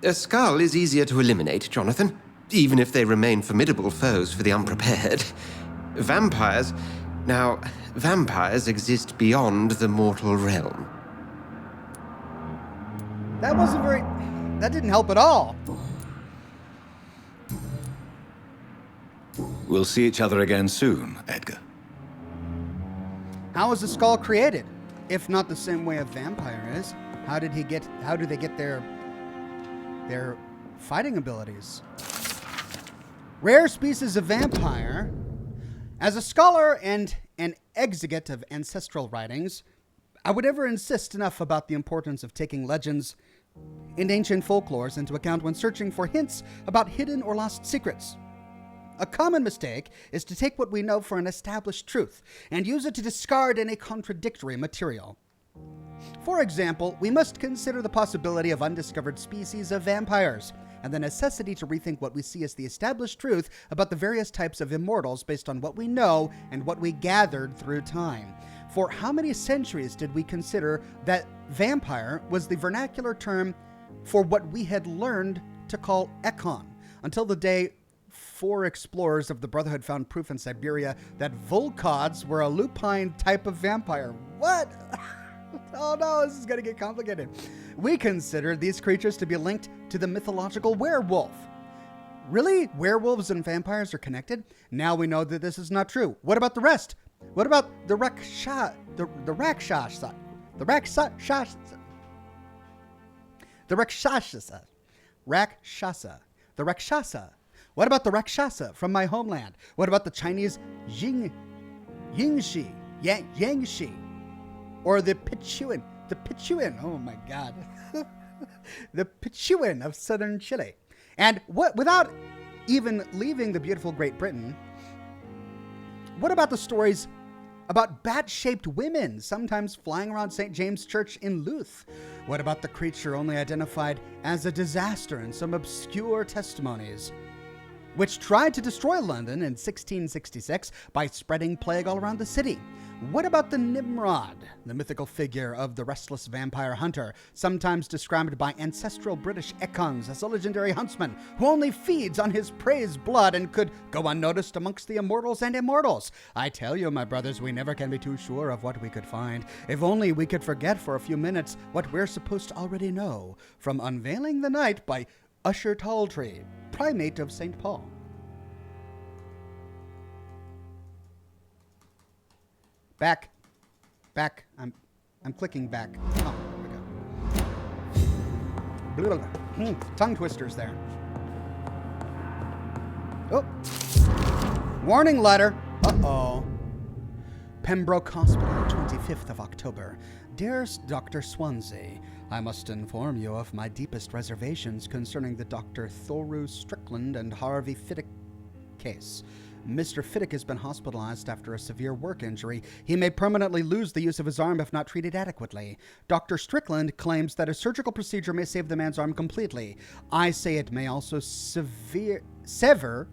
A Skald is easier to eliminate, Jonathan, even if they remain formidable foes for the unprepared. Vampires exist beyond the mortal realm. That didn't help at all. We'll see each other again soon, Edgar. How was the skull created? If not the same way a vampire is, how do they get their fighting abilities? Rare species of vampire. As a scholar and an exegete of ancestral writings, I would never insist enough about the importance of taking legends and ancient folklores into account when searching for hints about hidden or lost secrets. A common mistake is to take what we know for an established truth and use it to discard any contradictory material. For example, we must consider the possibility of undiscovered species of vampires and the necessity to rethink what we see as the established truth about the various types of immortals based on what we know and what we gathered through time. For how many centuries did we consider that vampire was the vernacular term for what we had learned to call Ekon, until the day 4 explorers of the Brotherhood found proof in Siberia that Volkods were a lupine type of vampire. What? Oh no, this is going to get complicated. We considered these creatures to be linked to the mythological werewolf. Really? Werewolves and vampires are connected? Now we know that this is not true. What about the rest? What about the Rakshasa? What about the Rakshasa from my homeland? What about the Chinese Yangshi? Or the Pichuan? Oh my God. The Pichuan of southern Chile. And without even leaving the beautiful Great Britain, what about the stories about bat-shaped women, sometimes flying around St. James Church in Louth? What about the creature only identified as a disaster in some obscure testimonies, which tried to destroy London in 1666 by spreading plague all around the city? What about the Nimrod, the mythical figure of the restless vampire hunter, sometimes described by ancestral British Ekons as a legendary huntsman who only feeds on his prey's blood and could go unnoticed amongst the immortals and immortals? I tell you, my brothers, we never can be too sure of what we could find. If only we could forget for a few minutes what we're supposed to already know from Unveiling the Night by Usher Talltree, primate of St. Paul. Back. I'm clicking back. Oh, there we go. Tongue twisters there. Oh. Warning letter. Uh-oh. Pembroke Hospital, 25th of October. Dearest Dr. Swansea, I must inform you of my deepest reservations concerning the Dr. Thoreau Strickland and Harvey Fiddick case. Mr. Fiddick has been hospitalized after a severe work injury. He may permanently lose the use of his arm if not treated adequately. Dr. Strickland claims that a surgical procedure may save the man's arm completely. I say it may also sever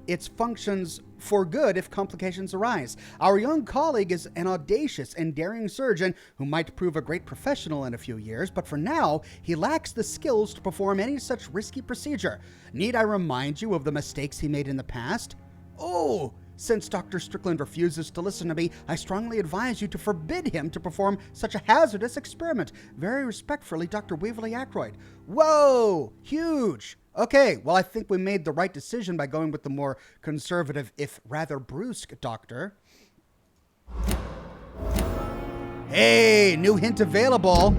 its functions for good if complications arise. Our young colleague is an audacious and daring surgeon who might prove a great professional in a few years, but for now, he lacks the skills to perform any such risky procedure. Need I remind you of the mistakes he made in the past? Oh, since Dr. Strickland refuses to listen to me, I strongly advise you to forbid him to perform such a hazardous experiment. Very respectfully, Dr. Waverly Ackroyd. Whoa! Huge! Okay, well, I think we made the right decision by going with the more conservative, if rather brusque, doctor. Hey, new hint available.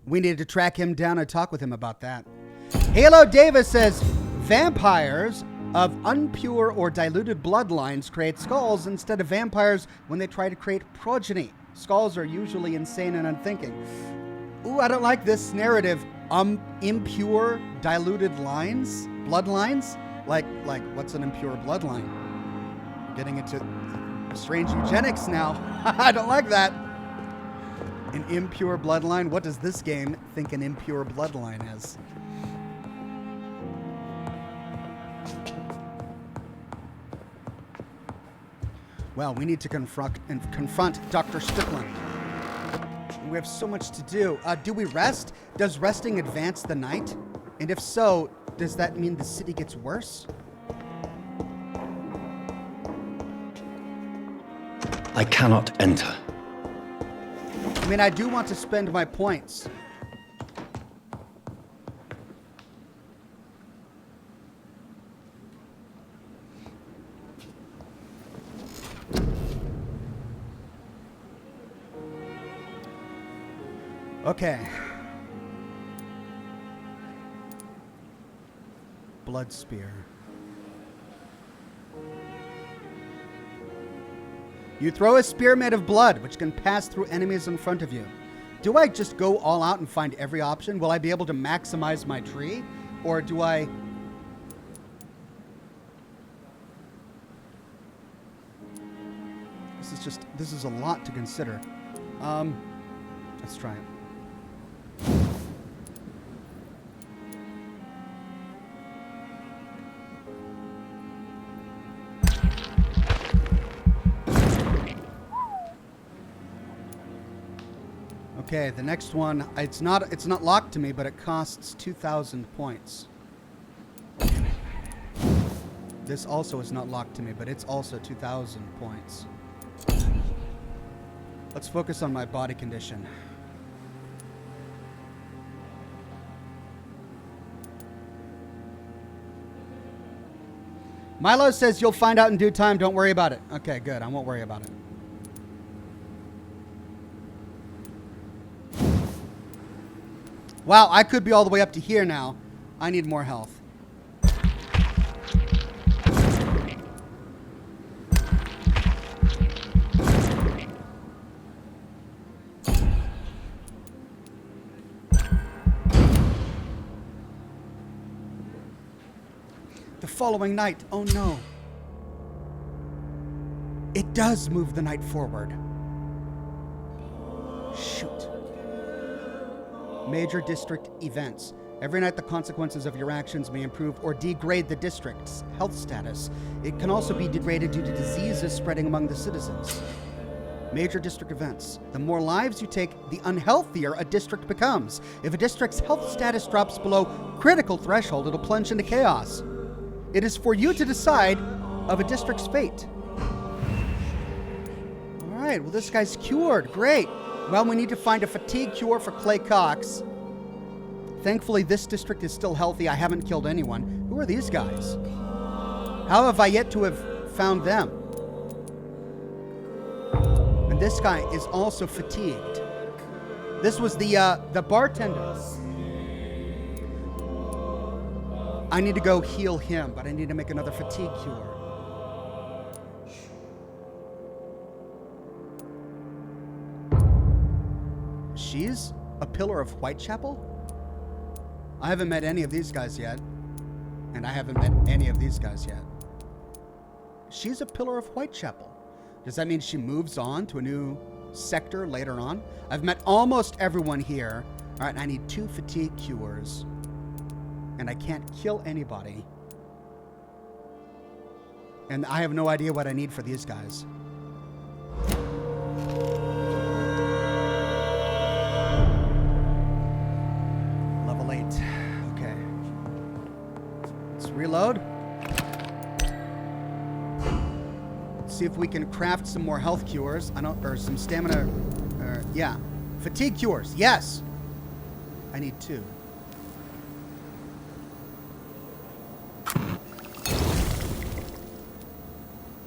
We need to track him down and talk with him about that. Halo Davis says, vampires of impure or diluted bloodlines create skulls instead of vampires when they try to create progeny. Skulls are usually insane and unthinking. Ooh, I don't like this narrative. Impure, diluted lines? Bloodlines? Like, what's an impure bloodline? Getting into strange eugenics now. I don't like that. An impure bloodline? What does this game think an impure bloodline is? Well, we need to confront Dr. Strickland. We have so much to do. Do we rest? Does resting advance the night? And if so, does that mean the city gets worse? I cannot enter. I mean, I do want to spend my points. Okay. Blood spear. You throw a spear made of blood, which can pass through enemies in front of you. Do I just go all out and find every option? Will I be able to maximize my tree? Or do I... This is a lot to consider. Let's try it. Okay, the next one, it's not locked to me, but it costs 2,000 points. This also is not locked to me, but it's also 2,000 points. Let's focus on my body condition. Milo says you'll find out in due time. Don't worry about it. Okay, good. I won't worry about it. Wow, I could be all the way up to here now. I need more health. The following night, oh no. It does move the night forward. Shoot. Major district events. Every night the consequences of your actions may improve or degrade the district's health status. It can also be degraded due to diseases spreading among the citizens. Major district events. The more lives you take, the unhealthier a district becomes. If a district's health status drops below critical threshold, it'll plunge into chaos. It is for you to decide of a district's fate. All right, well, this guy's cured. Great. Well, we need to find a fatigue cure for Clay Cox. Thankfully, this district is still healthy. I haven't killed anyone. Who are these guys? How have I yet to have found them? And this guy is also fatigued. This was the bartender. I need to go heal him, but I need to make another fatigue cure. She's a pillar of Whitechapel? I haven't met any of these guys yet. And I haven't met any of these guys yet. She's a pillar of Whitechapel. Does that mean she moves on to a new sector later on? I've met almost everyone here. All right, I need 2 fatigue cures. And I can't kill anybody. And I have no idea what I need for these guys. Level 8. Okay. Let's reload. See if we can craft some more health cures. Or some stamina. Yeah. Fatigue cures. Yes. I need 2.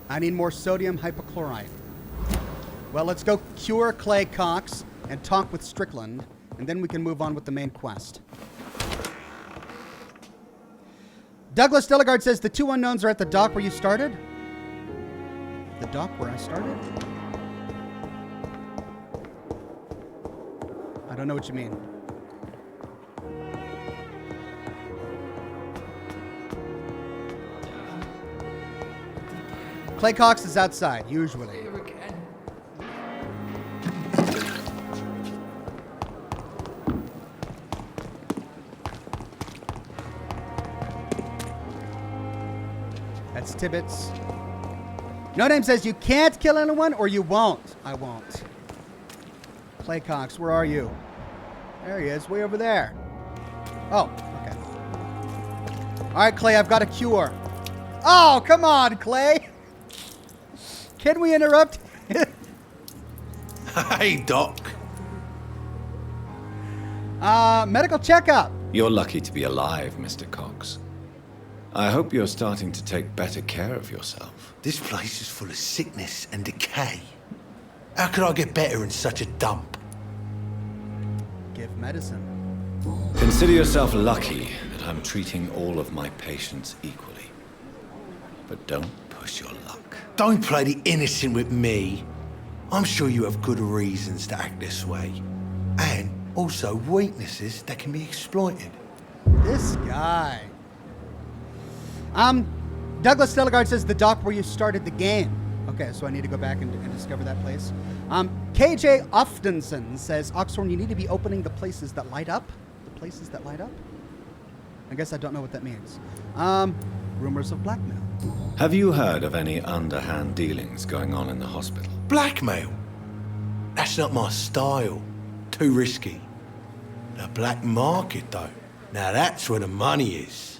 I need more sodium hypochlorite. Well, let's go cure Clay Cox and talk with Strickland, and then we can move on with the main quest. Douglas Delegard says the 2 unknowns are at the dock where you started. The dock where I started? I don't know what you mean. Clay Cox is outside, usually. That's Tibbets. No Name says you can't kill anyone or you won't. I won't. Clay Cox, where are you? There he is, way over there. Oh, okay. All right, Clay, I've got a cure. Oh, come on, Clay. Can we interrupt? Hey, Doc. Medical checkup. You're lucky to be alive, Mr. Cox. I hope you're starting to take better care of yourself. This place is full of sickness and decay. How could I get better in such a dump? Give medicine. Consider yourself lucky that I'm treating all of my patients equally. But don't push your luck. Don't play the innocent with me. I'm sure you have good reasons to act this way. And also weaknesses that can be exploited. This guy. Douglas Delegard says the dock where you started the game. Okay, so I need to go back and discover that place. KJ Oftenson says, Oxhorn, you need to be opening the places that light up. The places that light up? I guess I don't know what that means. Rumors of blackmail. Have you heard of any underhand dealings going on in the hospital? Blackmail? That's not my style. Too risky. The black market, though. Now that's where the money is.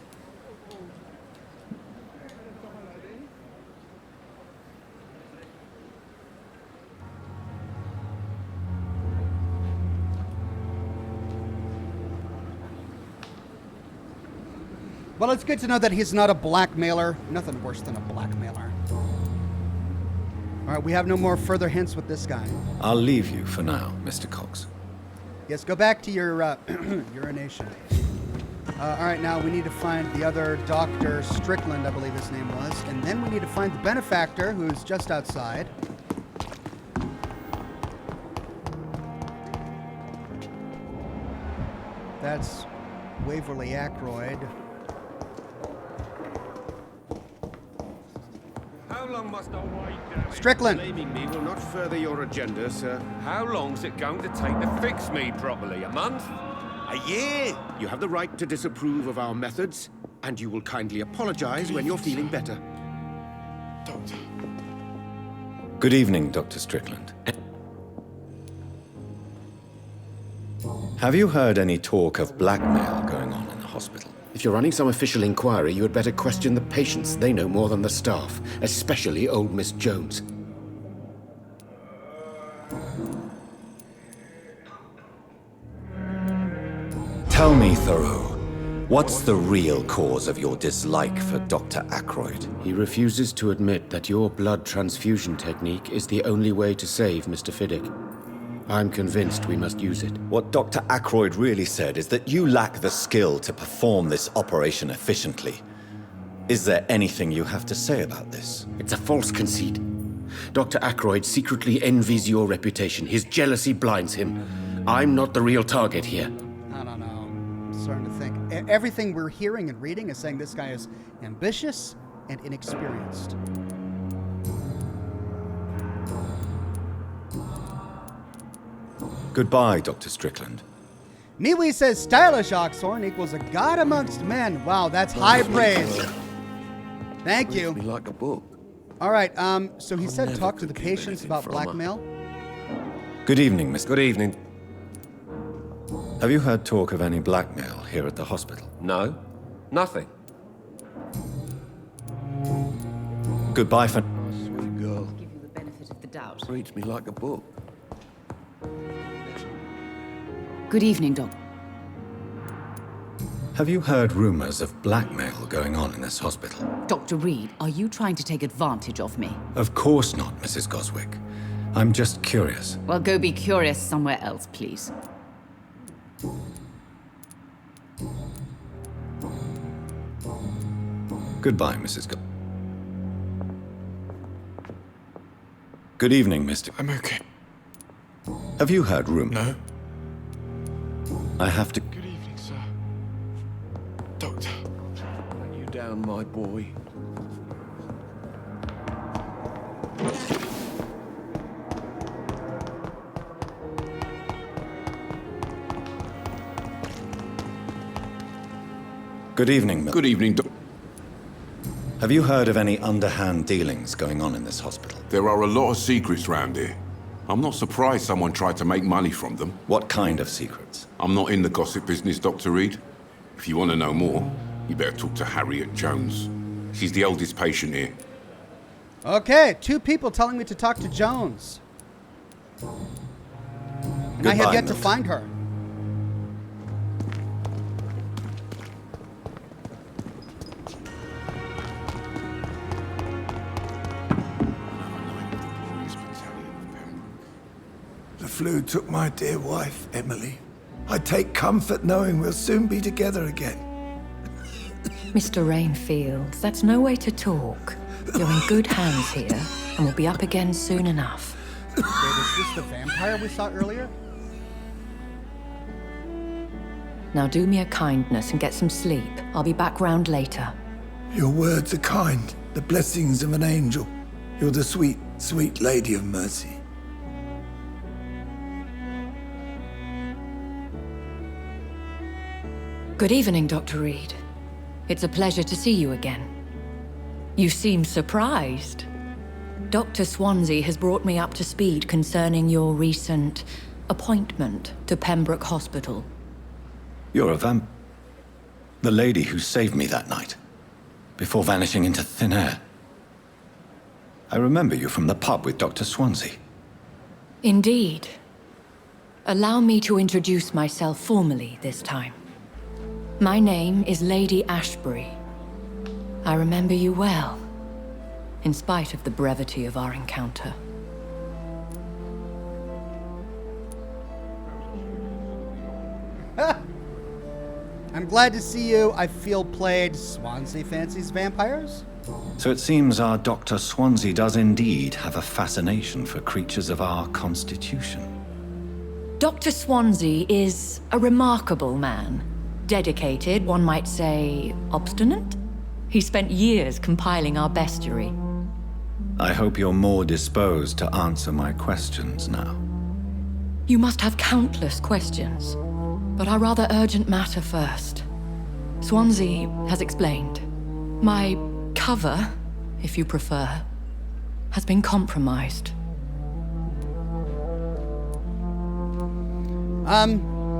Well, it's good to know that he's not a blackmailer. Nothing worse than a blackmailer. All right, we have no more further hints with this guy. I'll leave you for now, Mr. Cox. Yes, go back to your urination. All right, now we need to find the other Dr. Strickland, I believe his name was. And then we need to find the benefactor, who's just outside. That's Waverly Ackroyd. How long must I wait? Strickland. Blaming me will not further your agenda, sir. How long's it going to take to fix me properly? A month? A year? You have the right to disapprove of our methods, and you will kindly apologize when you're feeling better. Doctor. Good evening, Dr. Strickland. Have you heard any talk of blackmail going on in the hospital? If you're running some official inquiry, you had better question the patients. They know more than the staff, especially old Miss Jones. Tell me, Thoreau, what's the real cause of your dislike for Dr. Ackroyd? He refuses to admit that your blood transfusion technique is the only way to save Mr. Fiddick. I'm convinced we must use it. What Dr. Ackroyd really said is that you lack the skill to perform this operation efficiently. Is there anything you have to say about this? It's a false conceit. Dr. Ackroyd secretly envies your reputation. His jealousy blinds him. I'm not the real target here. I don't know. I'm starting to think. Everything we're hearing and reading is saying this guy is ambitious and inexperienced. Goodbye, Dr. Strickland. MeWe says stylish Oxhorn equals a god amongst men. Wow, that's high praise. Thank you. Reads me like a book. All right, so he said never talk to the could keep patients anything about from her. blackmail. Good evening, Mr. Good evening. Have you heard talk of any blackmail here at the hospital? No, nothing. Goodbye for... Sweet girl. Give you the benefit of the doubt. Reads me like a book. Good evening, Doc. Have you heard rumors of blackmail going on in this hospital? Dr. Reed, are you trying to take advantage of me? Of course not, Mrs. Goswick. I'm just curious. Well, go be curious somewhere else, please. Goodbye, Mrs. Good evening, Mr. I'm okay. Have you heard rumors? No. I have to... Good evening, sir. Doctor. Let you down, my boy. Good evening, Mil- Good evening, Have you heard of any underhand dealings going on in this hospital? There are a lot of secrets round here. I'm not surprised someone tried to make money from them. What kind of secrets? I'm not in the gossip business, Dr. Reed. If you want to know more, you better talk to Harriet Jones. She's the oldest patient here. Okay, 2 people telling me to talk to Jones. And I have Goodbye, yet to Milton. find her. The flu took my dear wife, Emily. I take comfort knowing we'll soon be together again. Mr. Rainfield, that's no way to talk. You're in good hands here, and we'll be up again soon enough. Wait, is this the vampire we saw earlier? Now do me a kindness and get some sleep. I'll be back round later. Your words are kind, the blessings of an angel. You're the sweet, sweet lady of mercy. Good evening, Dr. Reed. It's a pleasure to see you again. You seem surprised. Dr. Swansea has brought me up to speed concerning your recent appointment to Pembroke Hospital. You're a vamp... The lady who saved me that night, before vanishing into thin air. I remember you from the pub with Dr. Swansea. Indeed. Allow me to introduce myself formally this time. My name is Lady Ashbury. I remember you well, in spite of the brevity of our encounter. I'm glad to see you. I feel played. Swansea fancies vampires? So it seems our Dr. Swansea does indeed have a fascination for creatures of our constitution. Dr. Swansea is a remarkable man. Dedicated, one might say, obstinate? He spent years compiling our bestiary. I hope you're more disposed to answer my questions now. You must have countless questions, but our rather urgent matter first. Swansea has explained. My cover, if you prefer, has been compromised.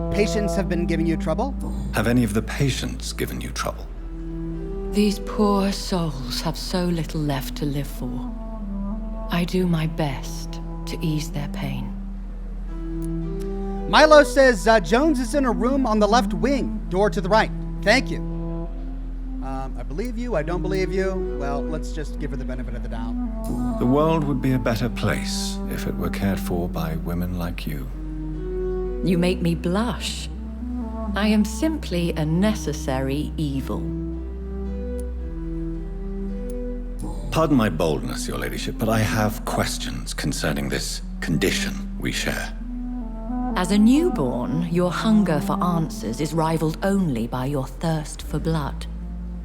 Patients have been giving you trouble? Have any of the patients given you trouble? These poor souls have so little left to live for. I do my best to ease their pain. Milo says Jones is in a room on the left wing, door to the right. Thank you. I believe you, I don't believe you. Well, let's just give her the benefit of the doubt. The world would be a better place if it were cared for by women like you. You make me blush. I am simply a necessary evil. Pardon my boldness, Your Ladyship, but I have questions concerning this condition we share. As a newborn, your hunger for answers is rivaled only by your thirst for blood.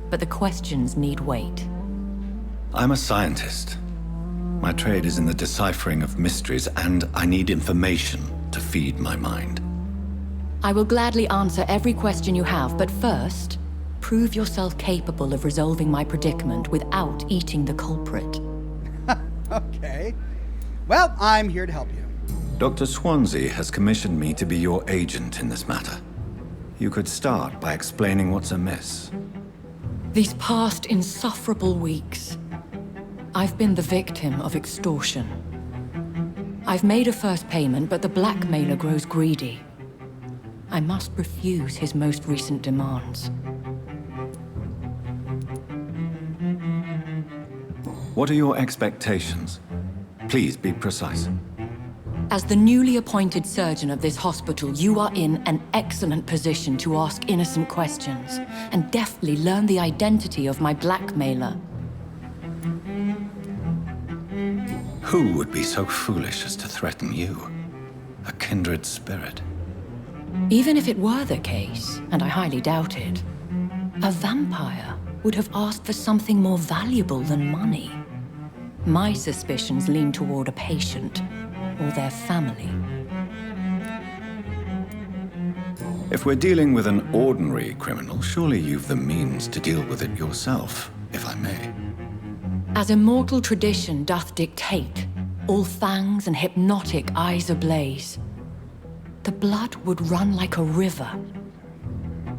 But the questions need wait. I'm a scientist. My trade is in the deciphering of mysteries, and I need information to feed my mind. I will gladly answer every question you have, but first, prove yourself capable of resolving my predicament without eating the culprit. Okay. Well, I'm here to help you. Dr. Swansea has commissioned me to be your agent in this matter. You could start by explaining what's amiss. These past insufferable weeks, I've been the victim of extortion. I've made a first payment, but the blackmailer grows greedy. I must refuse his most recent demands. What are your expectations? Please be precise. As the newly appointed surgeon of this hospital, you are in an excellent position to ask innocent questions and deftly learn the identity of my blackmailer. Who would be so foolish as to threaten you? A kindred spirit. Even if it were the case, and I highly doubt it, a vampire would have asked for something more valuable than money. My suspicions lean toward a patient or their family. If we're dealing with an ordinary criminal, surely you've the means to deal with it yourself, if I may. As immortal tradition doth dictate, all fangs and hypnotic eyes ablaze, the blood would run like a river.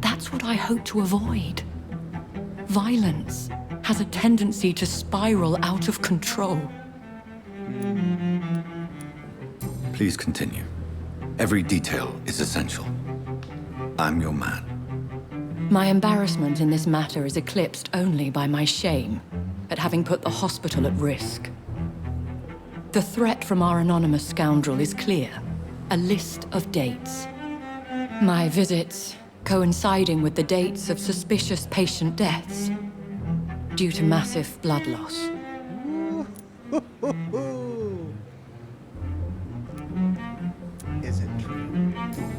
That's what I hope to avoid. Violence has a tendency to spiral out of control. Please continue. Every detail is essential. I'm your man. My embarrassment in this matter is eclipsed only by my shame at having put the hospital at risk. The threat from our anonymous scoundrel is clear. A list of dates. My visits coinciding with the dates of suspicious patient deaths due to massive blood loss. Is it true?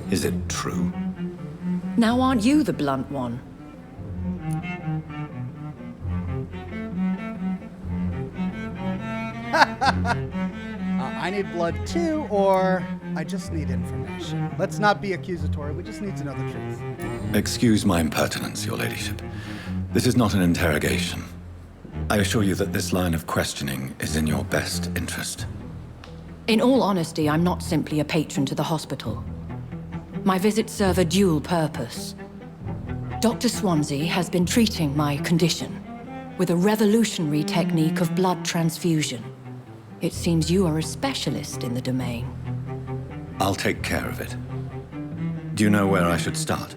Is it true? Now aren't you the blunt one? I need blood too, or I just need information. Let's not be accusatory, we just need to know the truth. Excuse my impertinence, your ladyship. This is not an interrogation. I assure you that this line of questioning is in your best interest. In all honesty, I'm not simply a patron to the hospital. My visits serve a dual purpose. Dr. Swansea has been treating my condition with a revolutionary technique of blood transfusion. It seems you are a specialist in the domain. I'll take care of it. Do you know where I should start?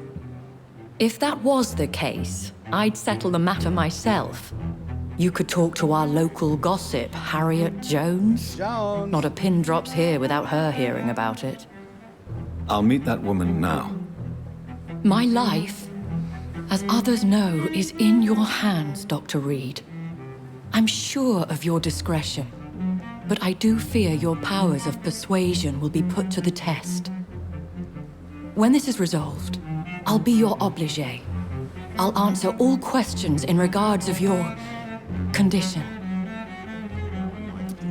If that was the case, I'd settle the matter myself. You could talk to our local gossip, Harriet Jones. Not a pin drops here without her hearing about it. I'll meet that woman now. My life, as others know, is in your hands, Dr. Reed. I'm sure of your discretion, but I do fear your powers of persuasion will be put to the test. When this is resolved, I'll be your obligé. I'll answer all questions in regards of your condition.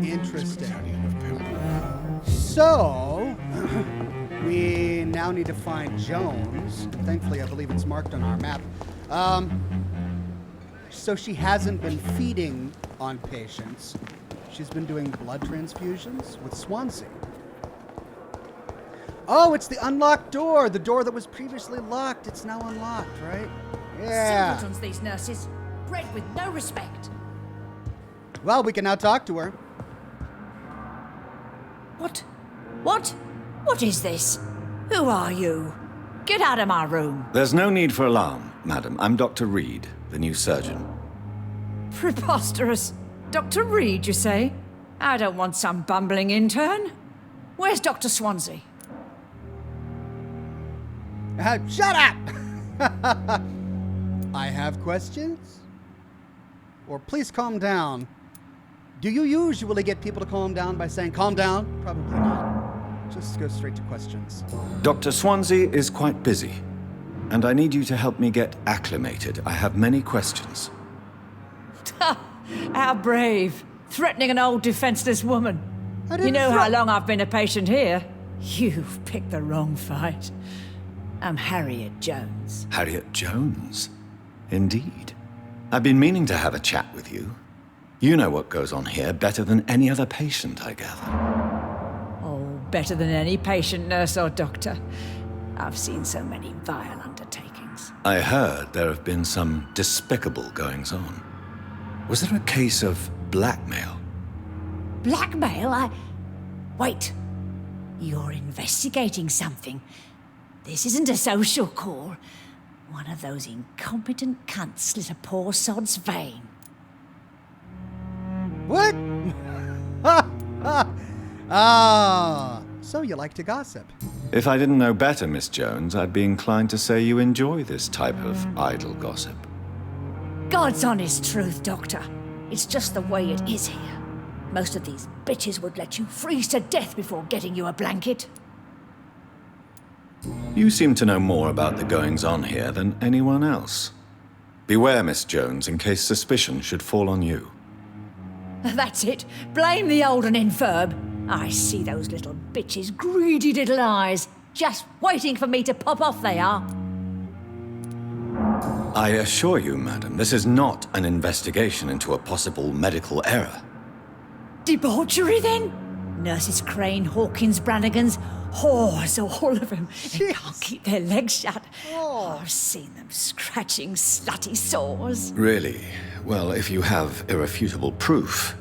Interesting. So, we now need to find Jones. Thankfully, I believe it's marked on our map. So she hasn't been feeding on patients. She's been doing blood transfusions with Swansea. Oh, it's the unlocked door. The door that was previously locked. It's now unlocked, right? Yeah. Simpletons, these nurses. Bred with no respect. Well, we can now talk to her. What? What? What is this? Who are you? Get out of my room. There's no need for alarm, madam. I'm Dr. Reed, the new surgeon. Preposterous. Dr. Reed, you say? I don't want some bumbling intern. Where's Dr. Swansea? Shut up! I have questions? Or please calm down. Do you usually get people to calm down by saying, calm down? Probably not. Just go straight to questions. Dr. Swansea is quite busy, and I need you to help me get acclimated. I have many questions. How brave. Threatening an old defenseless woman. You know how long I've been a patient here? You've picked the wrong fight. I'm Harriet Jones. Harriet Jones? Indeed. I've been meaning to have a chat with you. You know what goes on here better than any other patient, I gather. Oh, better than any patient, nurse, or doctor. I've seen so many vile undertakings. I heard there have been some despicable goings-on. Was there a case of blackmail? Blackmail? Wait. You're investigating something. This isn't a social call. One of those incompetent cunts slit a poor sod's vein. What? Ah, so you like to gossip. If I didn't know better, Miss Jones, I'd be inclined to say you enjoy this type of idle gossip. God's honest truth, Doctor. It's just the way it is here. Most of these bitches would let you freeze to death before getting you a blanket. You seem to know more about the goings-on here than anyone else. Beware, Miss Jones, in case suspicion should fall on you. That's it. Blame the old and infirm. I see those little bitches' greedy little eyes. Just waiting for me to pop off they are. I assure you, madam, this is not an investigation into a possible medical error. Debauchery, then? Nurses Crane, Hawkins, Brannigans, whores, all of them. They can't keep their legs shut. Oh, I've seen them scratching slutty sores. Really? Well, if you have irrefutable proof,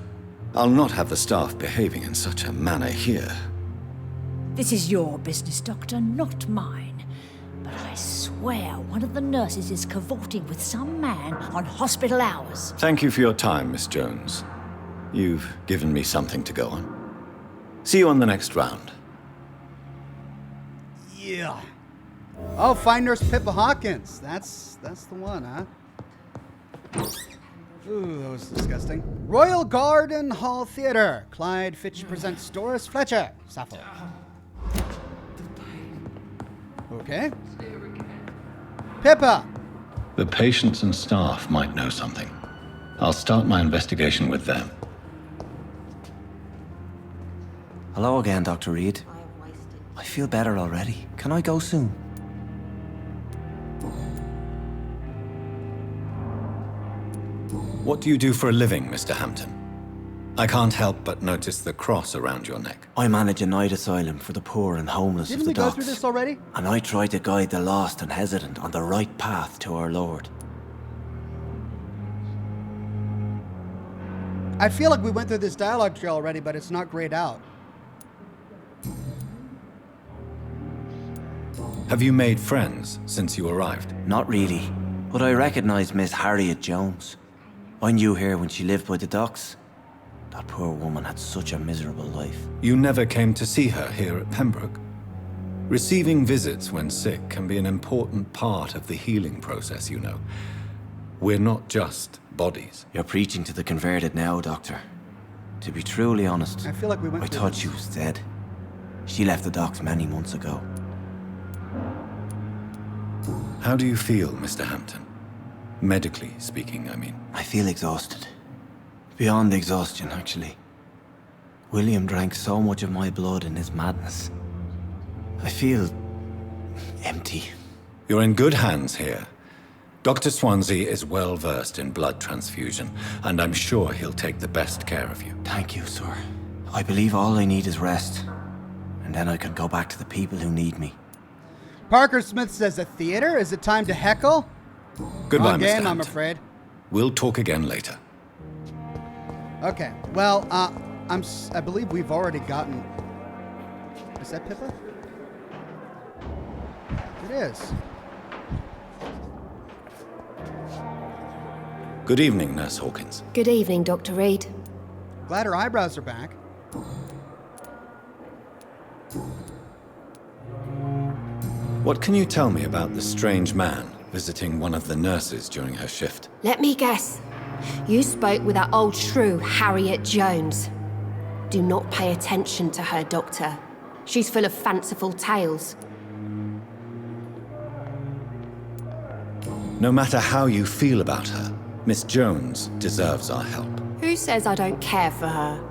I'll not have the staff behaving in such a manner here. This is your business, Doctor, not mine. But I swear one of the nurses is cavorting with some man on hospital hours. Thank you for your time, Miss Jones. You've given me something to go on. See you on the next round. Yeah. Oh, fine Nurse Pippa Hawkins. That's the one, huh? Ooh, that was disgusting. Royal Garden Hall Theatre. Clyde Fitch presents Doris Fletcher. Sappho. Okay. Pippa! The patients and staff might know something. I'll start my investigation with them. Hello again, Dr. Reed. I feel better already. Can I go soon? What do you do for a living, Mr. Hampton? I can't help but notice the cross around your neck. I manage a night asylum for the poor and homeless Didn't of the we go docks. through this already? And I try to guide the lost and hesitant on the right path to our Lord. I feel like we went through this dialogue trail already, but it's not grayed out. Have you made friends since you arrived? Not really, but I recognize Miss Harriet Jones. I knew her when she lived by the docks. That poor woman had such a miserable life. You never came to see her here at Pembroke? Receiving visits when sick can be an important part of the healing process, you know. We're not just bodies. You're preaching to the converted now, Doctor. To be truly honest, I feel like we went I through thought this. she was dead. She left the docks many months ago. How do you feel, Mr. Hampton? Medically speaking, I mean. I feel exhausted. Beyond exhaustion, actually. William drank so much of my blood in his madness. I feel empty. You're in good hands here. Dr. Swansea is well versed in blood transfusion, and I'm sure he'll take the best care of you. Thank you, sir. I believe all I need is rest. And then I can go back to the people who need me. Parker Smith says a theater? Is it time to heckle? Goodbye, Wrong Mr. game, Hampton. I'm afraid. We'll talk again later. Okay. Well, I believe we've already gotten. Is that Pippa? It is. Good evening, Nurse Hawkins. Good evening, Dr. Reed. Glad her eyebrows are back. What can you tell me about the strange man visiting one of the nurses during her shift? Let me guess. You spoke with that old shrew, Harriet Jones. Do not pay attention to her, Doctor. She's full of fanciful tales. No matter how you feel about her, Miss Jones deserves our help. Who says I don't care for her?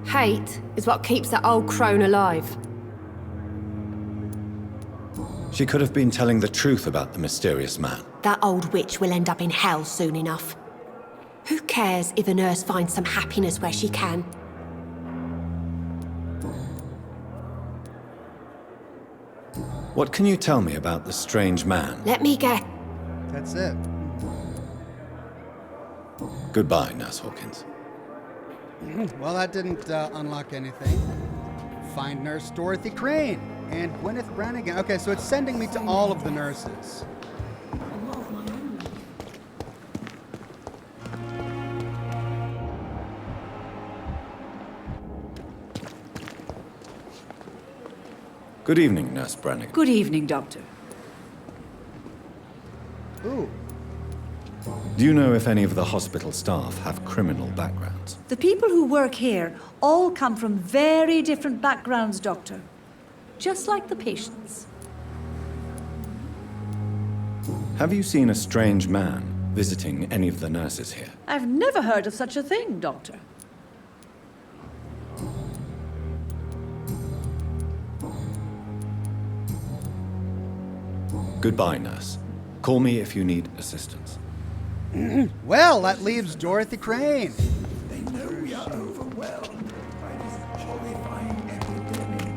Hate is what keeps that old crone alive. She could have been telling the truth about the mysterious man. That old witch will end up in hell soon enough. Who cares if a nurse finds some happiness where she can? What can you tell me about the strange man? Let me get... That's it. Goodbye, Nurse Hawkins. Well, that didn't unlock anything. Find Nurse Dorothy Crane and Gwyneth Brannigan. Okay, so it's sending me to all of the nurses. Good evening, Nurse Brannigan. Good evening, Doctor. Ooh. Do you know if any of the hospital staff have criminal backgrounds? The people who work here all come from very different backgrounds, Doctor. Just like the patients. Have you seen a strange man visiting any of the nurses here? I've never heard of such a thing, Doctor. Goodbye, nurse. Call me if you need assistance. Well, that leaves Dorothy Crane. They know we are overwhelmed by this horrifying epidemic.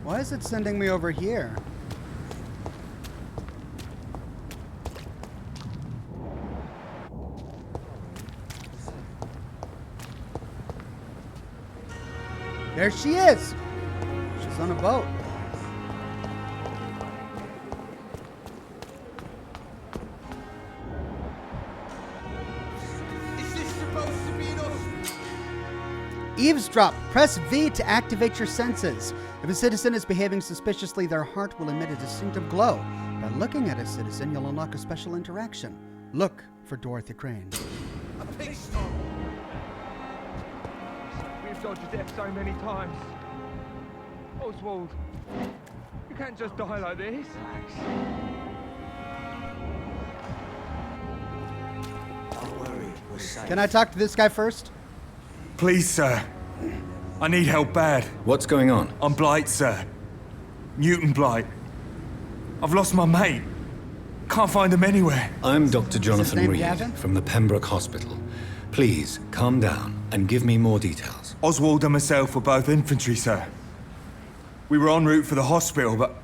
Why is it sending me over here? There she is. She's on a boat. Is this supposed to be an Eavesdrop. Press V to activate your senses. If a citizen is behaving suspiciously, their heart will emit a distinctive glow. By looking at a citizen, you'll unlock a special interaction. Look for Dorothy Crane. We've dodged death so many times. Oswald, you can't just die like this. Don't worry, we're safe. Can I talk to this guy first? Please, sir. I need help bad. What's going on? I'm Blight, sir. Newton Blight. I've lost my mate. Can't find him anywhere. I'm Dr. Jonathan name Reed Gavin? from the Pembroke Hospital. Please, calm down and give me more details. Oswald and myself were both infantry, sir. We were en route for the hospital, but...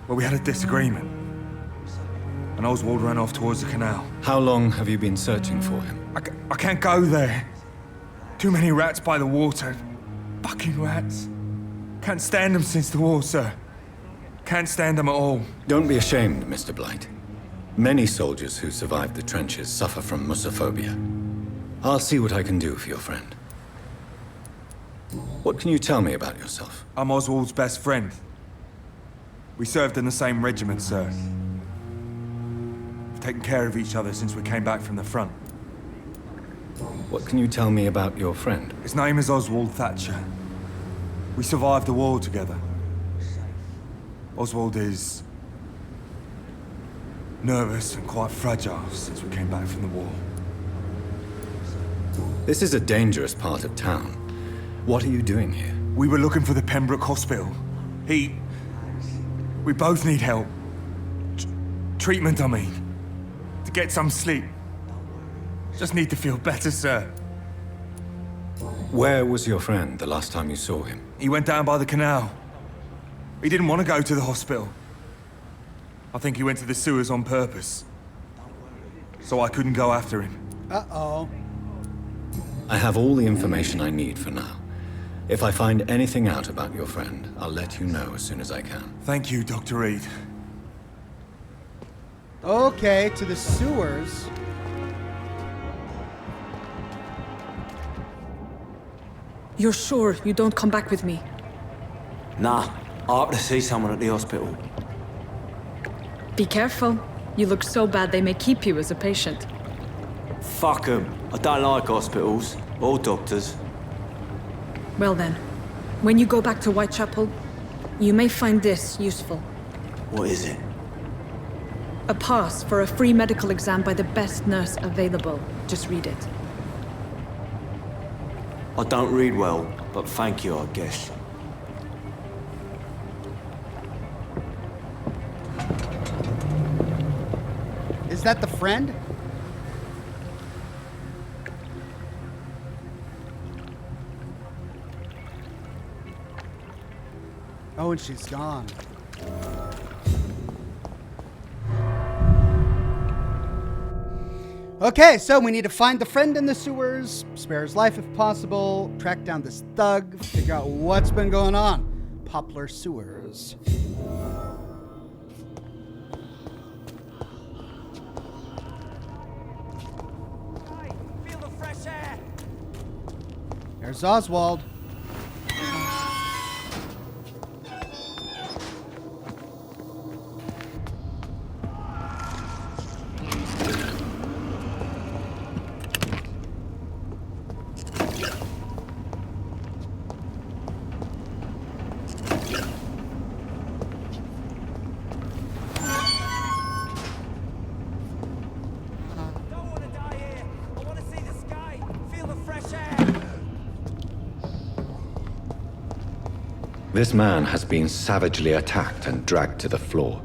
well, we had a disagreement. And Oswald ran off towards the canal. How long have you been searching for him? I can't go there. Too many rats by the water. Fucking rats. Can't stand them since the war, sir. Can't stand them at all. Don't be ashamed, Mr. Blight. Many soldiers who survived the trenches suffer from musophobia. I'll see what I can do for your friend. What can you tell me about yourself? I'm Oswald's best friend. We served in the same regiment, sir. We've taken care of each other since we came back from the front. What can you tell me about your friend? His name is Oswald Thatcher. We survived the war together. Oswald is... nervous and quite fragile since we came back from the war. This is a dangerous part of town. What are you doing here? We were looking for the Pembroke Hospital. We both need help. Treatment, I mean. To get some sleep. Just need to feel better, sir. Where was your friend the last time you saw him? He went down by the canal. He didn't want to go to the hospital. I think he went to the sewers on purpose. So I couldn't go after him. Uh-oh. I have all the information I need for now. If I find anything out about your friend, I'll let you know as soon as I can. Thank you, Dr. Reed. Okay, to the sewers. You're sure you don't come back with me? Nah, I have to see someone at the hospital. Be careful. You look so bad they may keep you as a patient. Fuck 'em. I don't like hospitals or doctors. Well then, when you go back to Whitechapel, you may find this useful. What is it? A pass for a free medical exam by the best nurse available. Just read it. I don't read well, but thank you, I guess. Is that the friend? Oh, and she's gone. Okay, so we need to find the friend in the sewers, spare his life if possible, track down this thug, figure out what's been going on. Poplar Sewers. Feel the fresh air. There's Oswald. This man has been savagely attacked and dragged to the floor.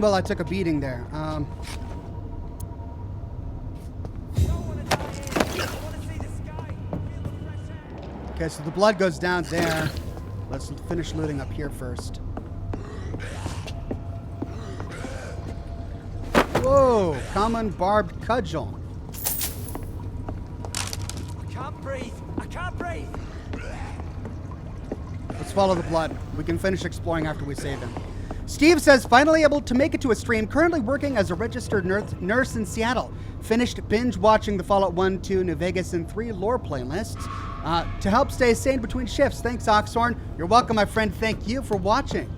Well, I took a beating there. Okay, so the blood goes down there. Let's finish looting up here first. Whoa! Common barbed cudgel. I can't breathe. I can't breathe. Let's follow the blood. We can finish exploring after we save him. Steve says, finally able to make it to a stream, currently working as a registered nurse in Seattle. Finished binge watching the Fallout 1, 2, New Vegas, and 3 lore playlists to help stay sane between shifts. Thanks, Oxhorn. You're welcome, my friend. Thank you for watching.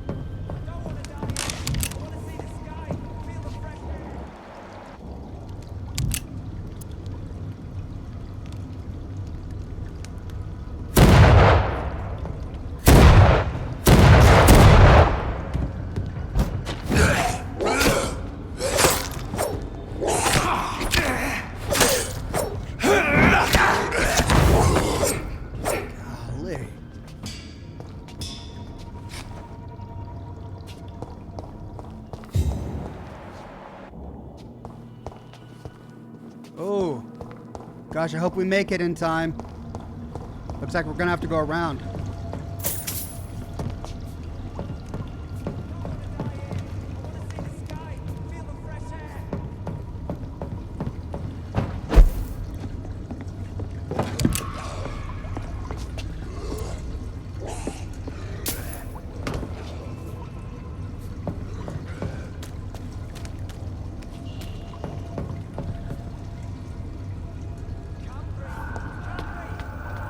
Oh, gosh, I hope we make it in time. Looks like we're gonna have to go around.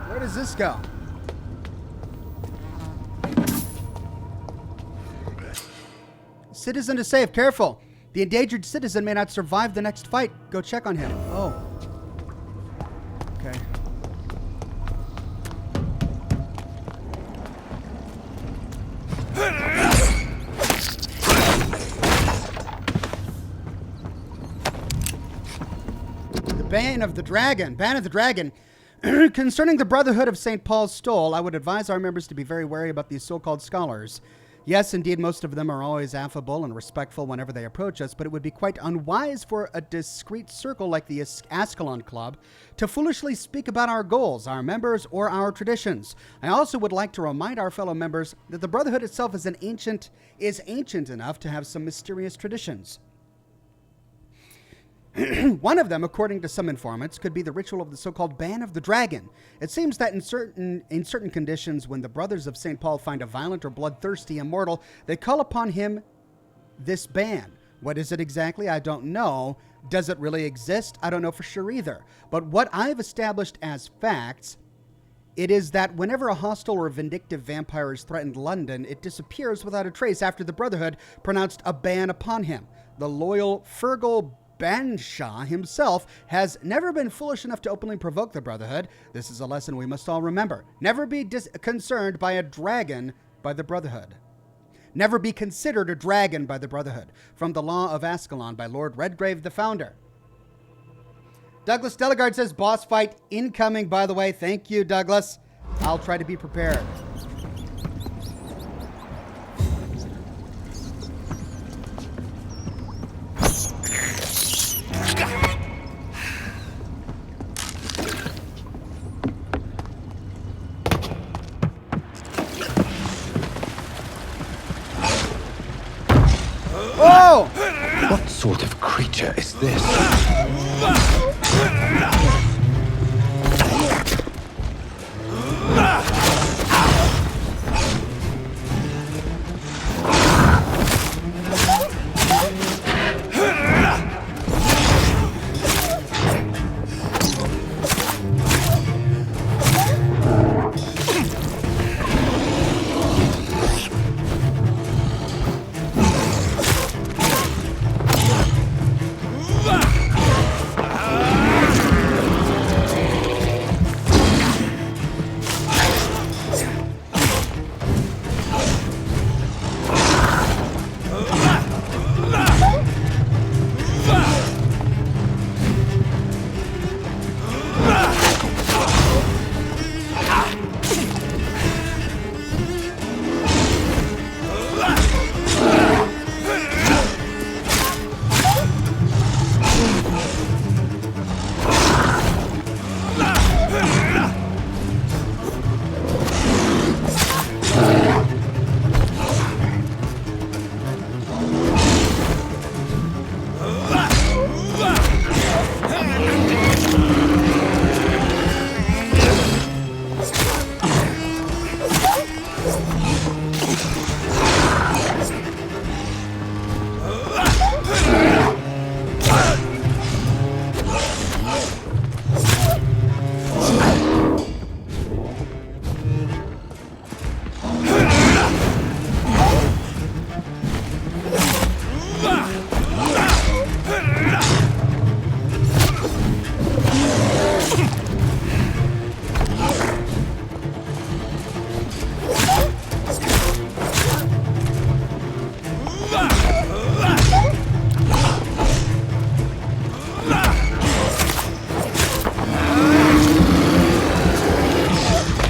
Where does this go? Citizen is safe. Careful. The endangered citizen may not survive the next fight. Go check on him. Oh. Okay. The Bane of the Dragon. Bane of the Dragon. Concerning the Brotherhood of St. Paul's Stole, I would advise our members to be very wary about these so-called scholars. Yes, indeed, most of them are always affable and respectful whenever they approach us, but it would be quite unwise for a discreet circle like the Ascalon Club to foolishly speak about our goals, our members, or our traditions. I also would like to remind our fellow members that the Brotherhood itself is ancient enough to have some mysterious traditions. One of them, according to some informants, could be the ritual of the so-called Ban of the Dragon. It seems that in certain conditions, when the Brothers of St. Paul find a violent or bloodthirsty immortal, they call upon him this ban. What is it exactly? I don't know. Does it really exist? I don't know for sure either. But what I've established as facts, it is that whenever a hostile or vindictive vampire has threatened London, it disappears without a trace after the Brotherhood pronounced a ban upon him. The loyal Fergal Banshaw himself has never been foolish enough to openly provoke the Brotherhood. This is a lesson we must all remember. Never be concerned by a dragon by the Brotherhood. Never be considered a dragon by the Brotherhood. From the Law of Ascalon by Lord Redgrave, the founder. Douglas Delegard says, boss fight incoming, by the way. Thank you, Douglas. I'll try to be prepared. Whoa! What sort of creature is this?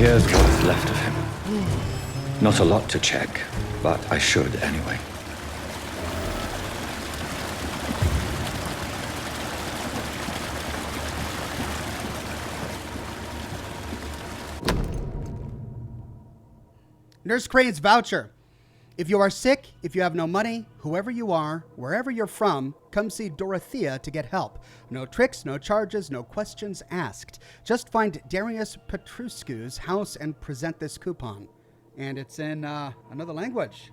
Here's what's left of him. Not a lot to check, but I should anyway. Nurse Crane's voucher. If you are sick, if you have no money, whoever you are, wherever you're from, come see Dorothea to get help. No tricks, no charges, no questions asked. Just find Darius Petruscu's house and present this coupon. And it's in another language.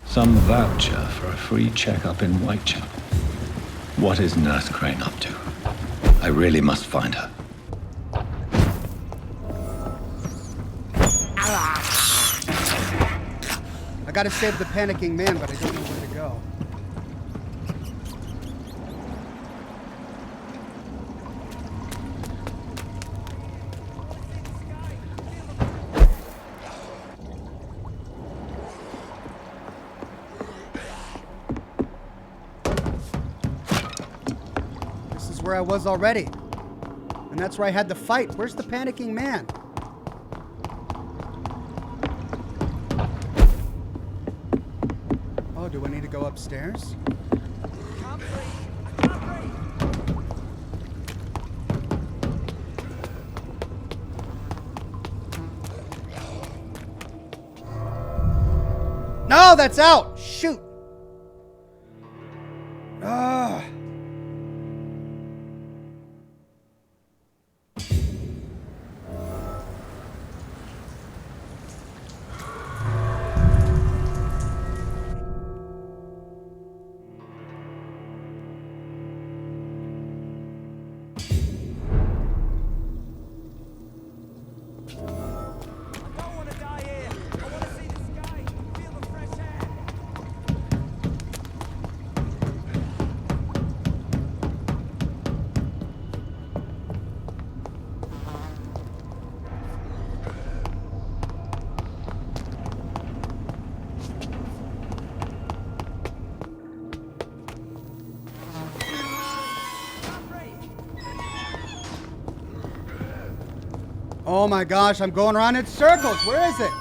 Some voucher for a free checkup in Whitechapel. What is Nurse Crane up to? I really must find her. I gotta save the panicking man, but I don't know where to go. This is where I was already. And that's where I had the fight. Where's the panicking man? Oh, do I need to go upstairs? No, that's out. Shoot. Ah. Oh my gosh, I'm going around in circles. Where is it?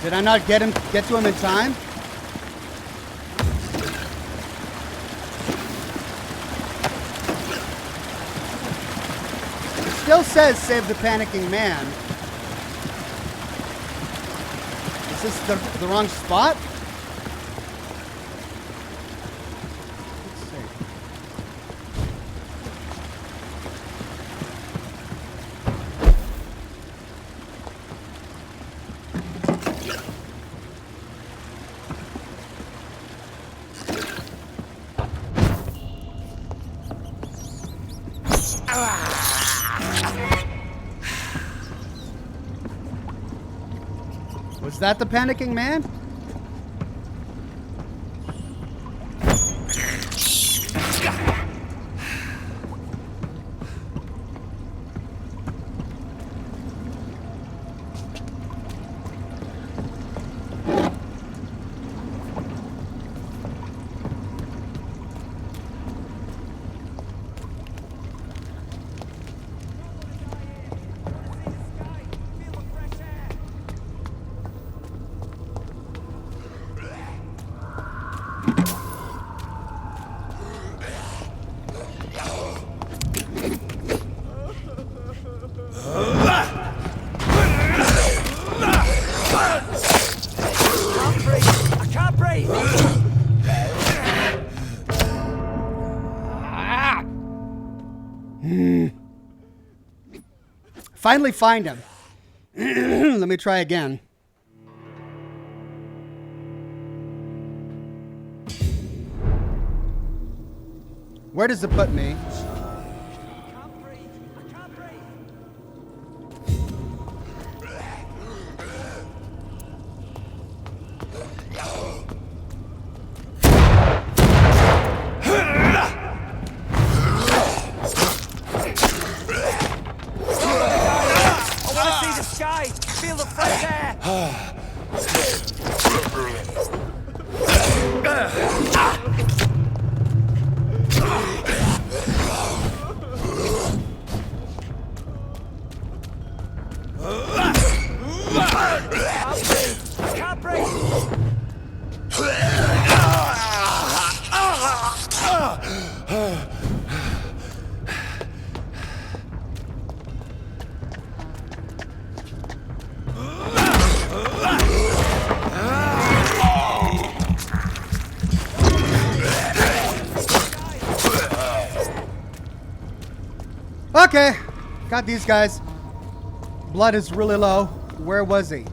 Did I not get to him in time? It still says save the panicking man. Is this the wrong spot? Let's see. Was that the panicking man? Finally find him. Let me try again. Where does it put me? feel the fresh air! I can't breathe! Okay, got these guys. Blood is really low. Where was he?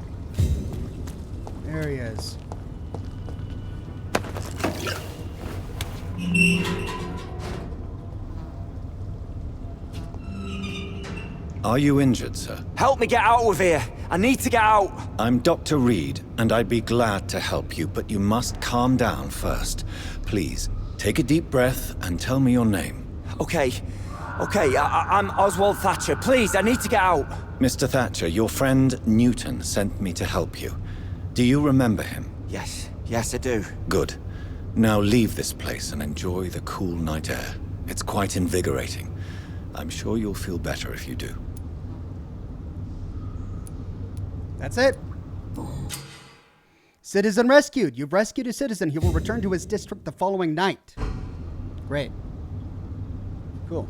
There he is. Are you injured, sir? Help me get out of here! I need to get out! I'm Dr. Reed, and I'd be glad to help you, but you must calm down first. Please, take a deep breath and tell me your name. Okay, I'm Oswald Thatcher. Please, I need to get out. Mr. Thatcher, your friend Newton sent me to help you. Do you remember him? Yes, I do. Good. Now leave this place and enjoy the cool night air. It's quite invigorating. I'm sure you'll feel better if you do. That's it. Citizen rescued. You've rescued a citizen. He will return to his district the following night. Great. Cool.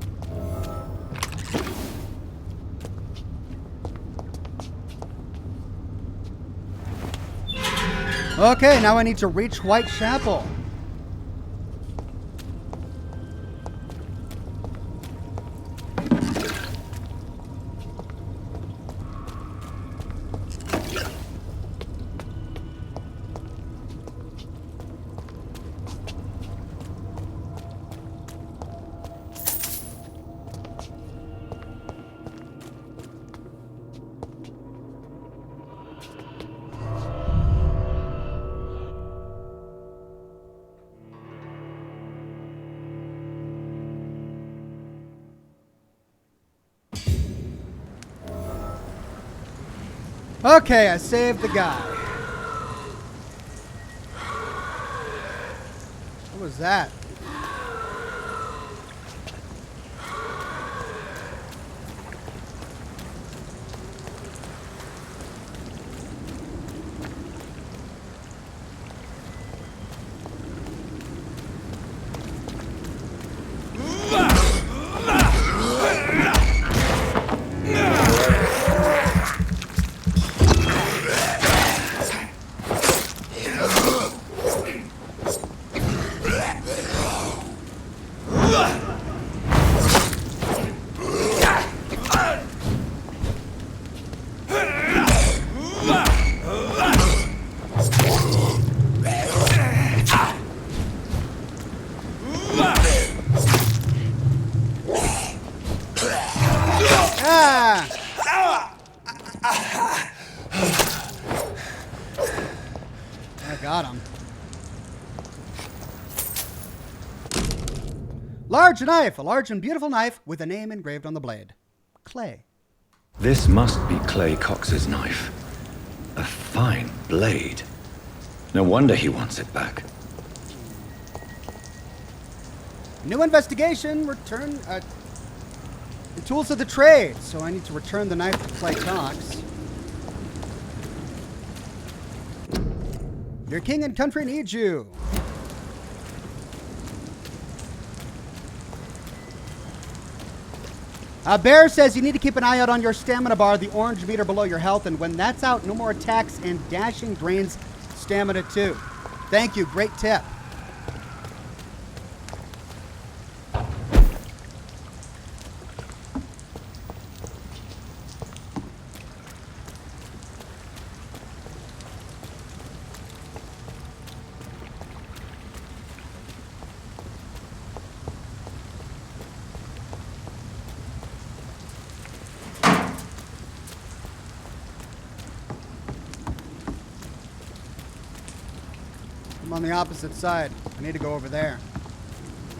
Okay, now I need to reach Whitechapel. Okay, I saved the guy. What was that? Got him. Large knife, a large and beautiful knife with a name engraved on the blade. Clay. This must be Clay Cox's knife. A fine blade. No wonder he wants it back. New investigation, return the tools of the trade. So I need to return the knife to Clay Cox. Your king and country needs you. Bear says you need to keep an eye out on your stamina bar, the orange meter below your health, and when that's out, no more attacks, and dashing drains stamina too. Thank you, great tip. I'm on the opposite side. I need to go over there.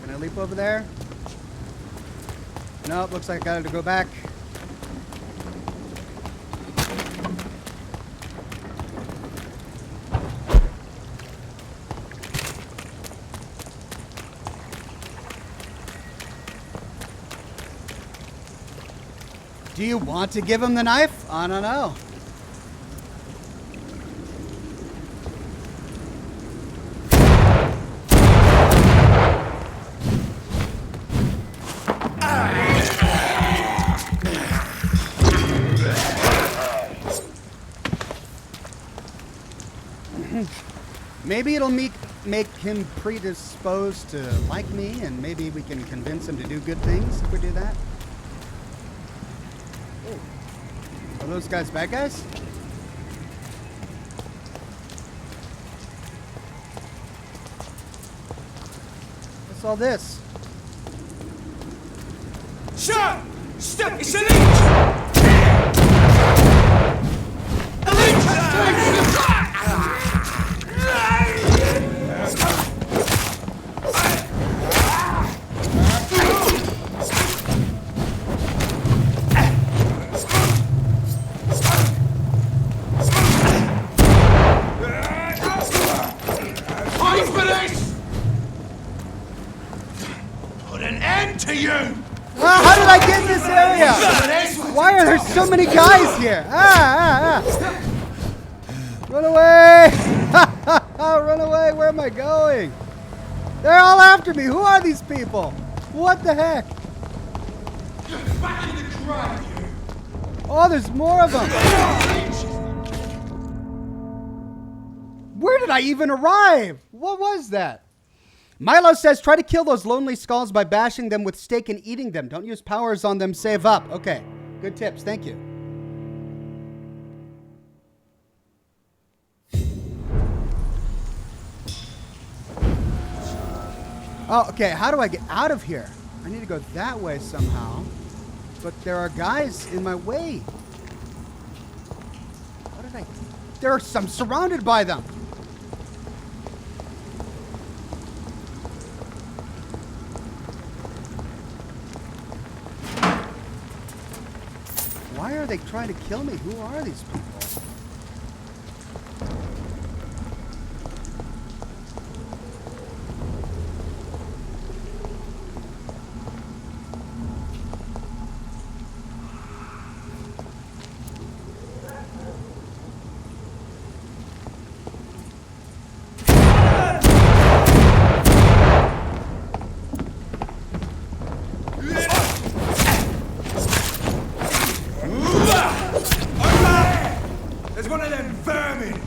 Can I leap over there? Nope, looks like I gotta go back. Do you want to give him the knife? I don't know. Maybe it'll make him predisposed to like me, and maybe we can convince him to do good things if we do that. Oh. Are those guys bad guys? What's all this? Shut! Step! It's a leech! How did I get in this area? Why are there so many guys here? Run away! Run away! Where am I going? They're all after me. Who are these people? What the heck? Back in the grave, you. Oh, there's more of them. Where did I even arrive? What was that? Milo says, try to kill those lonely skulls by bashing them with steak and eating them. Don't use powers on them. Save up. Okay. Good tips. Thank you. Oh, okay. How do I get out of here? I need to go that way somehow. But there are guys in my way. What did I... I'm surrounded by them. Why are they trying to kill me? Who are these people? There's one of them vermin.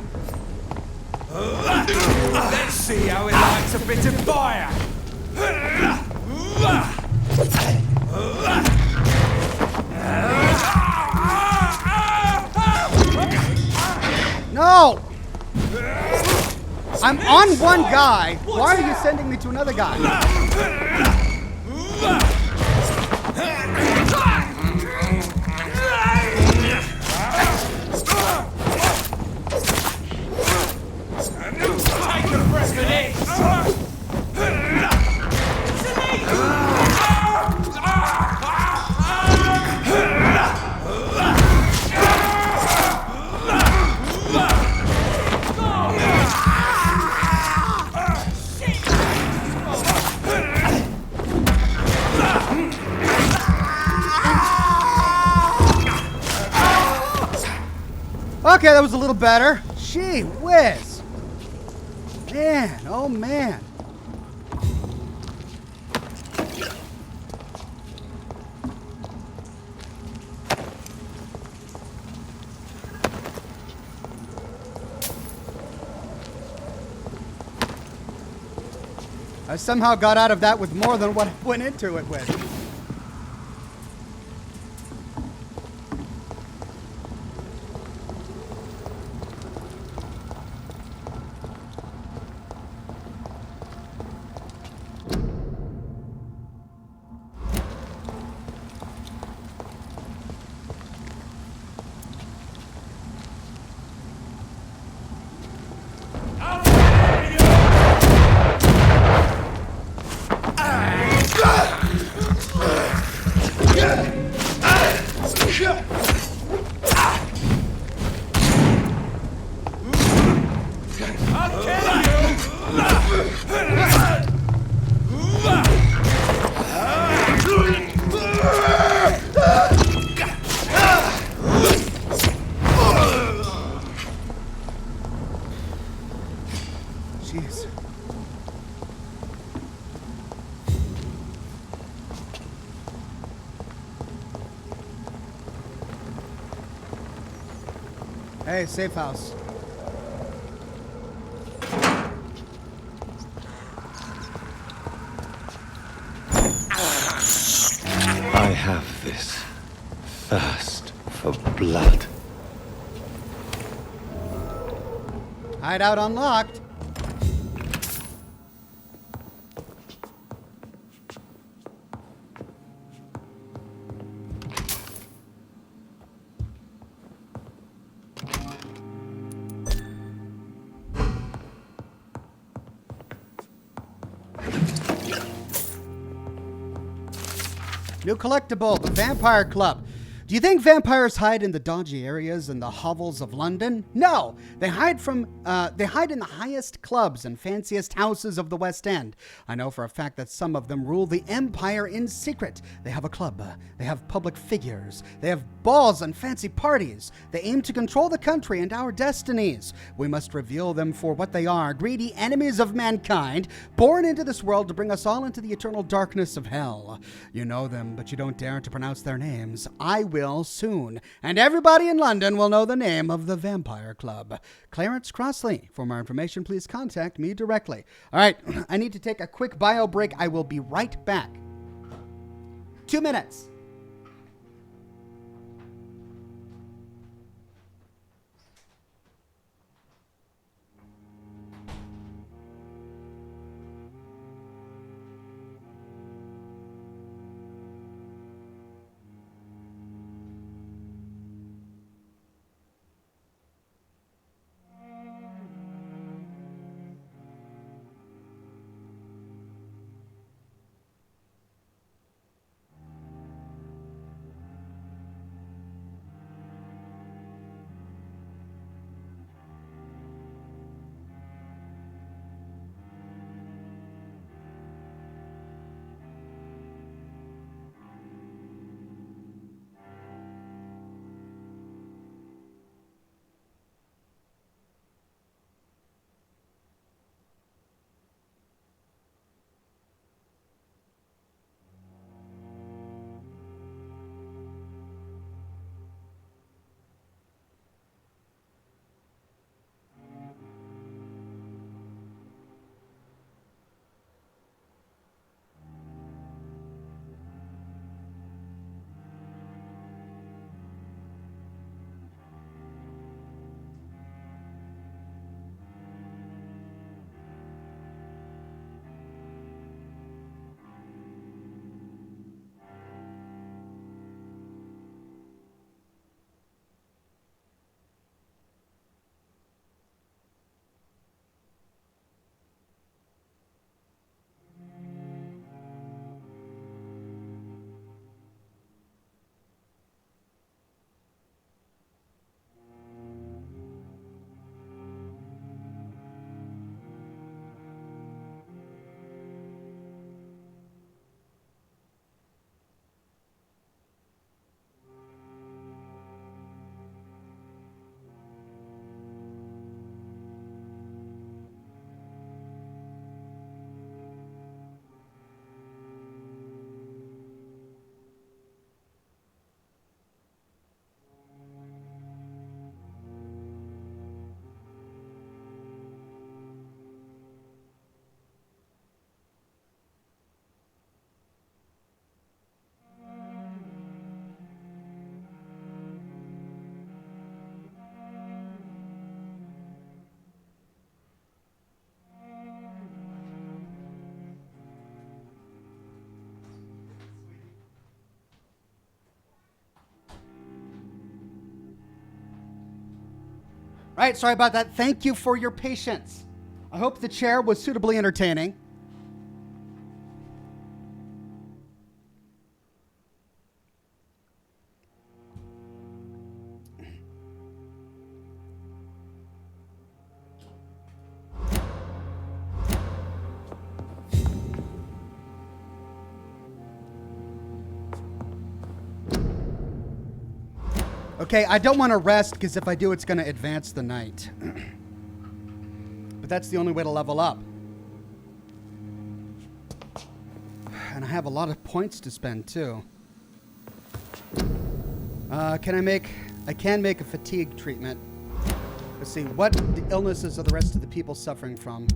Let's see how it likes a bit of fire. No! I'm on one guy. Why are you sending me to another guy? Take a breath for this. Okay, that was a little better. Gee whiz. Man, oh man. I somehow got out of that with more than what I went into it with. Hey, safe house. I have this thirst for blood. Hideout unlocked. New collectible, the Vampire Club. Do you think vampires hide in the dodgy areas and the hovels of London? No, they hide in the highest clubs and fanciest houses of the West End. I know for a fact that some of them rule the empire in secret. They have a club, they have public figures, they have balls and fancy parties. They aim to control the country and our destinies. We must reveal them for what they are, greedy enemies of mankind, born into this world to bring us all into the eternal darkness of hell. You know them, but you don't dare to pronounce their names. I will soon, and everybody in London will know the name of the Vampire Club. Clarence Crossley. For more information, please contact me directly. All right, I need to take a quick bio break. I will be right back. 2 minutes. All right, sorry about that. Thank you for your patience. I hope the chair was suitably entertaining. Okay, I don't want to rest because if I do, it's going to advance the night. But that's the only way to level up. And I have a lot of points to spend too. I can make a fatigue treatment. Let's see, what illnesses are the rest of the people suffering from?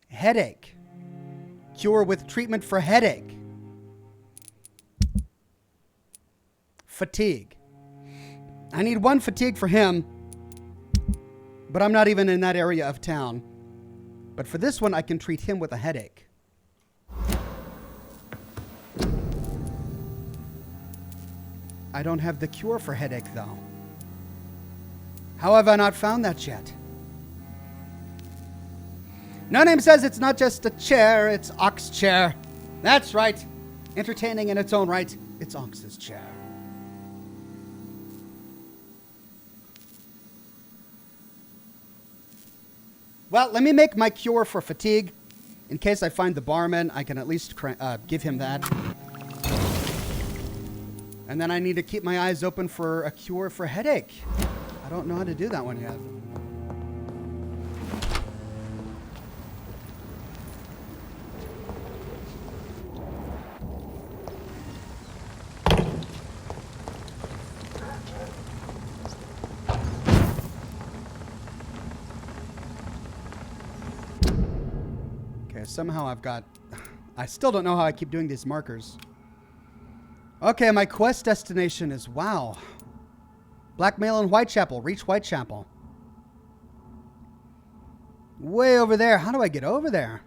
Headache. Cure with treatment for headache. Fatigue. I need one fatigue for him, but I'm not even in that area of town. But for this one, I can treat him with a headache. I don't have the cure for headache, though. How have I not found that yet? No Name says it's not just a chair, it's Ox chair. That's right. Entertaining in its own right, it's Ox's chair. Well, let me make my cure for fatigue. In case I find the barman, I can at least give him that. And then I need to keep my eyes open for a cure for headache. I don't know how to do that one yet. Okay, somehow I still don't know how I keep doing these markers. Okay, my quest destination is, wow. Blackmail in Whitechapel. Reach Whitechapel. Way over there. How do I get over there?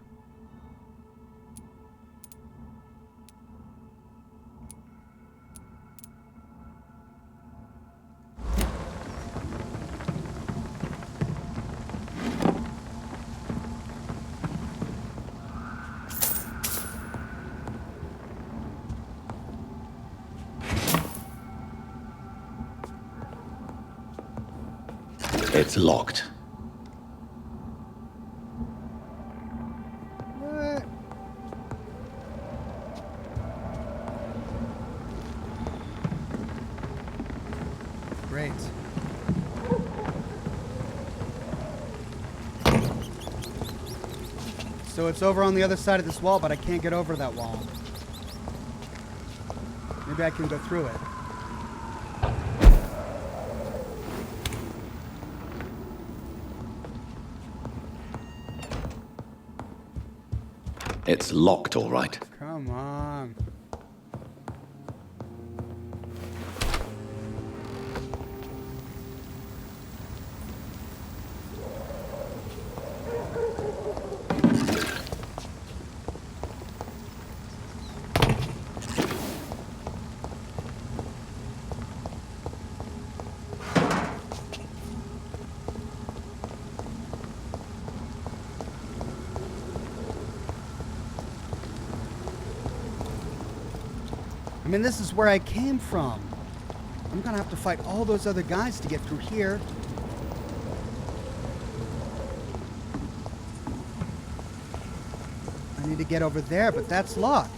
It's locked. What? Great. So it's over on the other side of this wall, but I can't get over that wall. Maybe I can go through it. It's locked, all right. Come on. I mean, this is where I came from. I'm gonna have to fight all those other guys to get through here. I need to get over there, but that's locked.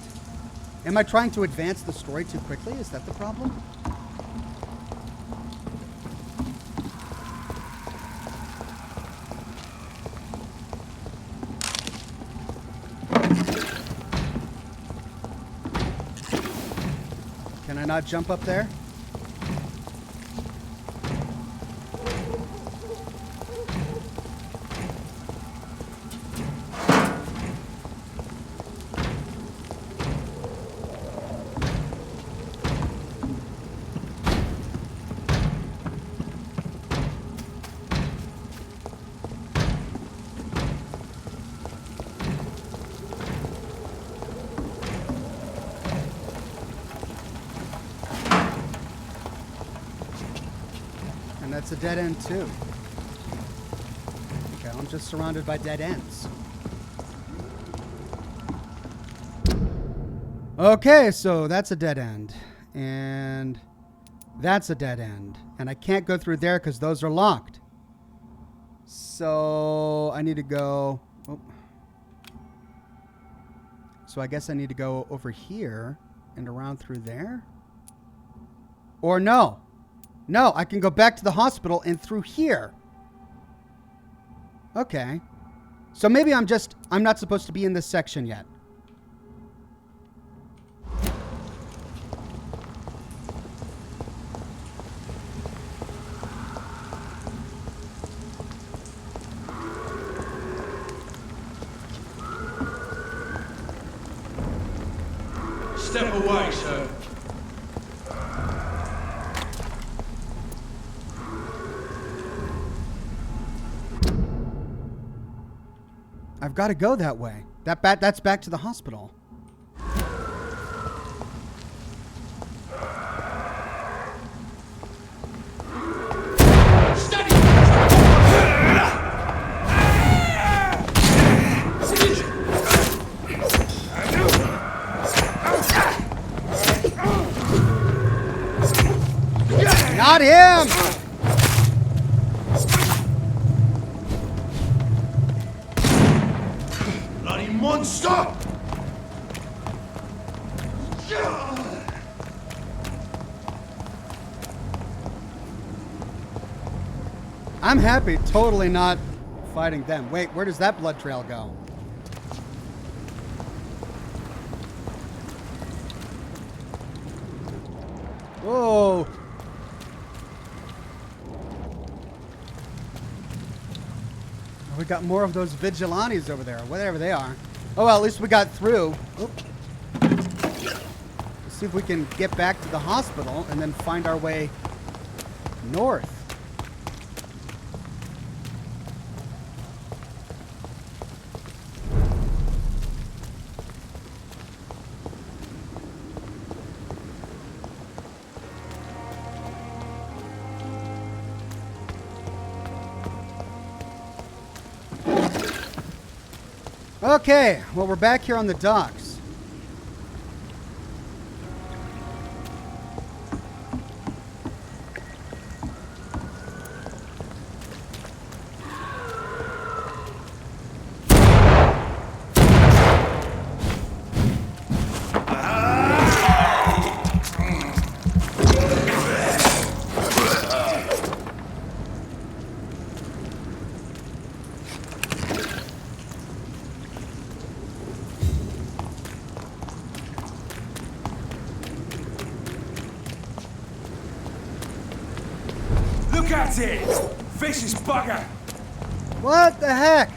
Am I trying to advance the story too quickly? Is that the problem? Can I not jump up there? And that's a dead end too. Okay, I'm just surrounded by dead ends. Okay, so that's a dead end. And that's a dead end. And I can't go through there because those are locked. So I need to go... Oh. So I guess I need to go over here and around through there? Or no. No, I can go back to the hospital and through here. Okay. So maybe I'm not supposed to be in this section yet. Step away, sir. I've got to go that way. That's back to the hospital. Not him! Bloody monster! I'm happy totally not fighting them. Wait, where does that blood trail go? Whoa! We got more of those vigilantes over there, whatever they are. Oh, well, at least we got through. Oop. Let's see if we can get back to the hospital and then find our way north. Okay, well, we're back here on the docks. Look at it! Vicious bugger! What the heck?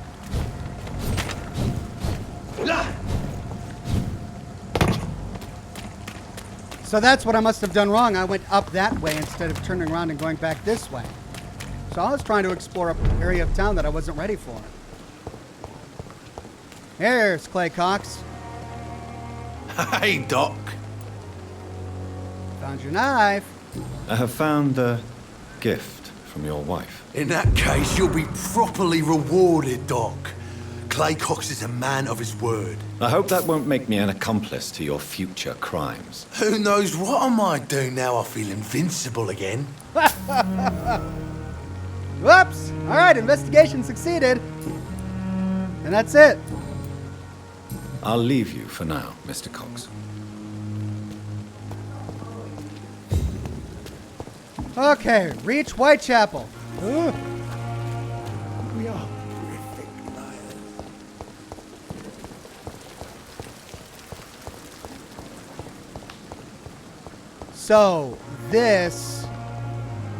So that's what I must have done wrong. I went up that way instead of turning around and going back this way. So I was trying to explore an area of town that I wasn't ready for. Here's Clay Cox. Hey, Doc. Found your knife. I have found a gift from your wife. In that case, you'll be properly rewarded, Doc. Clay Cox is a man of his word. I hope that won't make me an accomplice to your future crimes. Who knows what I might do now I feel invincible again. Whoops! All right, investigation succeeded. And that's it. I'll leave you for now, Mr. Cox. Okay, reach Whitechapel. Ugh. We are terrific liars. So, this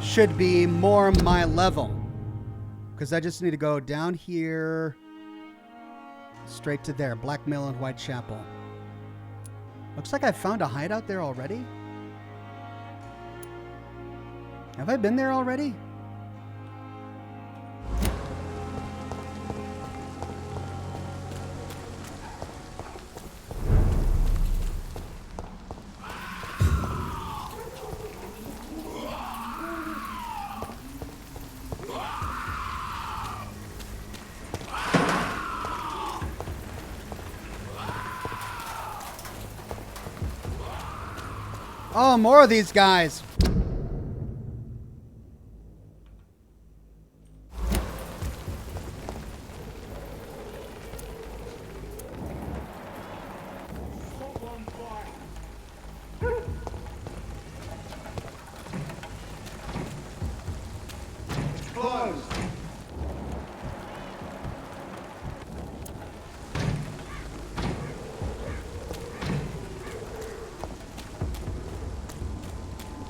should be more my level. Because I just need to go down here, straight to there. Blackmail and Whitechapel. Looks like I found a hideout there already. Have I been there already? Oh, more of these guys.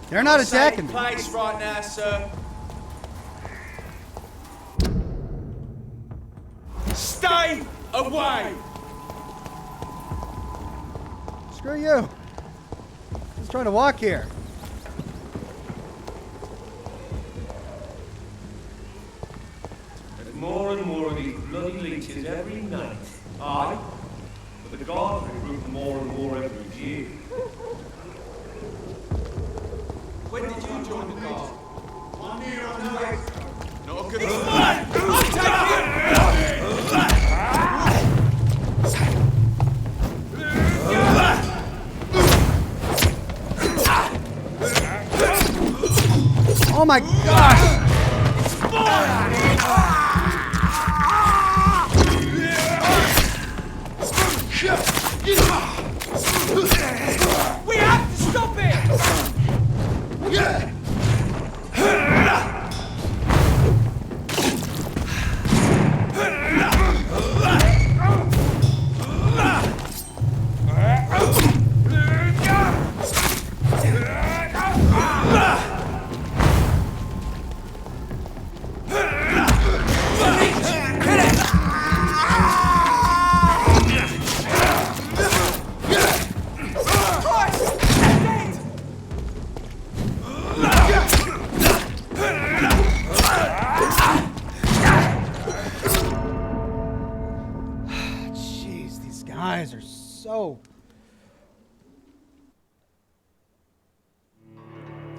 They're not attacking me. Place right now, sir. Stay away! Screw you. Just trying to walk here. There's more and more of these bloody leeches every night. Aye, but the guards recruit more and more every year. When did you join the guard? 1 year on the way. Not a good I'll take it! Oh my gosh! We have to stop it! Guys are so...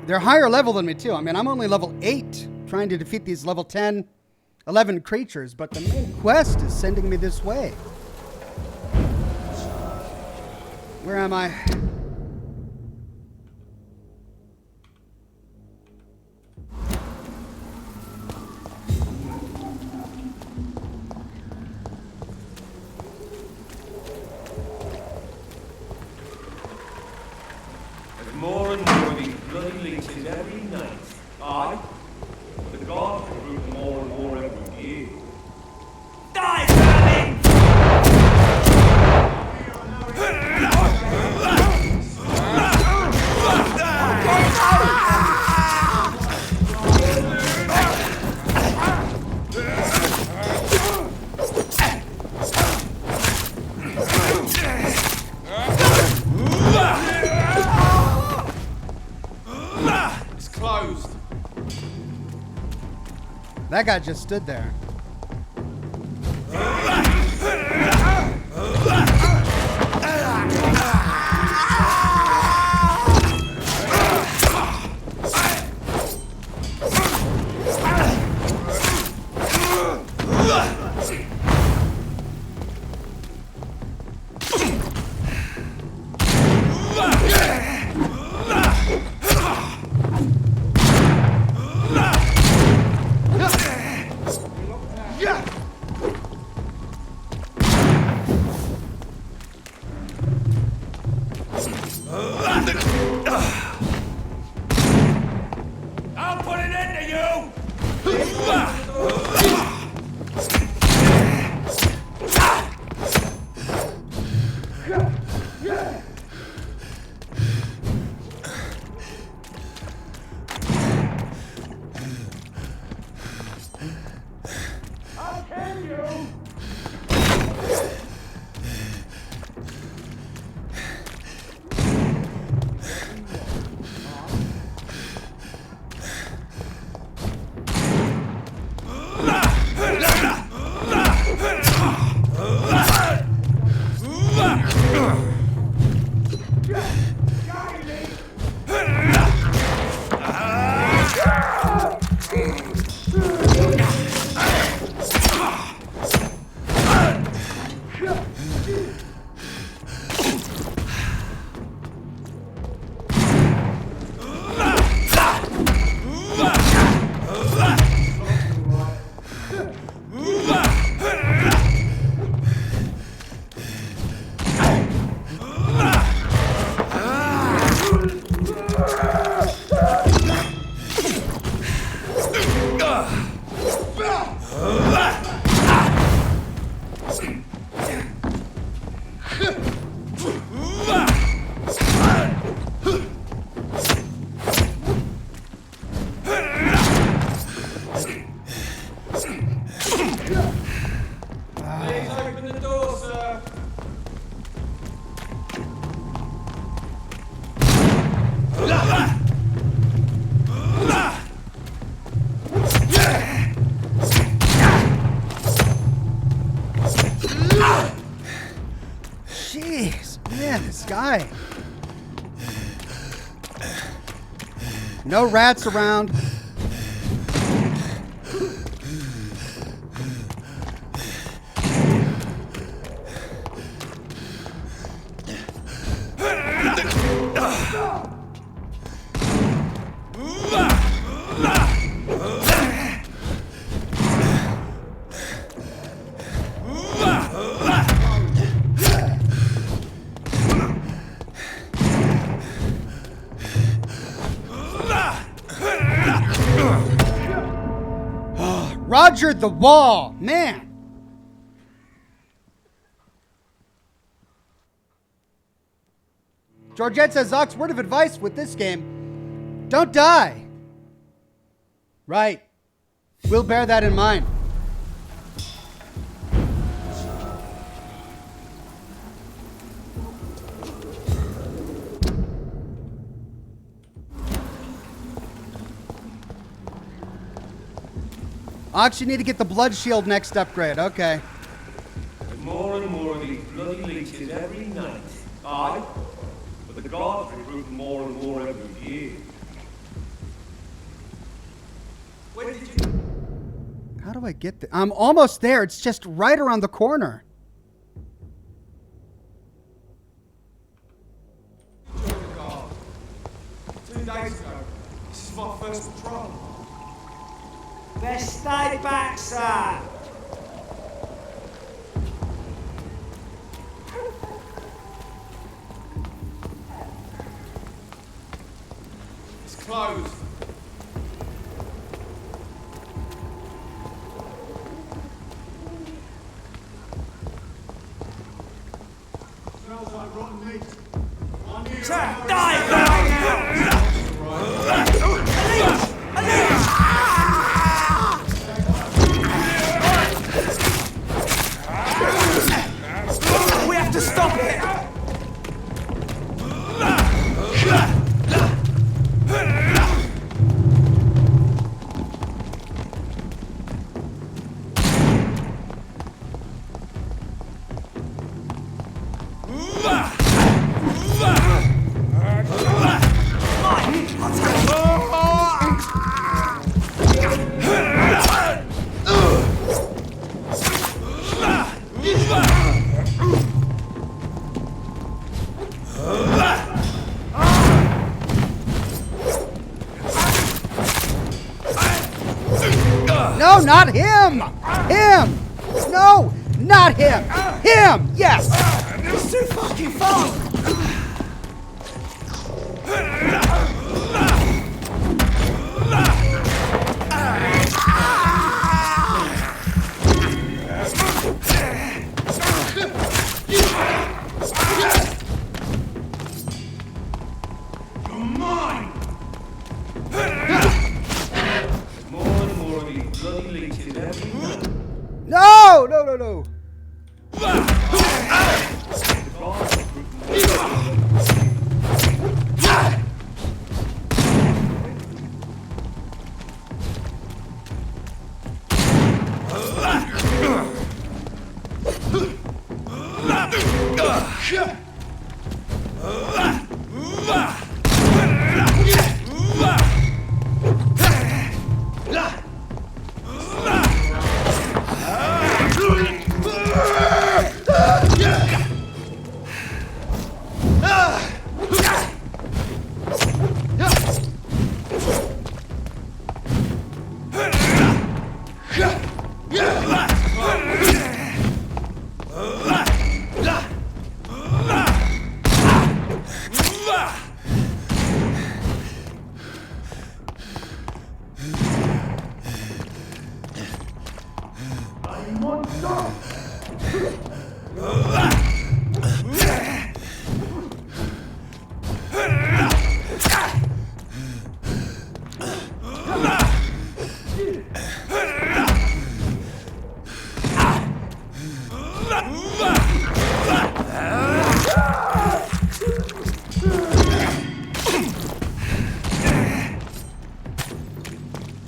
They're higher level than me too. I mean, I'm only level 8 trying to defeat these level 10, 11 creatures, but the main quest is sending me this way. Where am I? More and more of these bloody leeches every night. Aye, but the guards recruit more and more every year. Die, vermin! Closed. That guy just stood there. I'll put an end to you! I'll kill you! No rats around. Roger the wall, man. Georgette says, Ox, word of advice with this game, don't die. Right. We'll bear that in mind. Ox, you need to get the blood shield next upgrade. Okay. More and more of these bloody leeches every night. Aye. But the guards recruit more and more every year. Where did you... How do I get there? I'm almost there. It's just right around the corner. Joined the guard 2 days ago. This is my first patrol. Best stay back, sir. It's closed. Smells like rotten meat. Sir, die! We have to stop it! No, not him! Him! No, not him! Him! Yes! It's too fucking far! Come on! More and more of these bloody leeches every night. No! No, no, no! The guards recruit more.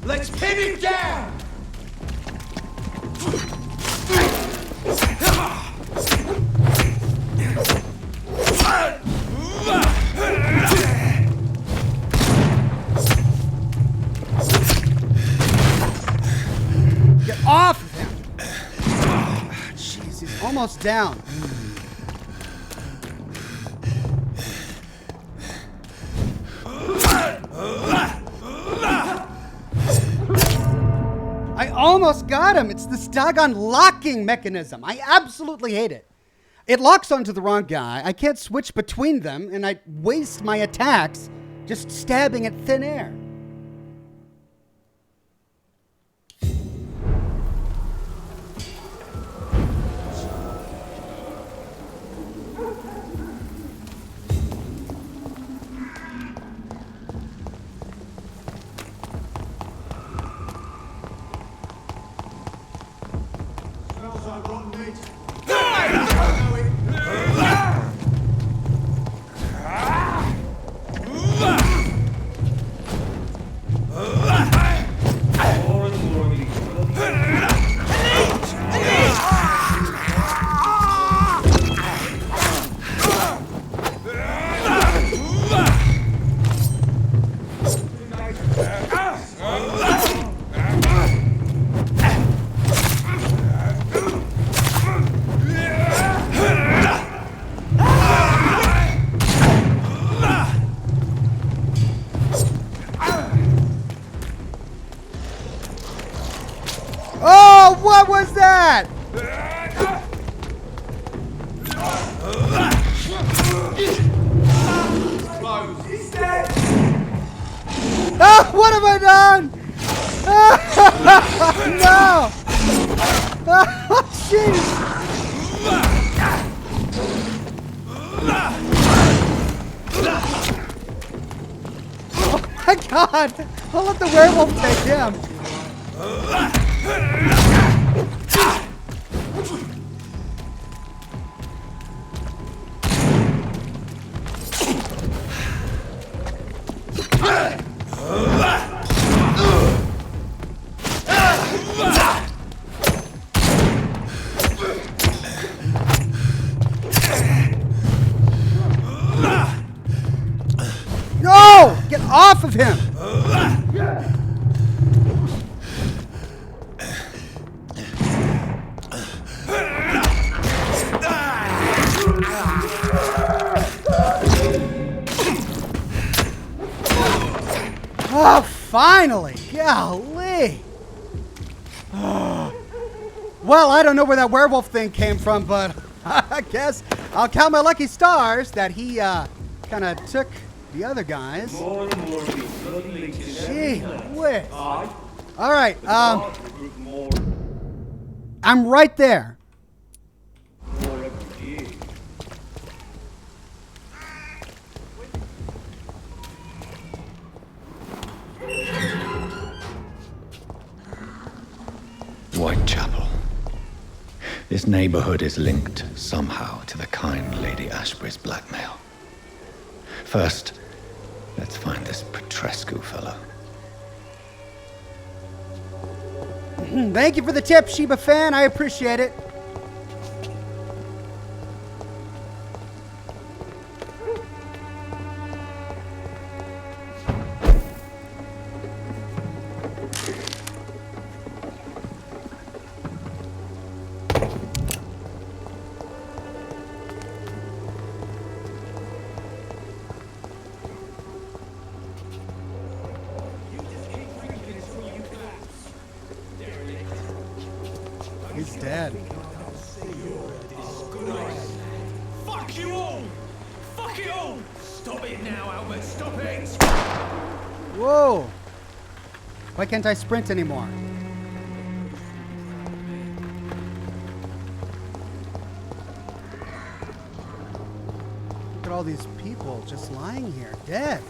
Let's pin him down! almost down. I almost got him. It's this doggone locking mechanism. I absolutely hate it. It locks onto the wrong guy. I can't switch between them, and I waste my attacks just stabbing at thin air. Oh, what was that? Oh, what have I done? No! Oh, jeez! Oh my God! I'll let the werewolf take him. No! Get off of him! Oh, finally! Golly! Well, I don't know where that werewolf thing came from, but I guess I'll count my lucky stars that he kind of took the other guys. Gee whiz. All right, I'm right there. Whitechapel. This neighborhood is linked somehow to the kind Lady Ashbury's blackmail. First, let's find this Petrescu fellow. Thank you for the tip, Sheba fan. I appreciate it. He's dead. Fuck you all! Fuck it all! Stop it now, Albert! Stop it! Whoa! Why can't I sprint anymore? Look at all these people just lying here, dead.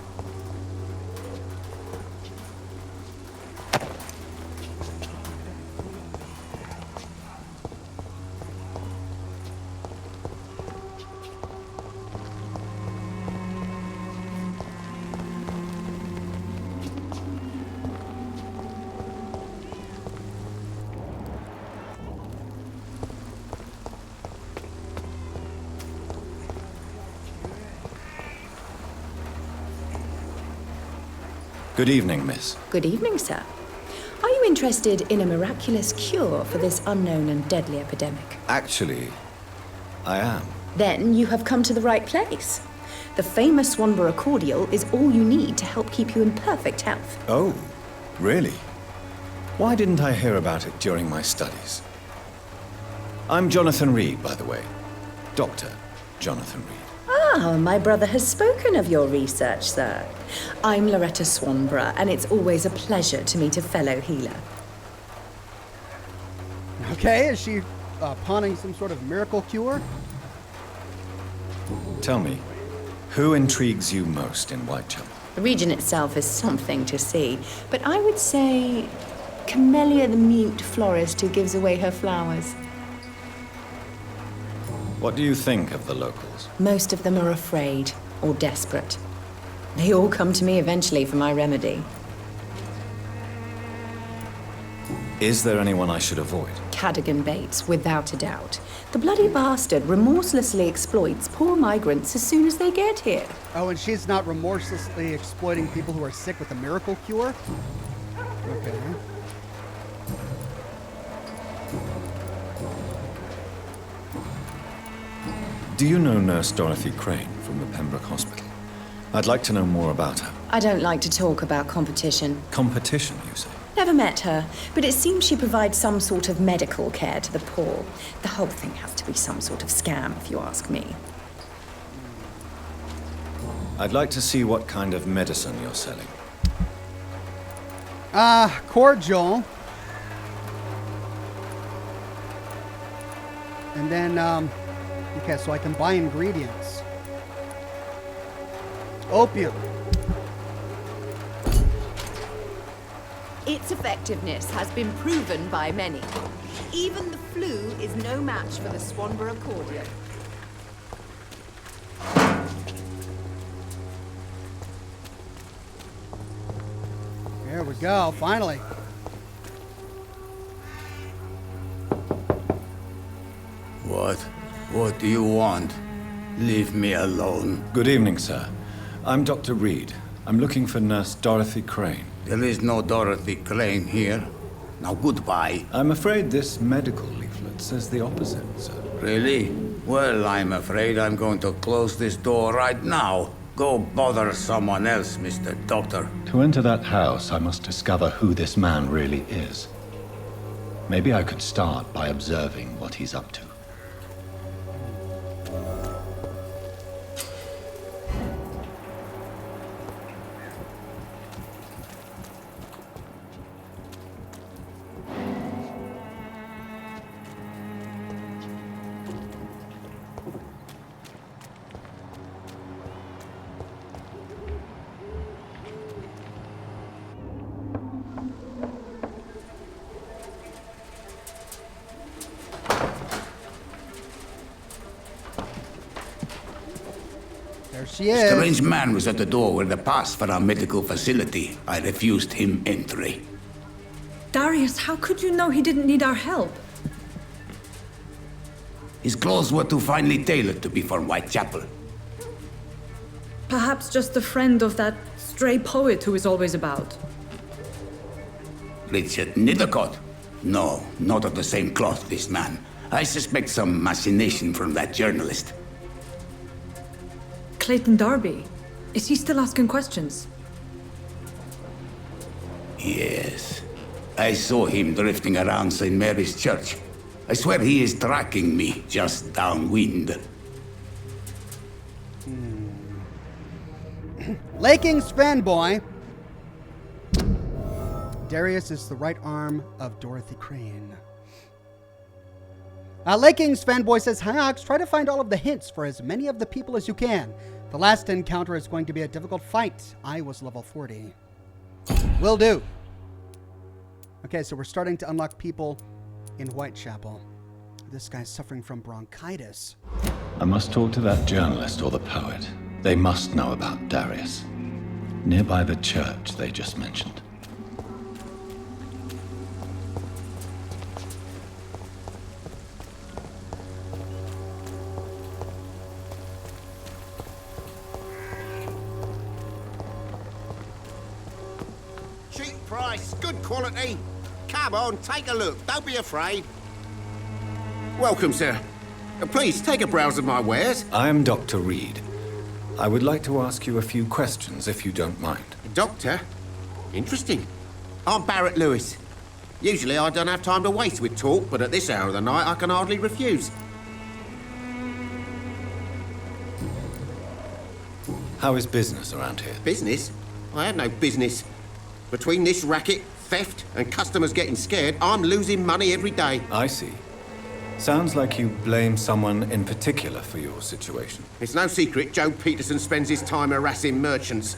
Good evening, miss. Good evening, sir. Are you interested in a miraculous cure for this unknown and deadly epidemic? Actually, I am. Then you have come to the right place. The famous Swanborough cordial is all you need to help keep you in perfect health. Oh, really? Why didn't I hear about it during my studies? I'm Jonathan Reed, by the way. Dr. Jonathan Reed. Ah, my brother has spoken of your research, sir. I'm Loretta Swanborough, and it's always a pleasure to meet a fellow healer. Okay, is she pawning some sort of miracle cure? Tell me, who intrigues you most in Whitechapel? The region itself is something to see, but I would say Camellia the mute florist who gives away her flowers. What do you think of the locals? Most of them are afraid or desperate. They all come to me eventually for my remedy. Is there anyone I should avoid? Cadogan Bates, without a doubt. The bloody bastard remorselessly exploits poor migrants as soon as they get here. Oh, and she's not remorselessly exploiting people who are sick with a miracle cure? Okay. Do you know Nurse Dorothy Crane from the Pembroke Hospital? I'd like to know more about her. I don't like to talk about competition. Competition, you say? Never met her, but it seems she provides some sort of medical care to the poor. The whole thing has to be some sort of scam, if you ask me. I'd like to see what kind of medicine you're selling. Cordial. And then, okay, so I can buy ingredients. Opium. Its effectiveness has been proven by many. Even the flu is no match for the Swanborough cordial. There we go, finally. What do you want? Leave me alone. Good evening, sir. I'm Dr. Reed. I'm looking for Nurse Dorothy Crane. There is no Dorothy Crane here. Now goodbye. I'm afraid this medical leaflet says the opposite, sir. Really? Well, I'm afraid I'm going to close this door right now. Go bother someone else, Mr. Doctor. To enter that house, I must discover who this man really is. Maybe I could start by observing what he's up to. There she is. A strange man was at the door with a pass for our medical facility. I refused him entry. Darius, how could you know he didn't need our help? His clothes were too finely tailored to be from Whitechapel. Perhaps just a friend of that stray poet who is always about. Richard Nethercott? No, not of the same cloth, this man. I suspect some machination from that journalist. Clayton Darby. Is he still asking questions? Yes. I saw him drifting around St. Mary's Church. I swear he is tracking me just downwind. Laking's fanboy. Darius is the right arm of Dorothy Crane. Laking's fanboy says, "Hi, Ox, try to find all of the hints for as many of the people as you can. The last encounter is going to be a difficult fight. I was level 40. Will do. Okay, so we're starting to unlock people in Whitechapel. This guy's suffering from bronchitis. I must talk to that journalist or the poet. They must know about Darius. Nearby the church they just mentioned. Cheap price, good quality. Come on, take a look. Don't be afraid. Welcome, sir. Please, take a browse of my wares. I am Dr. Reed. I would like to ask you a few questions, if you don't mind. Doctor? Interesting. I'm Barrett Lewis. Usually I don't have time to waste with talk, but at this hour of the night I can hardly refuse. How is business around here? Business? I have no business. Between this racket, theft, and customers getting scared, I'm losing money every day. I see. Sounds like you blame someone in particular for your situation. It's no secret Joe Peterson spends his time harassing merchants.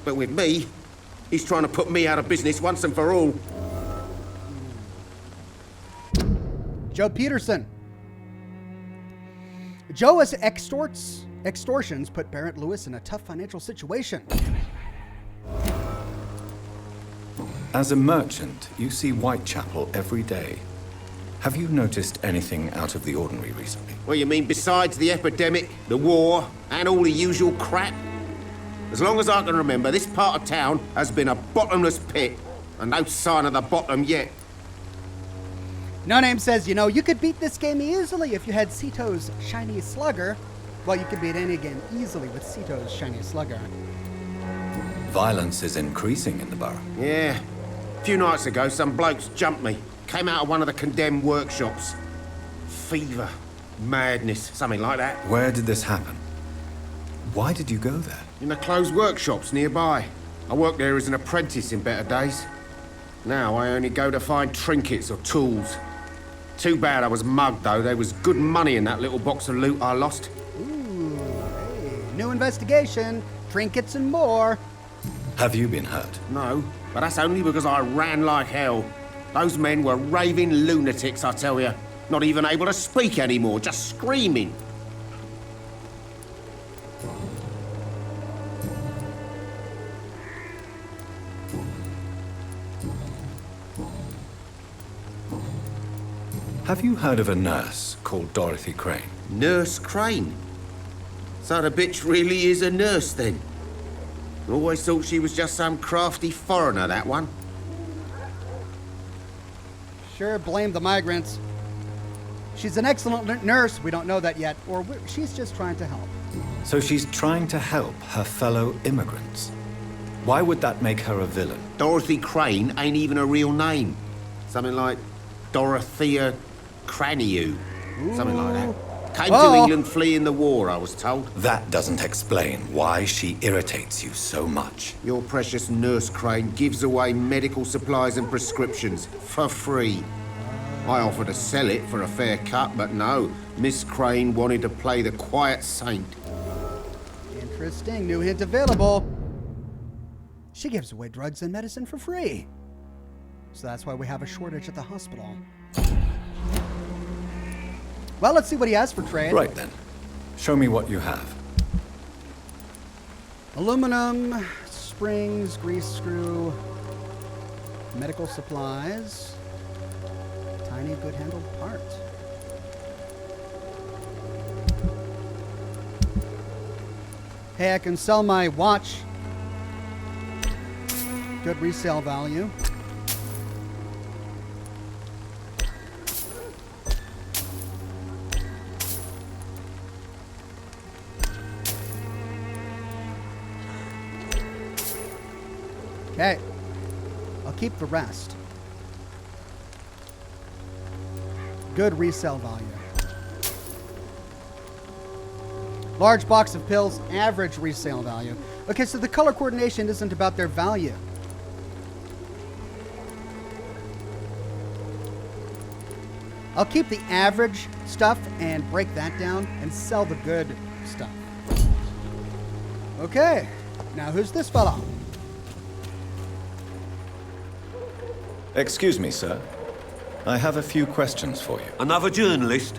But with me, he's trying to put me out of business once and for all. Joe Peterson. Joe's extortions put Barrett Lewis in a tough financial situation. As a merchant, you see Whitechapel every day. Have you noticed anything out of the ordinary recently? Well, you mean besides the epidemic, the war, and all the usual crap? As long as I can remember, this part of town has been a bottomless pit, and no sign of the bottom yet. No Name says, you know, you could beat this game easily if you had Cito's shiny slugger. Well, you could beat any game easily with Cito's shiny slugger. Violence is increasing in the borough. Yeah. A few nights ago, some blokes jumped me. Came out of one of the condemned workshops. Fever, madness, something like that. Where did this happen? Why did you go there? In the closed workshops nearby. I worked there as an apprentice in better days. Now I only go to find trinkets or tools. Too bad I was mugged, though. There was good money in that little box of loot I lost. Ooh, hey, new investigation, trinkets and more. Have you been hurt? No, but that's only because I ran like hell. Those men were raving lunatics, I tell you. Not even able to speak anymore, just screaming. Have you heard of a nurse called Dorothy Crane? Nurse Crane? So the bitch really is a nurse, then? Always thought she was just some crafty foreigner, that one. Sure, blame the migrants. She's an excellent nurse, we don't know that yet, or she's just trying to help. So she's trying to help her fellow immigrants. Why would that make her a villain? Dorothy Crane ain't even a real name. Something like Dorothea Craniu. Something like that. Came to England fleeing the war, I was told. That doesn't explain why she irritates you so much. Your precious Nurse Crane gives away medical supplies and prescriptions for free. I offered to sell it for a fair cut, but no. Miss Crane wanted to play the quiet saint. Interesting. New hint available. She gives away drugs and medicine for free. So that's why we have a shortage at the hospital. Well, let's see what he has for trade. Right then. Show me what you have. Aluminum, springs, grease screw, medical supplies, tiny good-handled part. Hey, I can sell my watch. Good resale value. Okay, I'll keep the rest. Good resale value. Large box of pills, average resale value. Okay, so the color coordination isn't about their value. I'll keep the average stuff and break that down and sell the good stuff. Okay, now who's this fella? Excuse me, sir. I have a few questions for you. Another journalist?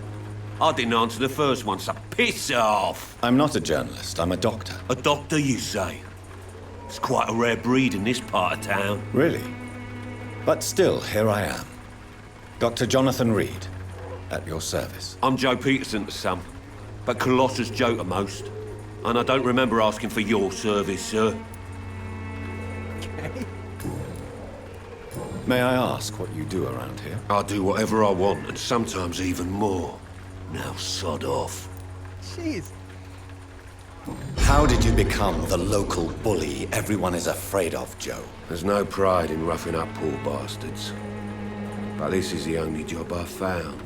I didn't answer the first one, so piss off! I'm not a journalist, I'm a doctor. A doctor, you say? It's quite a rare breed in this part of town. Really? But still, here I am. Dr. Jonathan Reed, at your service. I'm Joe Peterson to some, but Colossus Joe to most. And I don't remember asking for your service, sir. Okay. May I ask what you do around here? I do whatever I want, and sometimes even more. Now sod off. Jeez. How did you become the local bully everyone is afraid of, Joe? There's no pride in roughing up poor bastards. But this is the only job I've found.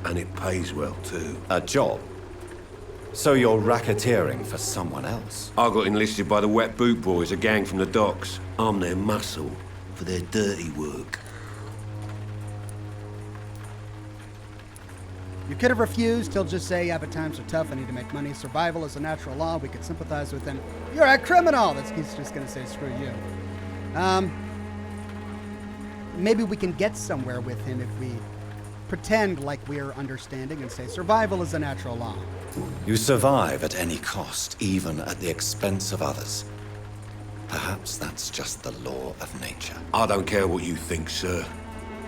And it pays well, too. A job? So you're racketeering for someone else? I got enlisted by the Wet Boot Boys, a gang from the docks. I'm their muscle for their dirty work. You could have refused. He'll just say, yeah, but times are tough. I need to make money. Survival is a natural law. We could sympathize with him. You're a criminal. He's just going to say, screw you. Maybe we can get somewhere with him if we pretend like we're understanding and say survival is a natural law. You survive at any cost, even at the expense of others. Perhaps that's just the law of nature. I don't care what you think, sir.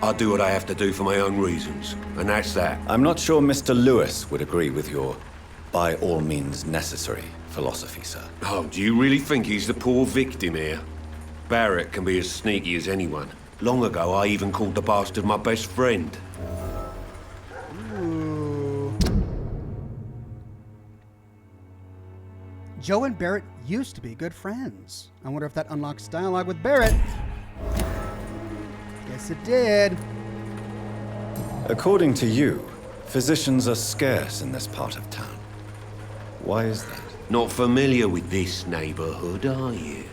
I do what I have to do for my own reasons, and that's that. I'm not sure Mr. Lewis would agree with your by all means necessary philosophy, sir. Oh, do you really think he's the poor victim here? Barrett can be as sneaky as anyone. Long ago, I even called the bastard my best friend. Ooh. Joe and Barrett used to be good friends. I wonder if that unlocks dialogue with Barrett. Yes, it did. According to you, physicians are scarce in this part of town. Why is that? Not familiar with this neighborhood, are you?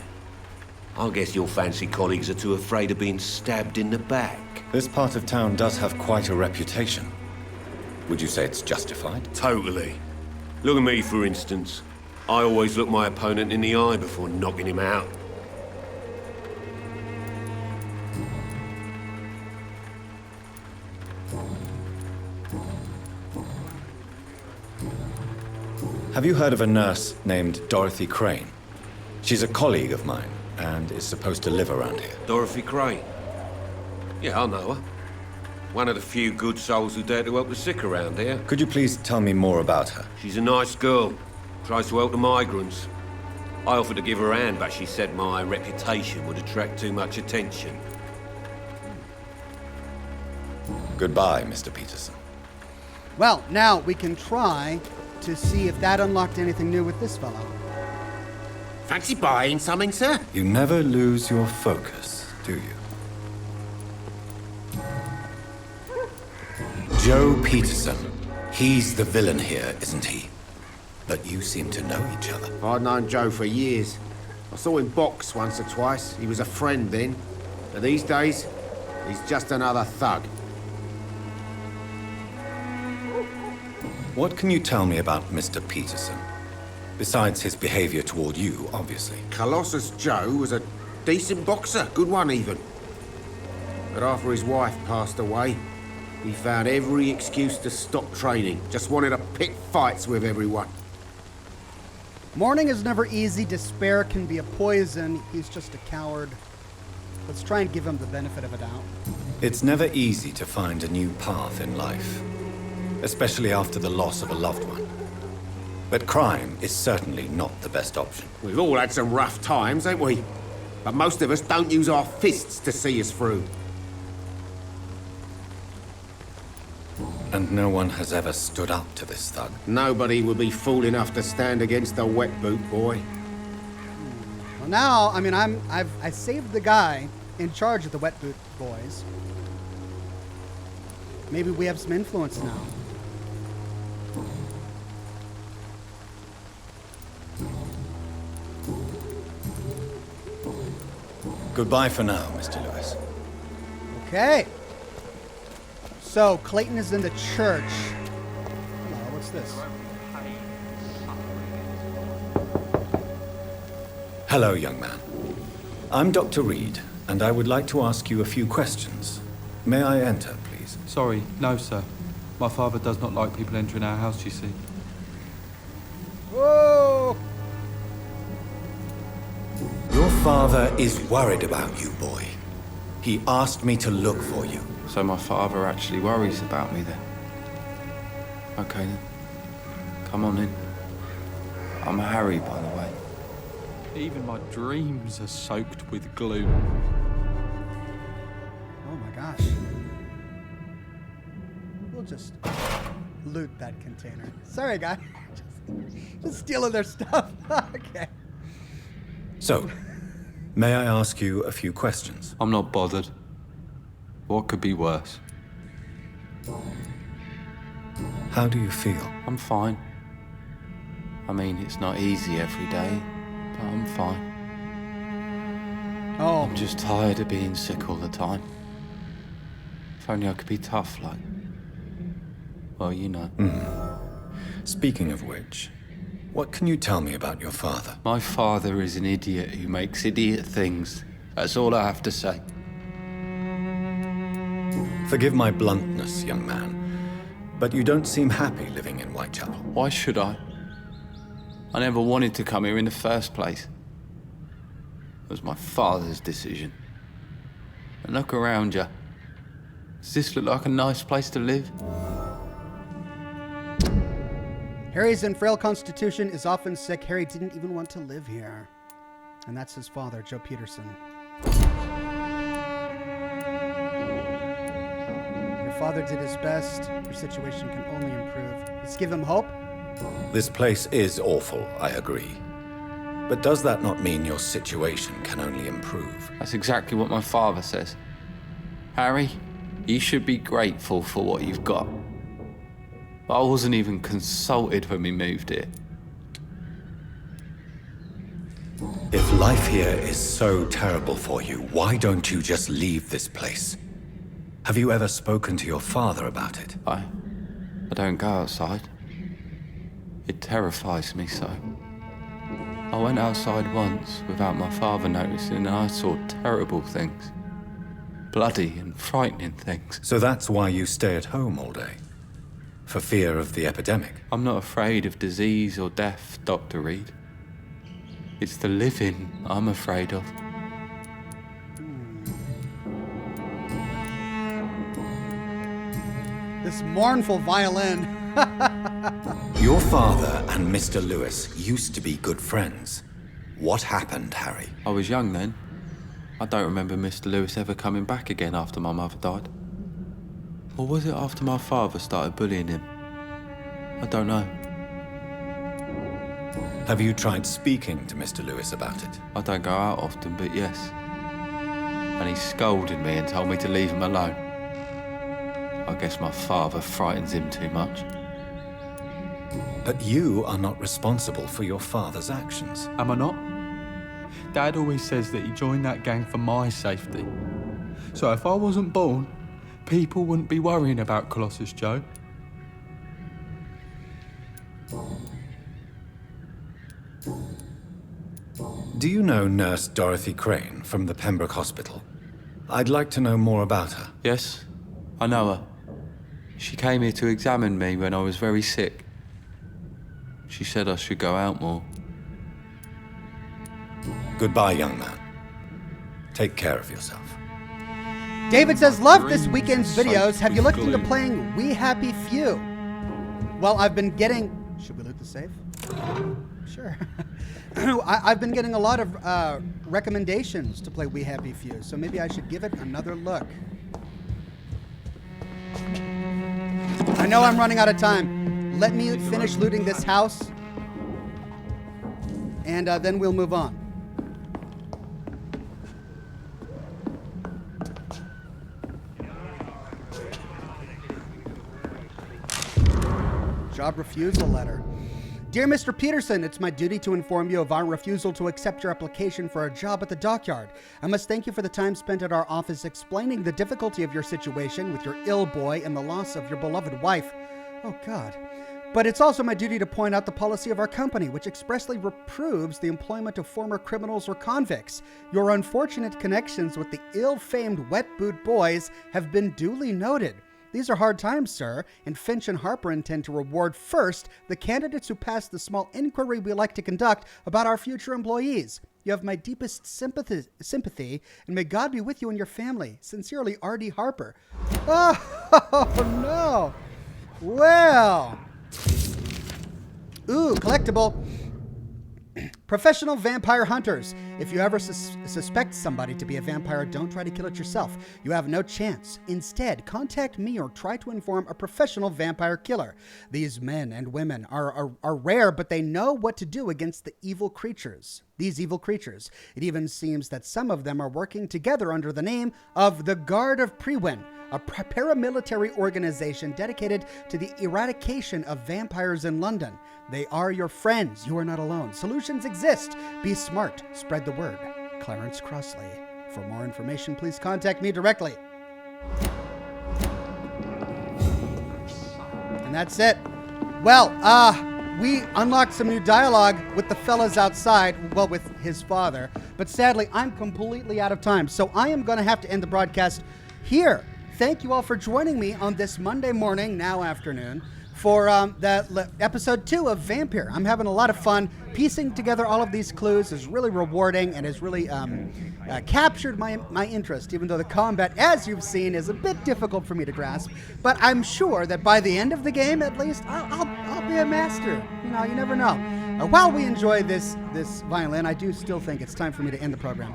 I guess your fancy colleagues are too afraid of being stabbed in the back. This part of town does have quite a reputation. Would you say it's justified? Totally. Look at me, for instance. I always look my opponent in the eye before knocking him out. Have you heard of a nurse named Dorothy Crane? She's a colleague of mine and is supposed to live around here. Dorothy Crane? Yeah, I know her. One of the few good souls who dare to help the sick around here. Could you please tell me more about her? She's a nice girl. Tries to help the migrants. I offered to give her a hand, but she said my reputation would attract too much attention. Goodbye, Mr. Peterson. Well, now we can try to see if that unlocked anything new with this fellow. Fancy buying something, sir? You never lose your focus, do you? Joe Peterson. He's the villain here, isn't he? But you seem to know each other. I'd known Joe for years. I saw him box once or twice. He was a friend then. But these days, he's just another thug. What can you tell me about Mr. Peterson? Besides his behavior toward you, obviously. Colossus Joe was a decent boxer, good one even. But after his wife passed away, he found every excuse to stop training. Just wanted to pick fights with everyone. Mourning is never easy. Despair can be a poison. He's just a coward. Let's try and give him the benefit of a doubt. It's never easy to find a new path in life, especially after the loss of a loved one. But crime is certainly not the best option. We've all had some rough times, ain't we? But most of us don't use our fists to see us through. And no one has ever stood up to this thug. Nobody would be fool enough to stand against a wet boot boy. Well, now, I mean, I saved the guy in charge of the Wet Boot Boys. Maybe we have some influence now. Goodbye for now, Mr. Lewis. Okay. So, Clayton is in the church. Hello, what's this? Hello, young man. I'm Dr. Reed, and I would like to ask you a few questions. May I enter, please? Sorry, no, sir. My father does not like people entering our house, you see. Whoa! Your father is worried about you, boy. He asked me to look for you. So my father actually worries about me then? Okay then. Come on in. I'm Harry, by the way. Even my dreams are soaked with gloom. Oh my gosh. We'll just Loot that container. Sorry, guy. Just stealing their stuff. Okay. So, may I ask you a few questions? I'm not bothered. What could be worse? How do you feel? I'm fine. I mean, it's not easy every day, but I'm fine. Oh. I'm just tired of being sick all the time. If only I could be tough, like... Well, you know. Speaking of which, what can you tell me about your father? My father is an idiot who makes idiot things. That's all I have to say. Forgive my bluntness, young man, but you don't seem happy living in Whitechapel. Why should I? I never wanted to come here in the first place. It was my father's decision. And look around you. Does this look like a nice place to live? Harry's in frail constitution, is often sick. Harry didn't even want to live here. And that's his father, Joe Peterson. Your father did his best. Your situation can only improve. Let's give him hope. This place is awful, I agree. But does that not mean your situation can only improve? That's exactly what my father says. Harry, you should be grateful for what you've got. I wasn't even consulted when we moved here. If life here is so terrible for you, why don't you just leave this place? Have you ever spoken to your father about it? I don't go outside. It terrifies me so. I went outside once without my father noticing and I saw terrible things. Bloody and frightening things. So that's why you stay at home all day? For fear of the epidemic? I'm not afraid of disease or death, Dr. Reed. It's the living I'm afraid of. This mournful violin. Your father and Mr. Lewis used to be good friends. What happened, Harry? I was young then. I don't remember Mr. Lewis ever coming back again after my mother died. Or was it after my father started bullying him? I don't know. Have you tried speaking to Mr. Lewis about it? I don't go out often, but yes. And he scolded me and told me to leave him alone. I guess my father frightens him too much. But you are not responsible for your father's actions. Am I not? Dad always says that he joined that gang for my safety. So if I wasn't born, people wouldn't be worrying about Colossus Joe. Do you know Nurse Dorothy Crane from the Pembroke Hospital? I'd like to know more about her. Yes, I know her. She came here to examine me when I was very sick. She said I should go out more. Goodbye, young man. Take care of yourself. David says, love this weekend's videos. Have you looked into playing We Happy Few? Well, I've been getting... Should we loot the safe? Sure. I've been getting a lot of recommendations to play We Happy Few, so maybe I should give it another look. I know I'm running out of time. Let me finish looting this house, and then we'll move on. Job refusal letter. Dear Mr. Peterson, it's my duty to inform you of our refusal to accept your application for a job at the dockyard. I must thank you for the time spent at our office explaining the difficulty of your situation with your ill boy and the loss of your beloved wife. Oh, God. But it's also my duty to point out the policy of our company, which expressly reproves the employment of former criminals or convicts. Your unfortunate connections with the ill-famed Wet Boot Boys have been duly noted. These are hard times, sir, and Finch and Harper intend to reward first the candidates who pass the small inquiry we like to conduct about our future employees. You have my deepest sympathy, and may God be with you and your family. Sincerely, R.D. Harper. Oh, no. Well. Ooh, collectible. Professional vampire hunters. If you ever suspect somebody to be a vampire, don't try to kill it yourself. You have no chance. Instead, contact me or try to inform a professional vampire killer. These men and women are rare, but they know what to do against the evil creatures. These evil creatures. It even seems that some of them are working together under the name of the Guard of Prewin, a paramilitary organization dedicated to the eradication of vampires in London. They are your friends. You are not alone. Solutions exist. Be smart. Spread the word. Clarence Crossley. For more information, please contact me directly. And that's it. Well, we unlocked some new dialogue with the fellas outside, well, with his father. But sadly, I'm completely out of time, so I am going to have to end the broadcast here. Thank you all for joining me on this Monday morning, now afternoon, for episode 2 of Vampyr. I'm having a lot of fun. Piecing together all of these clues is really rewarding and has really captured my interest, even though the combat, as you've seen, is a bit difficult for me to grasp. But I'm sure that by the end of the game, at least, I'll be a master. You know, you never know. While we enjoy this violin, I do still think it's time for me to end the program.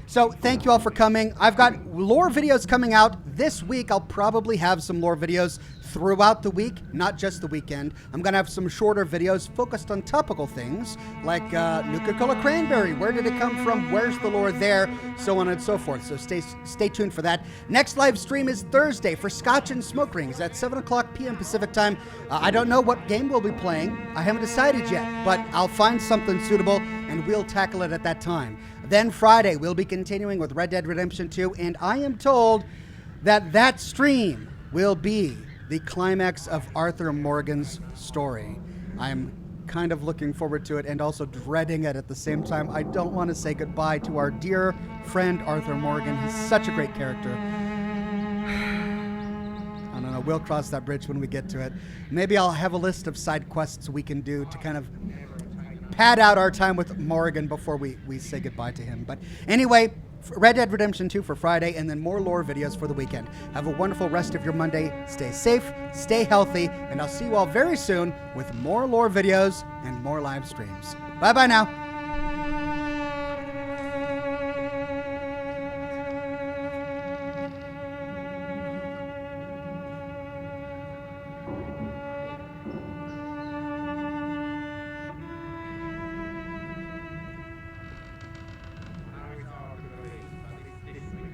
So thank you all for coming. I've got lore videos coming out this week. I'll probably have some lore videos throughout the week, not just the weekend. I'm going to have some shorter videos focused on topical things like Nuka-Cola Cranberry. Where did it come from? Where's the lore there? So on and so forth. So stay tuned for that. Next live stream is Thursday for Scotch and Smoke Rings at 7 o'clock p.m. Pacific time. I don't know what game we'll be playing. I haven't decided yet, but I'll find something suitable and we'll tackle it at that time. Then Friday, we'll be continuing with Red Dead Redemption 2, and I am told that stream will be the climax of Arthur Morgan's story. I'm kind of looking forward to it and also dreading it at the same time. I don't want to say goodbye to our dear friend Arthur Morgan. He's such a great character. I don't know, we'll cross that bridge when we get to it. Maybe I'll have a list of side quests we can do to kind of pad out our time with Morgan before we say goodbye to him. But anyway, Red Dead Redemption 2 for Friday, and then more lore videos for the weekend. Have a wonderful rest of your Monday. Stay safe, stay healthy, and I'll see you all very soon with more lore videos and more live streams. Bye-bye now.